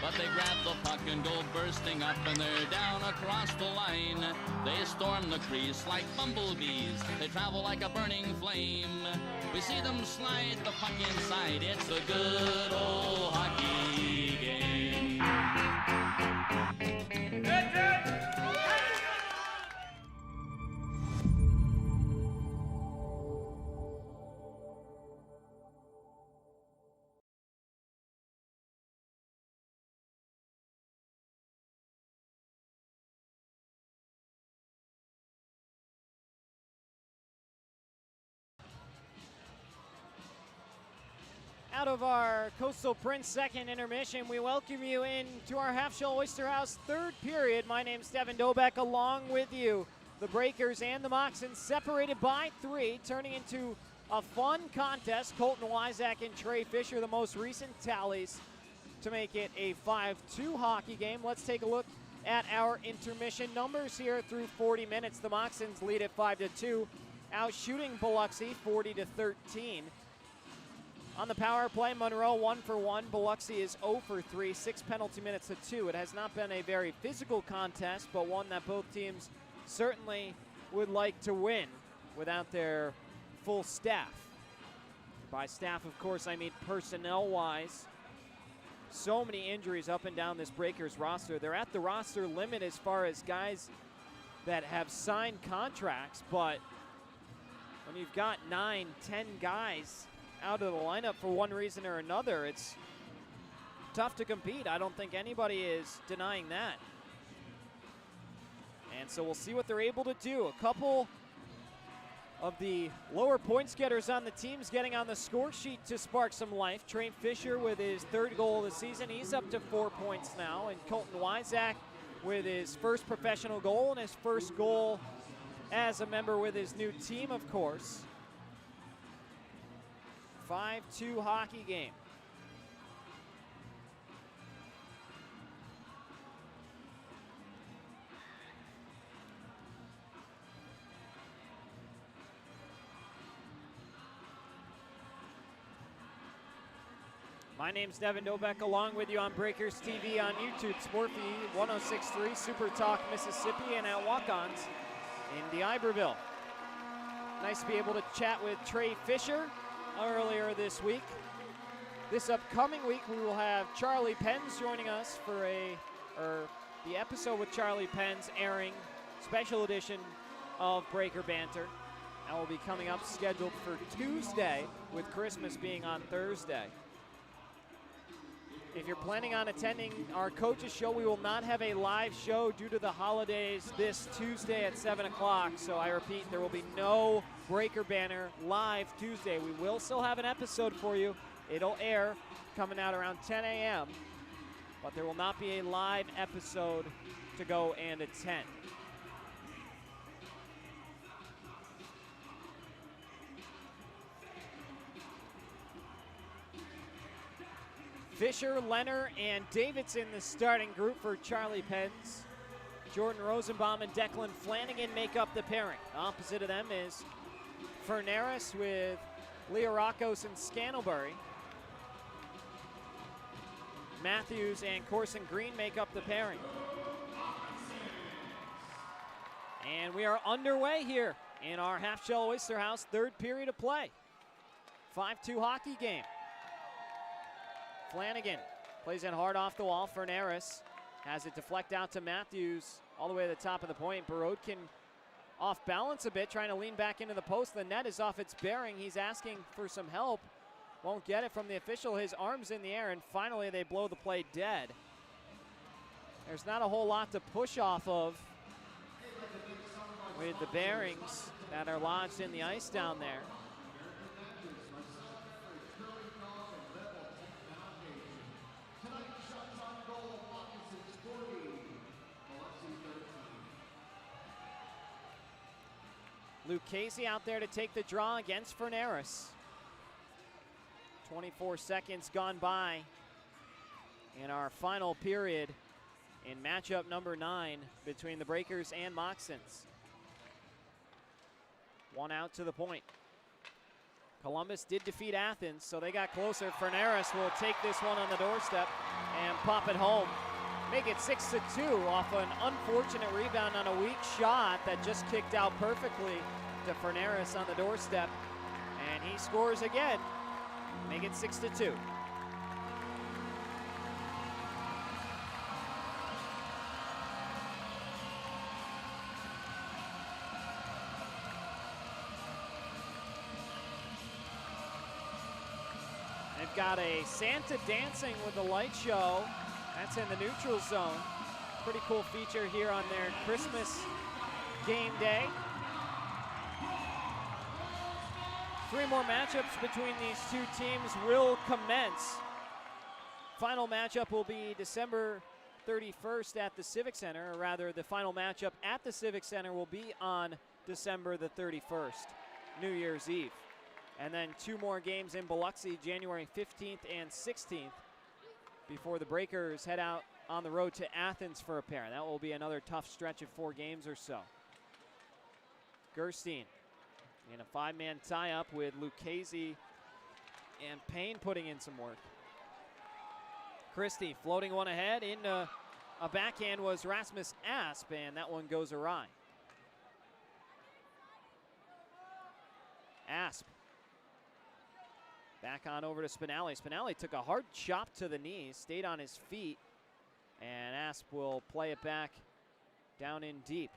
But they grab the puck and go bursting up and they're down across the line. They storm the crease like bumblebees. They travel like a burning flame. We see them slide the puck inside. It's a good old hockey game. Out of our Coastal Prince second intermission, we welcome you into our Half Shell Oyster House third period. My name's Devin Dobeck, along with you. The Breakers and the Moccasins separated by 3, turning into a fun contest. Colton Wyzak and Trey Fisher, the most recent tallies to make it a 5-2 hockey game. Let's take a look at our intermission numbers here through 40 minutes. The Moccasins lead at 5-2, out shooting Biloxi 40-13. On the power play, Monroe 1 for 1. Biloxi is 0 for 3, 6 penalty minutes to 2. It has not been a very physical contest, but one that both teams certainly would like to win without their full staff. By staff, of course, I mean personnel-wise. So many injuries up and down this Breakers roster. They're at the roster limit as far as guys that have signed contracts, but when you've got 9, 10 guys out of the lineup for one reason or another, it's tough to compete. I don't think anybody is denying that. And so we'll see what they're able to do. A couple of the lower points getters on the teams getting on the score sheet to spark some life. Trey Fisher with his 3rd goal of the season. He's up to 4 points now. And Colton Wyzak with his first professional goal and his first goal as a member with his new team, of course. 5-2 hockey game. My name's Devin Dobeck, along with you on Breakers TV on YouTube, Sportfeed 106.3, Super Talk Mississippi, and at Walk-Ons in D'Iberville. Nice to be able to chat with Trey Fisher earlier this week. This upcoming week, we will have Charlie Penns joining us for the episode with Charlie Penns airing, special edition of Breaker Banter. That will be coming up, scheduled for Tuesday, with Christmas being on Thursday. If you're planning on attending our coaches show, we will not have a live show due to the holidays this Tuesday at 7 o'clock. So I repeat, there will be no Breaker Banner live Tuesday. We will still have an episode for you. It'll air coming out around 10 a.m. But there will not be a live episode to go and attend. Fisher, Leonard, and Davidson, the starting group for Charlie Pens. Jordan Rosenbaum and Declan Flanagan make up the pairing. Opposite of them is Fernaris with Leorakos and Scantlebury. Matthews and Corson Green make up the pairing. And we are underway here in our Half Shell Oyster House third period of play. 5-2 hockey game. Flanagan plays it hard off the wall. Fernaris has it deflect out to Matthews all the way to the top of the point. Borodkin off balance a bit, trying to lean back into the post. The net is off its bearing. He's asking for some help. Won't get it from the official. His arm's in the air, and finally they blow the play dead. There's not a whole lot to push off of with the bearings that are lodged in the ice down there. Lucchese out there to take the draw against Fernaris. 24 seconds gone by in our final period in matchup number 9 between the Breakers and Moccasins. One out to the point. Columbus did defeat Athens, so they got closer. Fernaris will take this one on the doorstep and pop it home. Make it 6-2 off an unfortunate rebound on a weak shot that just kicked out perfectly to Fernaris on the doorstep. And he scores again. Make it 6-2. They've got a Santa dancing with the light show. That's in the neutral zone. Pretty cool feature here on their Christmas game day. 3 more matchups between these two teams will commence. Final matchup will be December 31st at the Civic Center, or rather the final matchup at the Civic Center will be on December the 31st, New Year's Eve. And then 2 more games in Biloxi, January 15th and 16th, before the Breakers head out on the road to Athens for a pair. That will be another tough stretch of 4 games or so. Gerstein in a 5-man tie-up with Lucchese and Payne putting in some work. Christie floating one ahead. In a backhand was Rasmus Asp, and that one goes awry. Asp back on over to Spinelli. Spinelli took a hard chop to the knees, stayed on his feet, and Asp will play it back down in deep.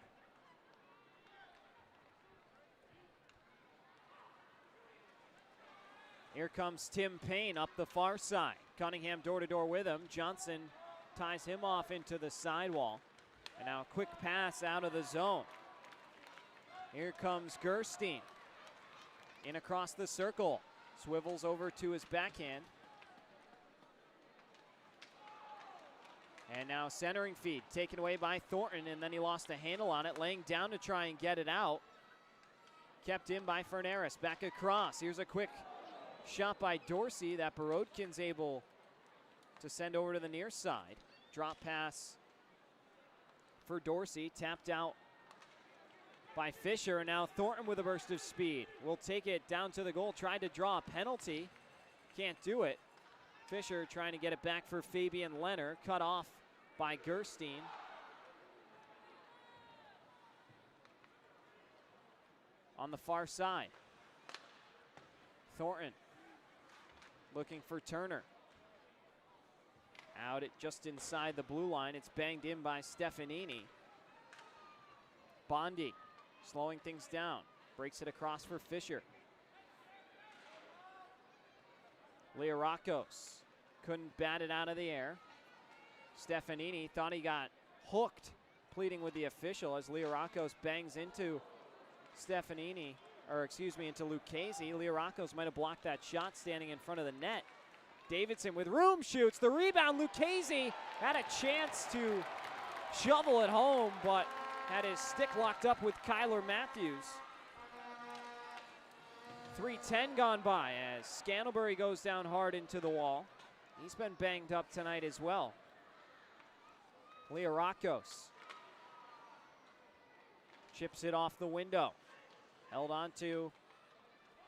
Here comes Tim Payne up the far side. Cunningham door-to-door with him. Johnson ties him off into the sidewall. And now a quick pass out of the zone. Here comes Gerstein. In across the circle. Swivels over to his backhand. And now centering feed taken away by Thornton, and then he lost a handle on it, laying down to try and get it out. Kept in by Fernaris. Back across. Here's a quick shot by Dorsey that Borodkin's able to send over to the near side. Drop pass for Dorsey, tapped out by Fisher, and now Thornton with a burst of speed. Will take it down to the goal, tried to draw a penalty, can't do it. Fisher trying to get it back for Fabian Leonard, cut off by Gerstein. On the far side, Thornton looking for Turner. Out at just inside the blue line. It's banged in by Stefanini. Bondi slowing things down. Breaks it across for Fisher. Leorakos couldn't bat it out of the air. Stefanini thought he got hooked, pleading with the official as Leorakos bangs into Stefanini, or excuse me, into Lucchese. Leorakos might have blocked that shot standing in front of the net. Davidson with room shoots the rebound. Lucchese had a chance to shovel it home, but had his stick locked up with Kyler Matthews. 3:10 gone by as Scantlebury goes down hard into the wall. He's been banged up tonight as well. Liarakos chips it off the window. Held onto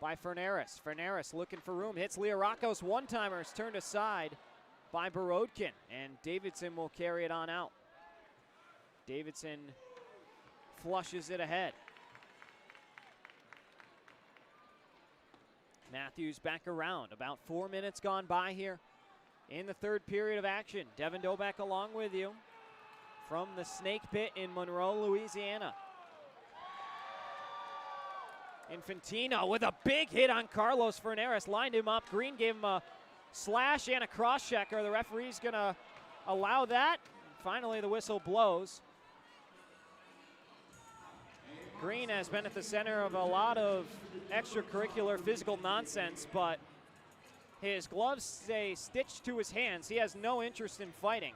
by Fernaris. Fernaris looking for room. Hits Liarakos. One-timers turned aside by Borodkin. And Davidson will carry it on out. Davidson flushes it ahead. Matthews back around. About 4 minutes gone by here in the third period of action. Devin Doback along with you from the Snake Pit in Monroe, Louisiana. Infantino with a big hit on Carlos Fernaris. Lined him up. Green gave him a slash and a cross-checker. The referee's going to allow that. Finally, the whistle blows. Green has been at the center of a lot of extracurricular physical nonsense, but his gloves stay stitched to his hands. He has no interest in fighting.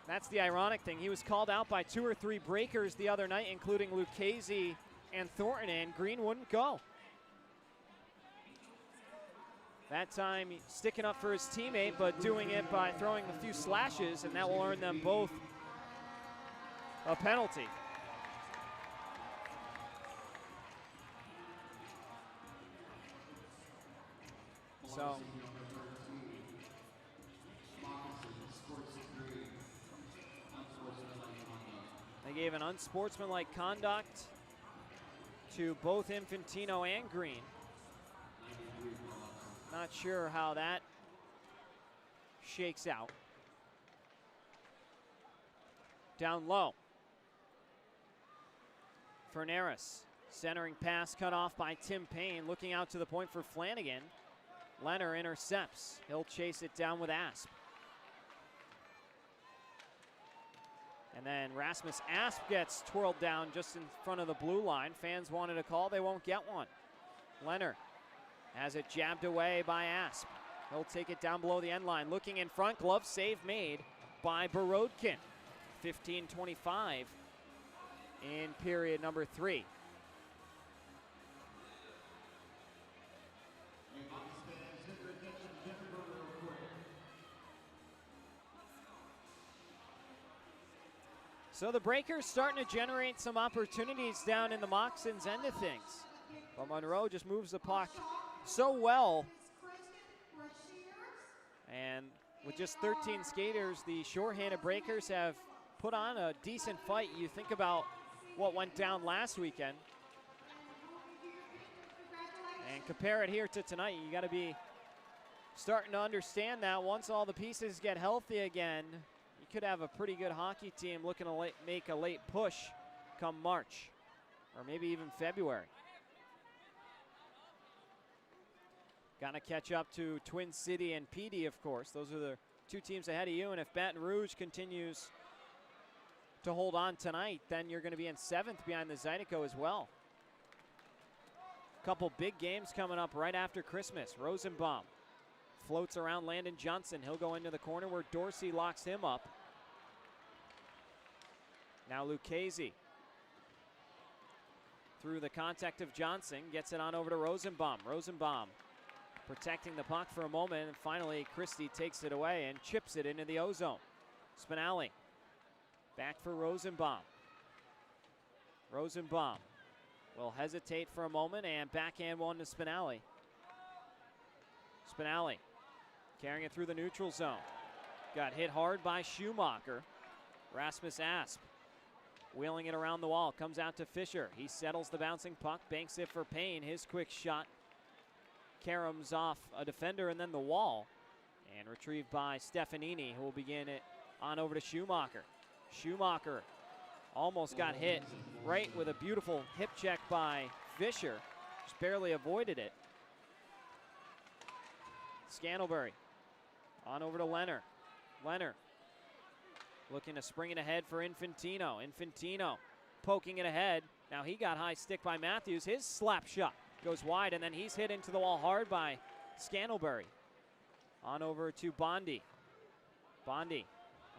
That's the ironic thing. He was called out by 2 or 3 breakers the other night, including Lucchese and Thornton, and Green wouldn't go. That time sticking up for his teammate, but doing it by throwing a few slashes, and that will earn them both a penalty. So they gave an unsportsmanlike conduct to both Infantino and Green. Not sure how that shakes out. Down low. Fernaris, centering pass cut off by Tim Payne, looking out to the point for Flanagan. Leonard intercepts. He'll chase it down with Asp. And then Rasmus Asp gets twirled down just in front of the blue line. Fans wanted a call, they won't get one. Leonard has it jabbed away by Asp. He'll take it down below the end line. Looking in front, glove save made by Borodkin. 15:25 in period number 3. So the Breakers starting to generate some opportunities down in the Moccasins end of things. But Monroe just moves the puck so well. And with just 13 skaters, the shorthanded Breakers have put on a decent fight. You think about what went down last weekend and compare it here to tonight. You got to be starting to understand that once all the pieces get healthy again, you could have a pretty good hockey team looking to make a late push come March or maybe even February. Got to catch up to Twin City and PD, of course. Those are the 2 teams ahead of you, and if Baton Rouge continues to hold on tonight, then you're going to be in 7th behind the Zydeco as well. Couple big games coming up right after Christmas. Rosenbaum floats around Landon Johnson. He'll go into the corner where Dorsey locks him up. Now Lucchese through the contact of Johnson, gets it on over to Rosenbaum. Rosenbaum protecting the puck for a moment, and finally Christie takes it away and chips it into the O-zone. Spinelli back for Rosenbaum. Rosenbaum will hesitate for a moment and backhand one to Spinelli. Spinelli carrying it through the neutral zone. Got hit hard by Schumacher. Rasmus Asp wheeling it around the wall. Comes out to Fisher. He settles the bouncing puck. Banks it for Payne. His quick shot caroms off a defender and then the wall. And retrieved by Stefanini, who will begin it on over to Schumacher. Schumacher almost got hit right with a beautiful hip check by Fisher. Just barely avoided it. Scantlebury on over to Leonard. Leonard looking to spring it ahead for Infantino. Infantino poking it ahead. Now he got high stick by Matthews. His slap shot goes wide, and then he's hit into the wall hard by Scantlebury. On over to Bondi. Bondi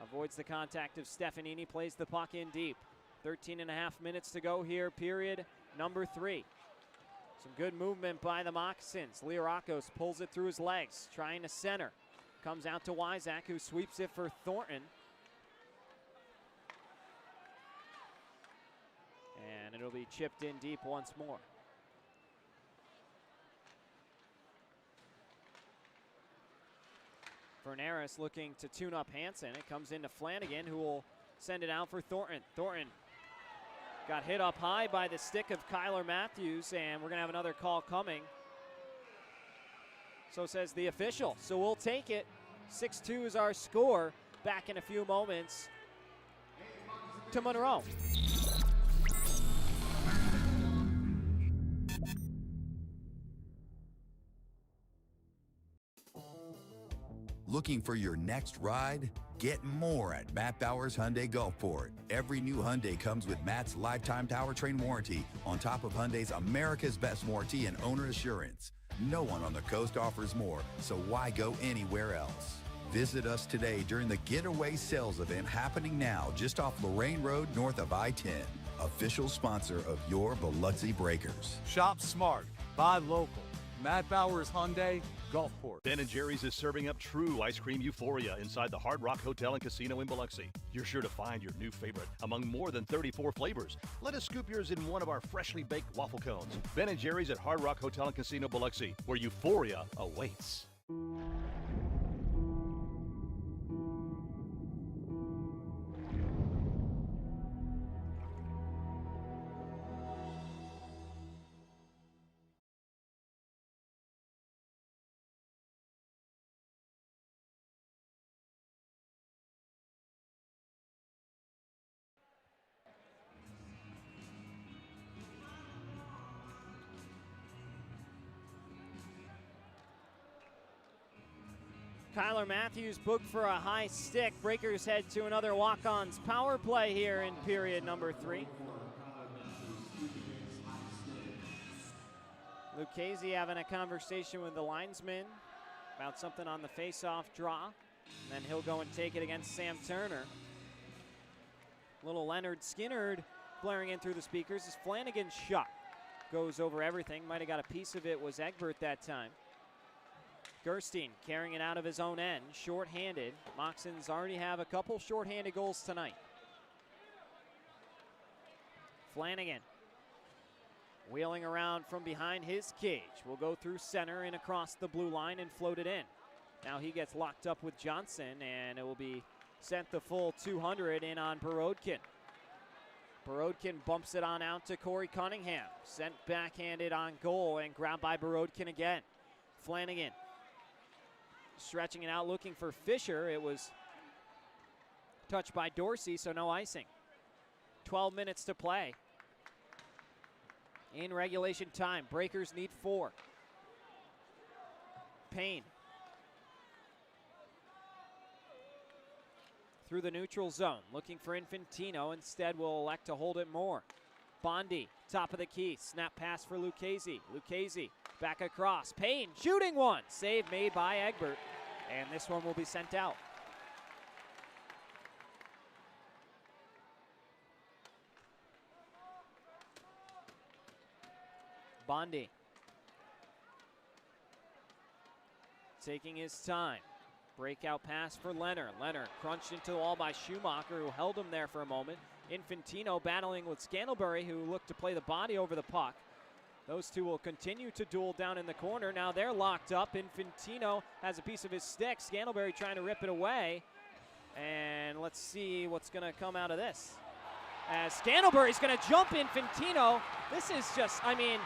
avoids the contact of Stefanini, plays the puck in deep. 13 and a half minutes to go here, period number 3. Some good movement by the Moccasins. Lirakos pulls it through his legs, trying to center. Comes out to Wyzak, who sweeps it for Thornton. And it'll be chipped in deep once more. Verneris looking to tune up Hansen. It comes into Flanagan, who will send it out for Thornton. Thornton got hit up high by the stick of Kyler Matthews, and we're going to have another call coming. So says the official. So we'll take it. 6-2 is our score. Back in a few moments to Monroe. Looking for your next ride? Get more at Matt Bowers Hyundai Gulfport. Every new Hyundai comes with Matt's lifetime powertrain warranty on top of Hyundai's America's Best warranty and owner assurance. No one on the coast offers more, so why go anywhere else? Visit us today during the Getaway Sales event happening now just off Lorraine Road north of I-10. Official sponsor of your Biloxi Breakers. Shop smart, buy local. Matt Bowers Hyundai, Gulfport. Ben & Jerry's is serving up true ice cream euphoria inside the Hard Rock Hotel and Casino in Biloxi. You're sure to find your new favorite among more than 34 flavors. Let us scoop yours in one of our freshly baked waffle cones. Ben & Jerry's at Hard Rock Hotel and Casino Biloxi, where euphoria awaits. Kyler Matthews booked for a high stick. Breakers head to another walk-ons power play here in period number 3. Lucchese having a conversation with the linesman about something on the face-off draw. And then he'll go and take it against Sam Turner. Little Leonard Skinnard blaring in through the speakers as Flanagan's shot goes over everything. Might have got a piece of it, was Egbert that time. Gerstein carrying it out of his own end, short-handed. Moccasins already have a couple short-handed goals tonight. Flanagan wheeling around from behind his cage. Will go through center and across the blue line and float it in. Now he gets locked up with Johnson, and it will be sent the full 200 in on Borodkin. Borodkin bumps it on out to Corey Cunningham. Sent backhanded on goal and grabbed by Borodkin again. Flanagan stretching it out, looking for Fisher. It was touched by Dorsey, so no icing. 12 minutes to play in regulation time. Breakers need 4. Payne through the neutral zone, looking for Infantino. Instead will elect to hold it more. Bondi, top of the key, snap pass for Lucchese. Lucchese back across. Payne shooting one. Save made by Egbert. And this one will be sent out. Bondi taking his time. Breakout pass for Leonard. Leonard crunched into the wall by Schumacher, who held him there for a moment. Infantino battling with Scantlebury, who looked to play the body over the puck. Those two will continue to duel down in the corner. Now they're locked up. Infantino has a piece of his stick. Scantlebury trying to rip it away. And let's see what's going to come out of this. As Scantlebury's going to jump Infantino. This is just, I mean,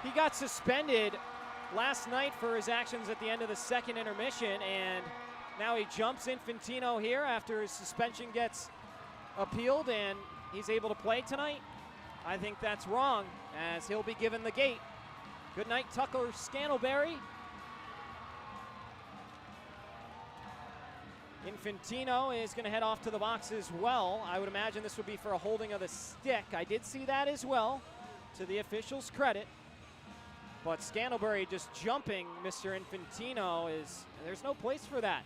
he got suspended last night for his actions at the end of the second intermission, and now he jumps Infantino here after his suspension gets appealed and he's able to play tonight. I think that's wrong, as he'll be given the gate. Good night, Tucker Scantlebury. Infantino is going to head off to the box as well. I would imagine this would be for a holding of the stick. I did see that as well, to the officials' credit. But Scantlebury just jumping Mr. Infantino there's no place for that.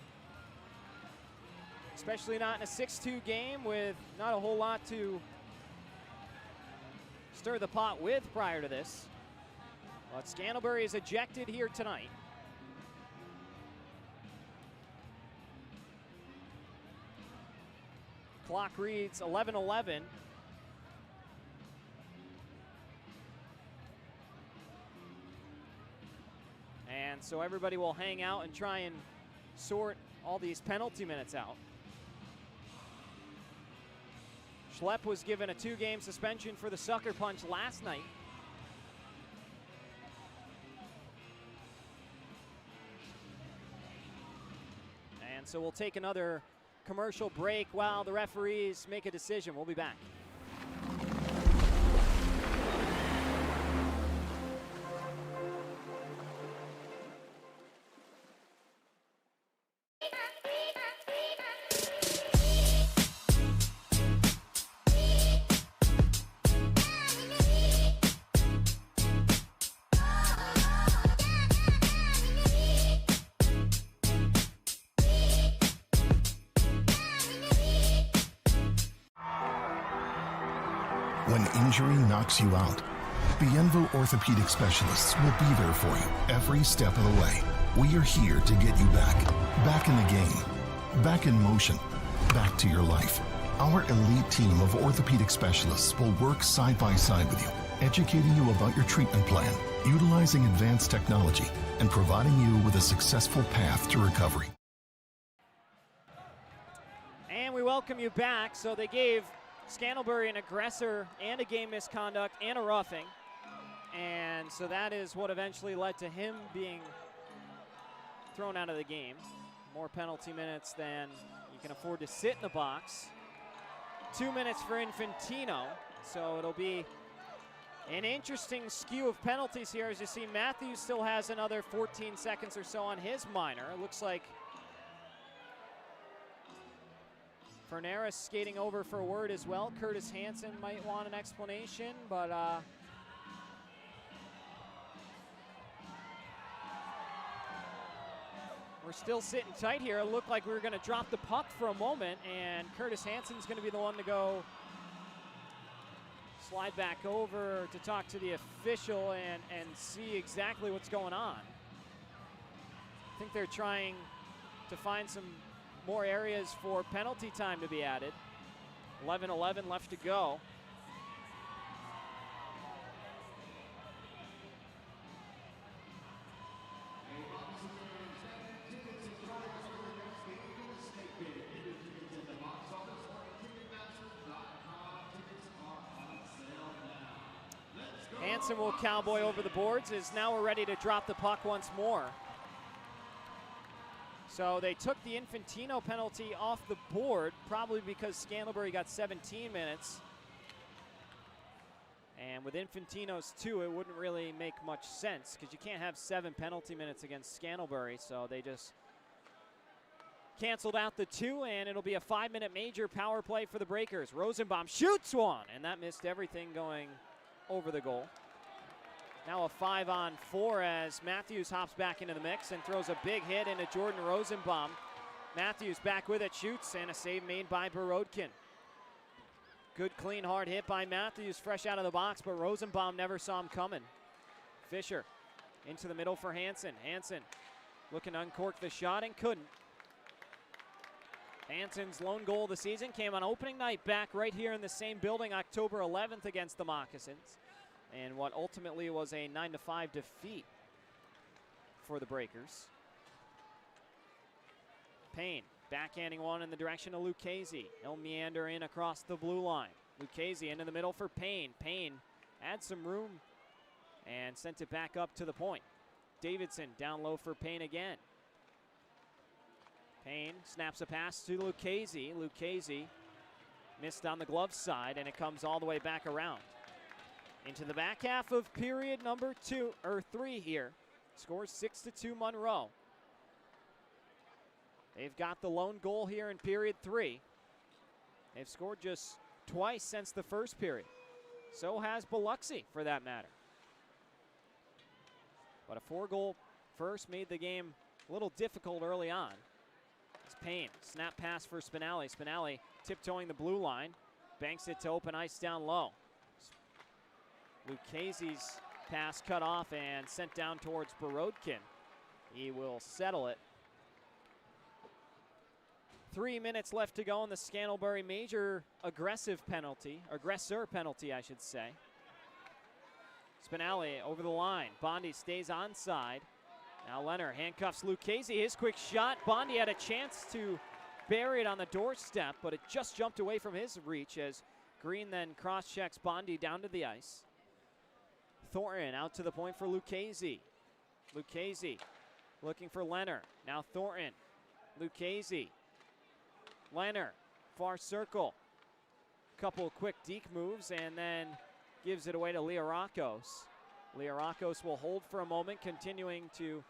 Especially not in a 6-2 game with not a whole lot to stir the pot with prior to this. But Scantlebury is ejected here tonight. Clock reads 11:11. And so everybody will hang out and try and sort all these penalty minutes out. Schlepp was given a 2-game suspension for the sucker punch last night. And so we'll take another commercial break while the referees make a decision. We'll be back. When injury knocks you out, Bienvo Orthopedic Specialists will be there for you every step of the way. We are here to get you back in the game, back in motion, back to your life. Our elite team of orthopedic specialists will work side by side with you, educating you about your treatment plan, utilizing advanced technology, and providing you with a successful path to recovery. And we welcome you back. So they gave Scantlebury an aggressor and a game misconduct and a roughing. And so that is what eventually led to him being thrown out of the game. More penalty minutes than you can afford to sit in the box. 2 minutes for Infantino. So it'll be an interesting skew of penalties here. As you see, Matthews still has another 14 seconds or so on his minor. It looks like Fernaris skating over for a word as well. Curtis Hansen might want an explanation, but we're still sitting tight here. It looked like we were going to drop the puck for a moment, and Curtis Hansen's going to be the one to go slide back over to talk to the official and see exactly what's going on. I think they're trying to find some more areas for penalty time to be added. 11:11 left to go. Hansen will cowboy over the boards, as now we're ready to drop the puck once more. So they took the Infantino penalty off the board, probably because Scantlebury got 17 minutes. And with Infantino's 2, it wouldn't really make much sense because you can't have 7 penalty minutes against Scantlebury. So they just canceled out the 2, and it'll be a 5-minute major power play for the Breakers. Rosenbaum shoots one, and that missed everything going over the goal. Now a 5-on-4 as Matthews hops back into the mix and throws a big hit into Jordan Rosenbaum. Matthews back with it, shoots, and a save made by Borodkin. Good, clean, hard hit by Matthews, fresh out of the box, but Rosenbaum never saw him coming. Fisher into the middle for Hansen. Hansen looking to uncork the shot and couldn't. Hansen's lone goal of the season came on opening night back right here in the same building, October 11th against the Moccasins, and what ultimately was a 9-5 defeat for the Breakers. Payne backhanding one in the direction of Lucchese. He'll meander in across the blue line. Lucchese into the middle for Payne. Payne had some room and sent it back up to the point. Davidson down low for Payne again. Payne snaps a pass to Lucchese. Lucchese missed on the glove side, and it comes all the way back around. Into the back half of period number 3 here. Scores 6-2 Monroe. They've got the lone goal here in period 3. They've scored just twice since the first period. So has Biloxi, for that matter. But a 4-goal first made the game a little difficult early on. It's Payne, snap pass for Spinelli. Spinelli tiptoeing the blue line, banks it to open ice down low. Lucchese's Pass cut off and sent down towards Borodkin. He will settle it. 3 minutes left to go in the Scantlebury Major aggressor penalty, I should say. Spinelli over the line. Bondi stays onside. Now Leonard handcuffs Lucchese. His quick shot. Bondi had a chance to bury it on the doorstep, but it just jumped away from his reach as Green then cross-checks Bondi down to the ice. Thornton out to the point for Lucchese. Lucchese looking for Leonard. Now Thornton. Lucchese. Leonard, far circle. Couple quick deke moves and then gives it away to Liarakos. Liarakos will hold for a moment, continuing to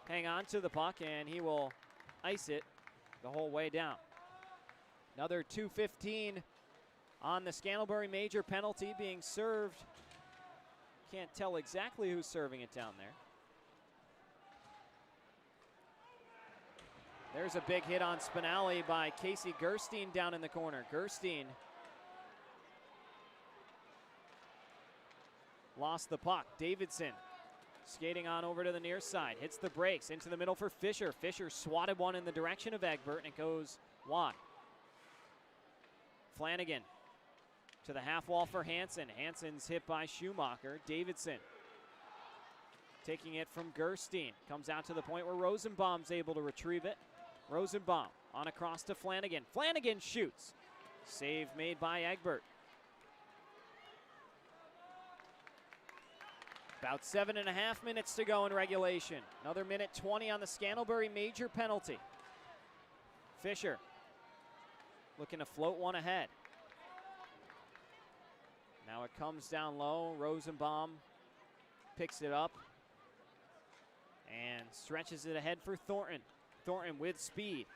hang on to the puck, and he will ice it the whole way down. Another 2:15 on the Scantlebury Major penalty being served. Can't tell exactly who's serving it down there. There's a big hit on Spinelli by Casey Gerstein down in the corner. Gerstein lost the puck. Davidson skating on over to the near side. Hits the brakes into the middle for Fisher. Fisher swatted one in the direction of Egbert, and it goes wide. Flanagan to the half wall for Hansen. Hansen's hit by Schumacher. Davidson taking it from Gerstein. Comes out to the point where Rosenbaum's able to retrieve it. Rosenbaum on across to Flanagan. Flanagan shoots. Save made by Egbert. About 7.5 minutes to go in regulation. Another minute 20 on the Scantlebury Major penalty. Fisher looking to float one ahead. Now it comes down low. Rosenbaum picks it up and stretches it ahead for Thornton. Thornton with speed.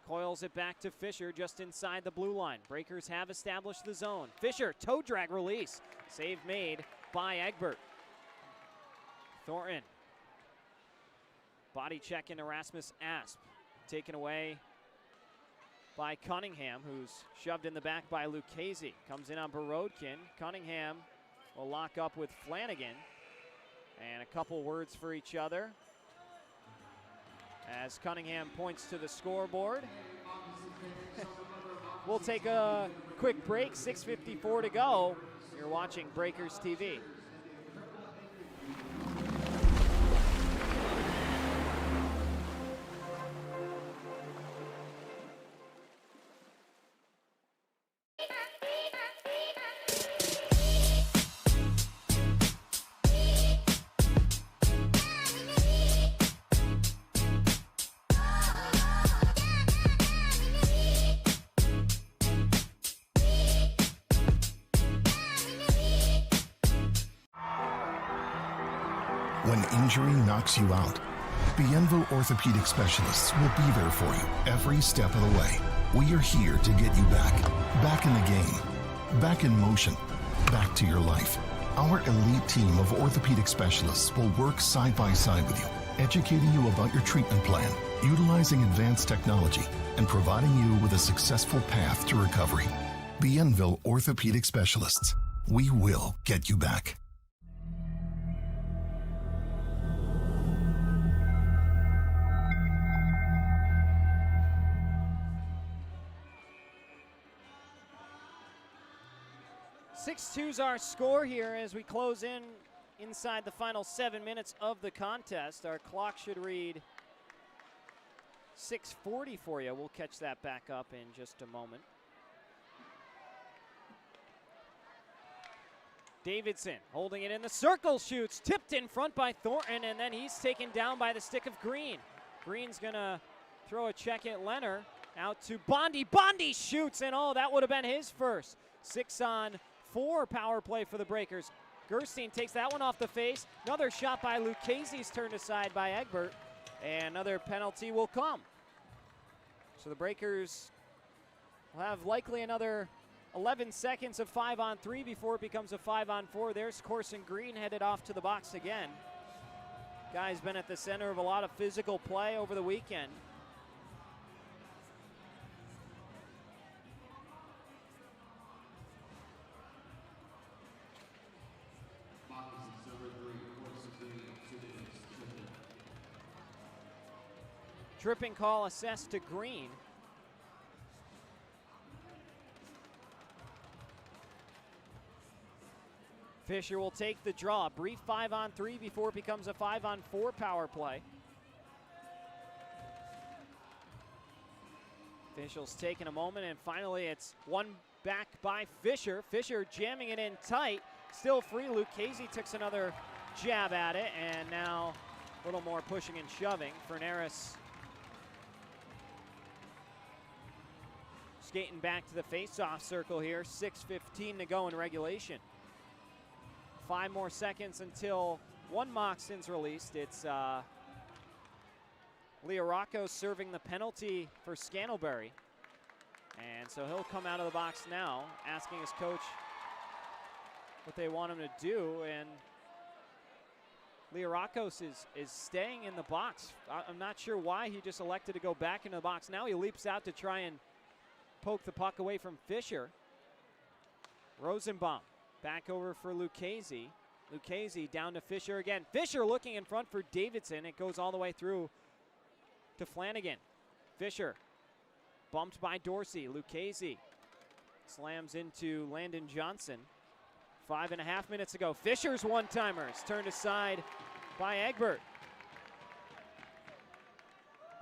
Coils it back to Fisher just inside the blue line. Breakers have established the zone. Fisher, toe drag release. Save made by Egbert. Thornton. Body check into Rasmus Asp. Taken away by Cunningham, who's shoved in the back by Lucchese. Comes in on Borodkin. Cunningham will lock up with Flanagan. And a couple words for each other as Cunningham points to the scoreboard. We'll take a quick break, 6:54 to go. You're watching Breakers TV. When injury knocks you out, Bienville Orthopedic Specialists will be there for you every step of the way. We are here to get you back in the game, back in motion, back to your life. Our elite team of orthopedic specialists will work side by side with you, educating you about your treatment plan, utilizing advanced technology, and providing you with a successful path to recovery. Bienville Orthopedic Specialists. We will get you back. Six-two's our score here as we close in inside the final 7 minutes of the contest. Our clock should read 6:40 for you. We'll catch that back up in just a moment. Davidson holding it in the circle, shoots, tipped in front by Thornton, and then he's taken down by the stick of Green. Green's gonna throw a check at Leonard, out to Bondi. Bondi shoots, and oh, that would have been his first. 6-on-4 power play for the Breakers. Gerstein takes that one off the face. Another shot by Lucchese's turned aside by Egbert, and another penalty will come. So the Breakers will have likely another 11 seconds of 5-on-3 before it becomes a 5-on-4. There's Corson Green headed off to the box again. Guy's been at the center of a lot of physical play over the weekend. Tripping call assessed to Green. Fisher will take the draw. Brief 5-on-3 before it becomes a 5-on-4 power play. Officials taking a moment, and finally it's one back by Fisher. Fisher jamming it in tight. Still free. Lucchese took another jab at it, and now a little more pushing and shoving. Fernaris skating back to the face-off circle here. 6:15 to go in regulation. 5 more seconds until one Moccasins released. It's Leo Rocco serving the penalty for Scantlebury. And so he'll come out of the box now, asking his coach what they want him to do. And Leo Rockos is staying in the box. I'm not sure why he just elected to go back into the box. Now he leaps out to try and poke the puck away from Fisher. Rosenbaum back over for Lucchese. Lucchese down to Fisher again. Fisher looking in front for Davidson. It goes all the way through to Flanagan. Fisher bumped by Dorsey. Lucchese slams into Landon Johnson. 5.5 minutes ago. Fisher's one-timers turned aside by Egbert.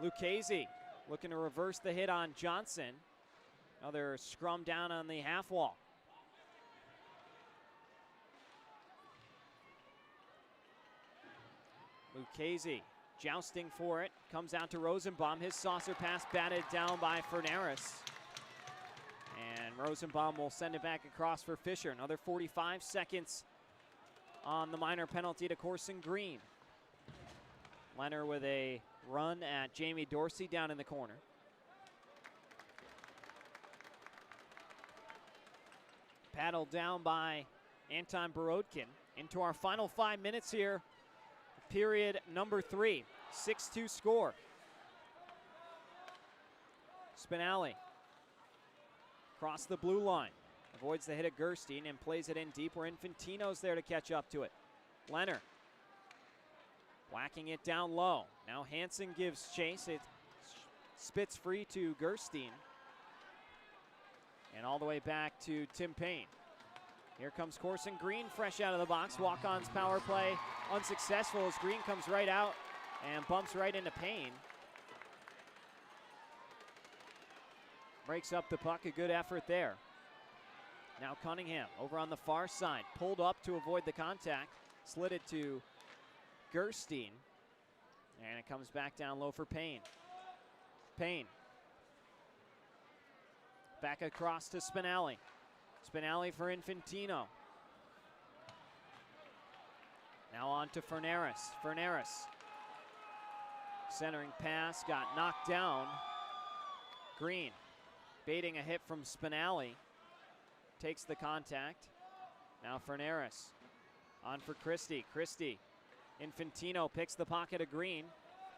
Lucchese looking to reverse the hit on Johnson. Another scrum down on the half wall. Lucchese jousting for it. Comes out to Rosenbaum. His saucer pass batted down by Fernaris. And Rosenbaum will send it back across for Fisher. Another 45 seconds on the minor penalty to Corson Green. Leonard with a run at Jamie Dorsey down in the corner. Paddled down by Anton Borodkin. Into our final 5 minutes here. Period number 3. 6-2 score. Spinelli across the blue line. Avoids the hit of Gerstein and plays it in deep where Infantino's there to catch up to it. Leonard whacking it down low. Now Hansen gives chase. It spits free to Gerstein. And all the way back to Tim Payne. Here comes Corson Green fresh out of the box. Walk-on's power play unsuccessful as Green comes right out and bumps right into Payne. Breaks up the puck, a good effort there. Now Cunningham over on the far side. Pulled up to avoid the contact. Slid it to Gerstein. And it comes back down low for Payne. Payne. Back across to Spinelli. Spinelli for Infantino. Now on to Fernaris. Fernaris. Centering pass, got knocked down. Green baiting a hit from Spinelli. Takes the contact. Now Fernaris. On for Christie. Christie. Infantino picks the pocket of Green.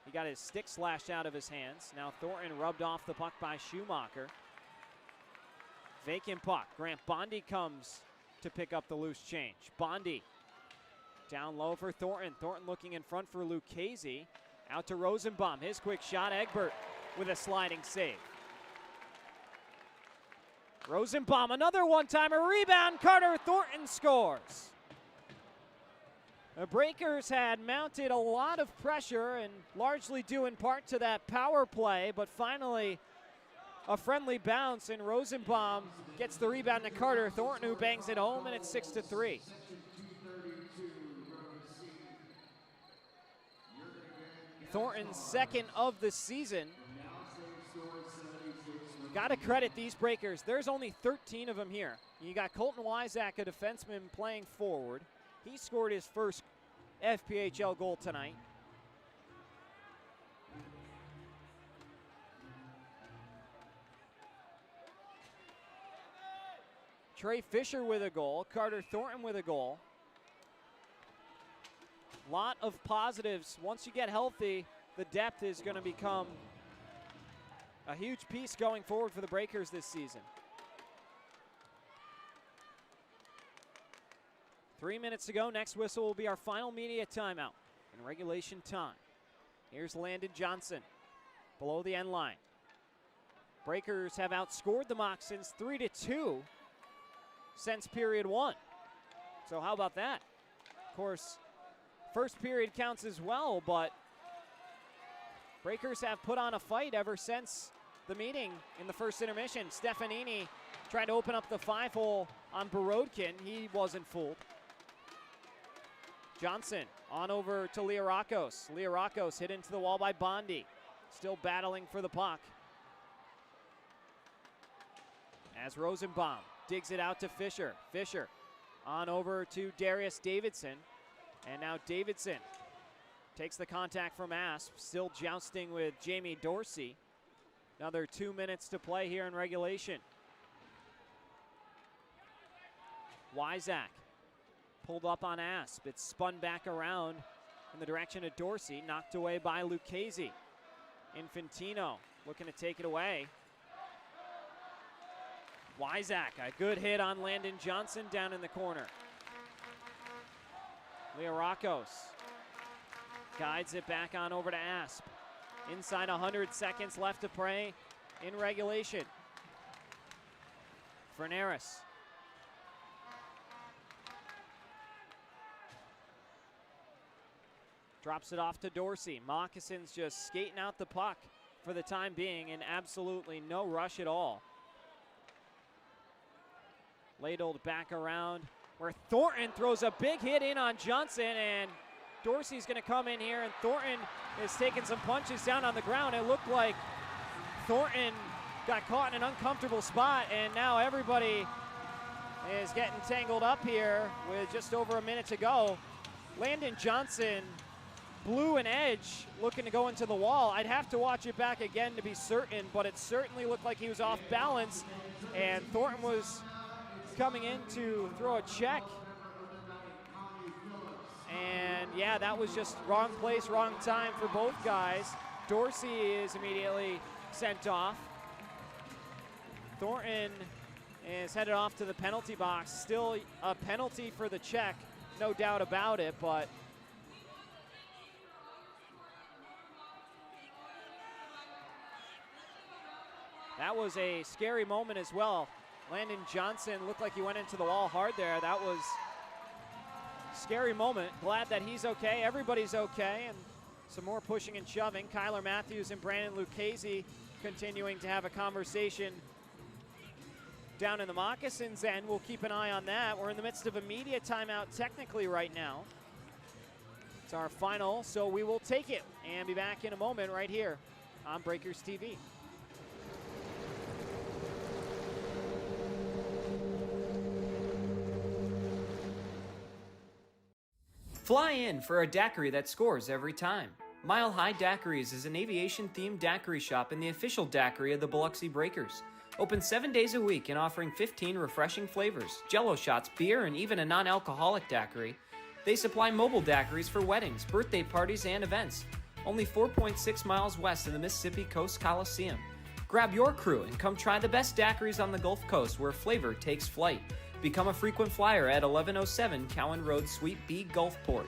He got his stick slashed out of his hands. Now Thornton rubbed off the puck by Schumacher. Vacant puck. Grant Bondi comes to pick up the loose change. Bondi down low for Thornton. Thornton looking in front for Lucchese. Out to Rosenbaum. His quick shot. Egbert with a sliding save. Rosenbaum, another one-timer. Rebound. Carter Thornton scores. The Breakers had mounted a lot of pressure, and largely due in part to that power play, but finally a friendly bounce, and Rosenbaum gets the rebound to Carter Thornton, who bangs it home, and it's 6-3. Thornton's second of the season. Got to credit these Breakers. There's only 13 of them here. You got Colton Wyzak, a defenseman, playing forward. He scored his first FPHL goal tonight. Trey Fisher with a goal. Carter Thornton with a goal. Lot of positives. Once you get healthy, the depth is going to become a huge piece going forward for the Breakers this season. 3 minutes to go. Next whistle will be our final media timeout in regulation time. Here's Landon Johnson. below the end line. Breakers have outscored the Moccasins 3-2 since period 1. So how about that? Of course, first period counts as well, but Breakers have put on a fight ever since the meeting in the first intermission. Stefanini tried to open up the 5-hole on Borodkin. He wasn't fooled. Johnson on over to Liarakos. Liarakos hit into the wall by Bondi. Still battling for the puck. As Rosenbaum digs it out to Fisher. Fisher on over to Darius Davidson. And now Davidson takes the contact from Asp. Still jousting with Jamie Dorsey. Another 2 minutes to play here in regulation. Wyzak pulled up on Asp. It's spun back around in the direction of Dorsey. Knocked away by Lucchese. Infantino looking to take it away. Wyzak, a good hit on Landon Johnson down in the corner. Liarakos guides it back on over to Asp. Inside 100 seconds left to play in regulation. Ferneris. Drops it off to Dorsey. Moccasins just skating out the puck for the time being, and absolutely no rush at all. Ladled back around where Thornton throws a big hit in on Johnson, and Dorsey's going to come in here, and Thornton is taking some punches down on the ground. It looked like Thornton got caught in an uncomfortable spot, and now everybody is getting tangled up here with just over a minute to go. Landon Johnson blew an edge looking to go into the wall. I'd have to watch it back again to be certain, but it certainly looked like he was off balance, and Thornton was coming in to throw a check. And yeah, that was just wrong place, wrong time for both guys. Dorsey is immediately sent off. Thornton is headed off to the penalty box. Still a penalty for the check, no doubt about it, but that was a scary moment as well. Landon Johnson looked like he went into the wall hard there. That was a scary moment. Glad that he's okay. Everybody's okay. And some more pushing and shoving. Kyler Matthews and Brandon Lucchese continuing to have a conversation down in the Moccasins end. We'll keep an eye on that. We're in the midst of a media timeout technically right now. It's our final, so we will take it and be back in a moment right here on Breakers TV. Fly in for a daiquiri that scores every time. Mile High Daiquiris is an aviation-themed daiquiri shop and the official daiquiri of the Biloxi Breakers. Open 7 days a week and offering 15 refreshing flavors, jello shots, beer, and even a non-alcoholic daiquiri. They supply mobile daiquiris for weddings, birthday parties, and events. Only 4.6 miles west of the Mississippi Coast Coliseum. Grab your crew and come try the best daiquiris on the Gulf Coast where flavor takes flight. Become a frequent flyer at 1107 Cowan Road, Suite B, Gulfport.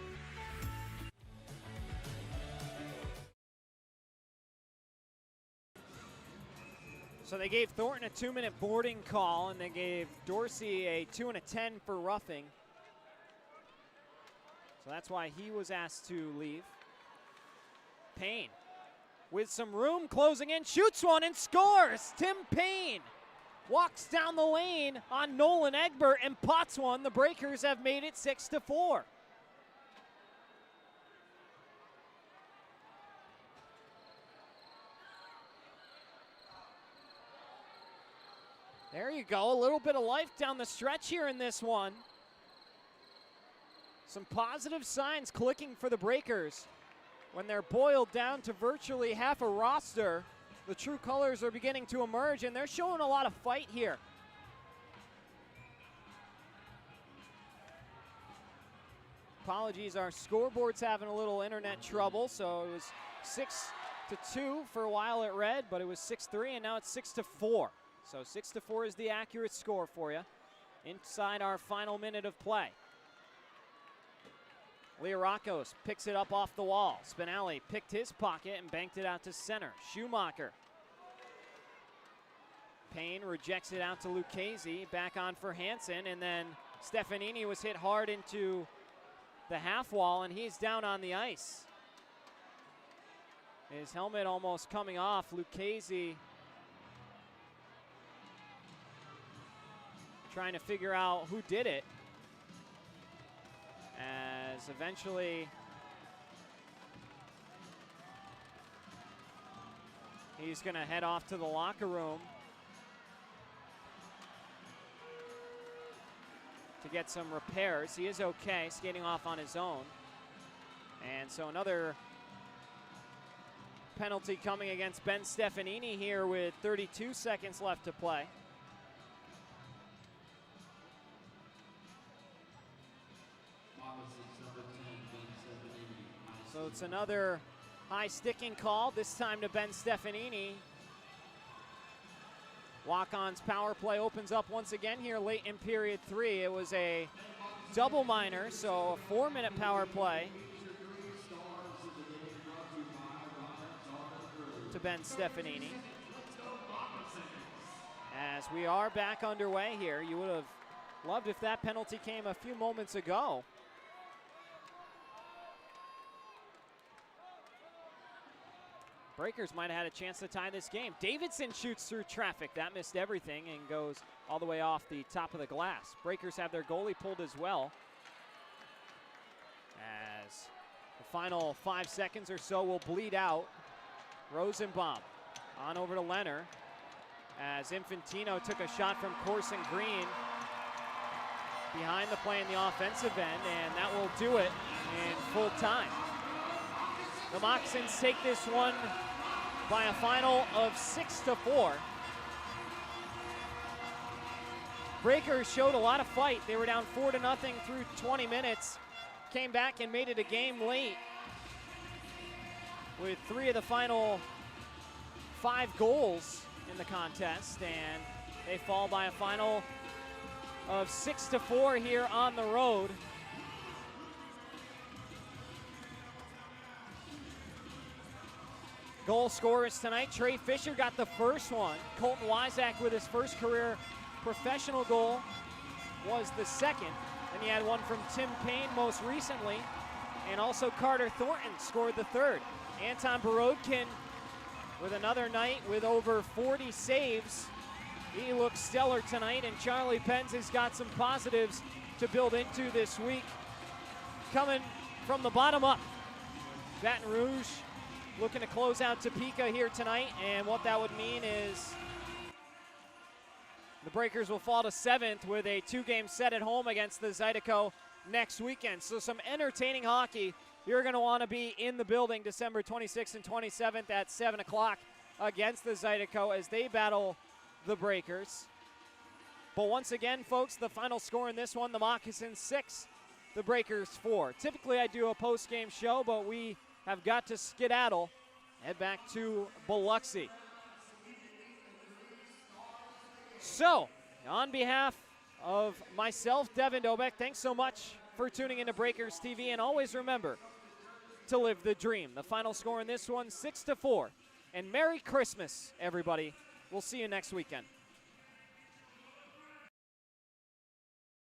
So they gave Thornton a 2-minute boarding call, and they gave Dorsey a 2 and a 10 for roughing. So that's why he was asked to leave. Payne, with some room closing in, shoots one and scores. Tim Payne walks down the lane on Nolan Egbert and pots one. The Breakers have made it 6-4. There you go, a little bit of life down the stretch here in this one. Some positive signs clicking for the Breakers. When they're boiled down to virtually half a roster, the true colors are beginning to emerge, and they're showing a lot of fight here. Apologies, our scoreboard's having a little internet trouble, so it was 6-2 for a while it read, but it was 6-3, and now it's 6-4. So 6-4 is the accurate score for you inside our final minute of play. Learakos picks it up off the wall. Spinelli picked his pocket and banked it out to center. Schumacher. Payne rejects it out to Lucchese. Back on for Hansen, and then Stefanini was hit hard into the half wall, and he's down on the ice. His helmet almost coming off. Lucchese trying to figure out who did it, as eventually he's going to head off to the locker room to get some repairs. He is okay, skating off on his own. And so another penalty coming against Ben Stefanini here with 32 seconds left to play. So it's another high sticking call, this time to Ben Stefanini. Walk-on's power play opens up once again here late in period 3. It was a double minor, so a 4-minute power play to Ben Stefanini. As we are back underway here, you would have loved if that penalty came a few moments ago. Breakers might have had a chance to tie this game. Davidson shoots through traffic. That missed everything and goes all the way off the top of the glass. Breakers have their goalie pulled as well. As the final 5 seconds or so will bleed out. Rosenbaum on over to Leonard. As Infantino took a shot from Corson Green behind the play in the offensive end, and that will do it in full time. The Moccasins take this one by a final of 6-4. Breakers showed a lot of fight. They were down 4-0 through 20 minutes. Came back and made it a game late with 3 of the final 5 goals in the contest, and they fall by a final of 6-4 here on the road. Goal scorers tonight, Trey Fisher got the first one. Colton Wyzak with his first career professional goal was the second. And he had one from Tim Payne most recently. And also Carter Thornton scored the third. Anton Borodkin with another night with over 40 saves. He looks stellar tonight, and Charlie Penz has got some positives to build into this week. Coming from the bottom up, Baton Rouge looking to close out Topeka here tonight, and what that would mean is the Breakers will fall to 7th with a 2-game set at home against the Zydeco next weekend. So some entertaining hockey. You're going to want to be in the building December 26th and 27th at 7 o'clock against the Zydeco as they battle the Breakers. But once again, folks, the final score in this one, the Moccasins 6, the Breakers 4. Typically I do a post-game show, but we have got to skedaddle, head back to Biloxi. So, on behalf of myself, Devin Dobek, thanks so much for tuning into Breakers TV, and always remember to live the dream. The final score in this one, 6-4. And Merry Christmas, everybody. We'll see you next weekend.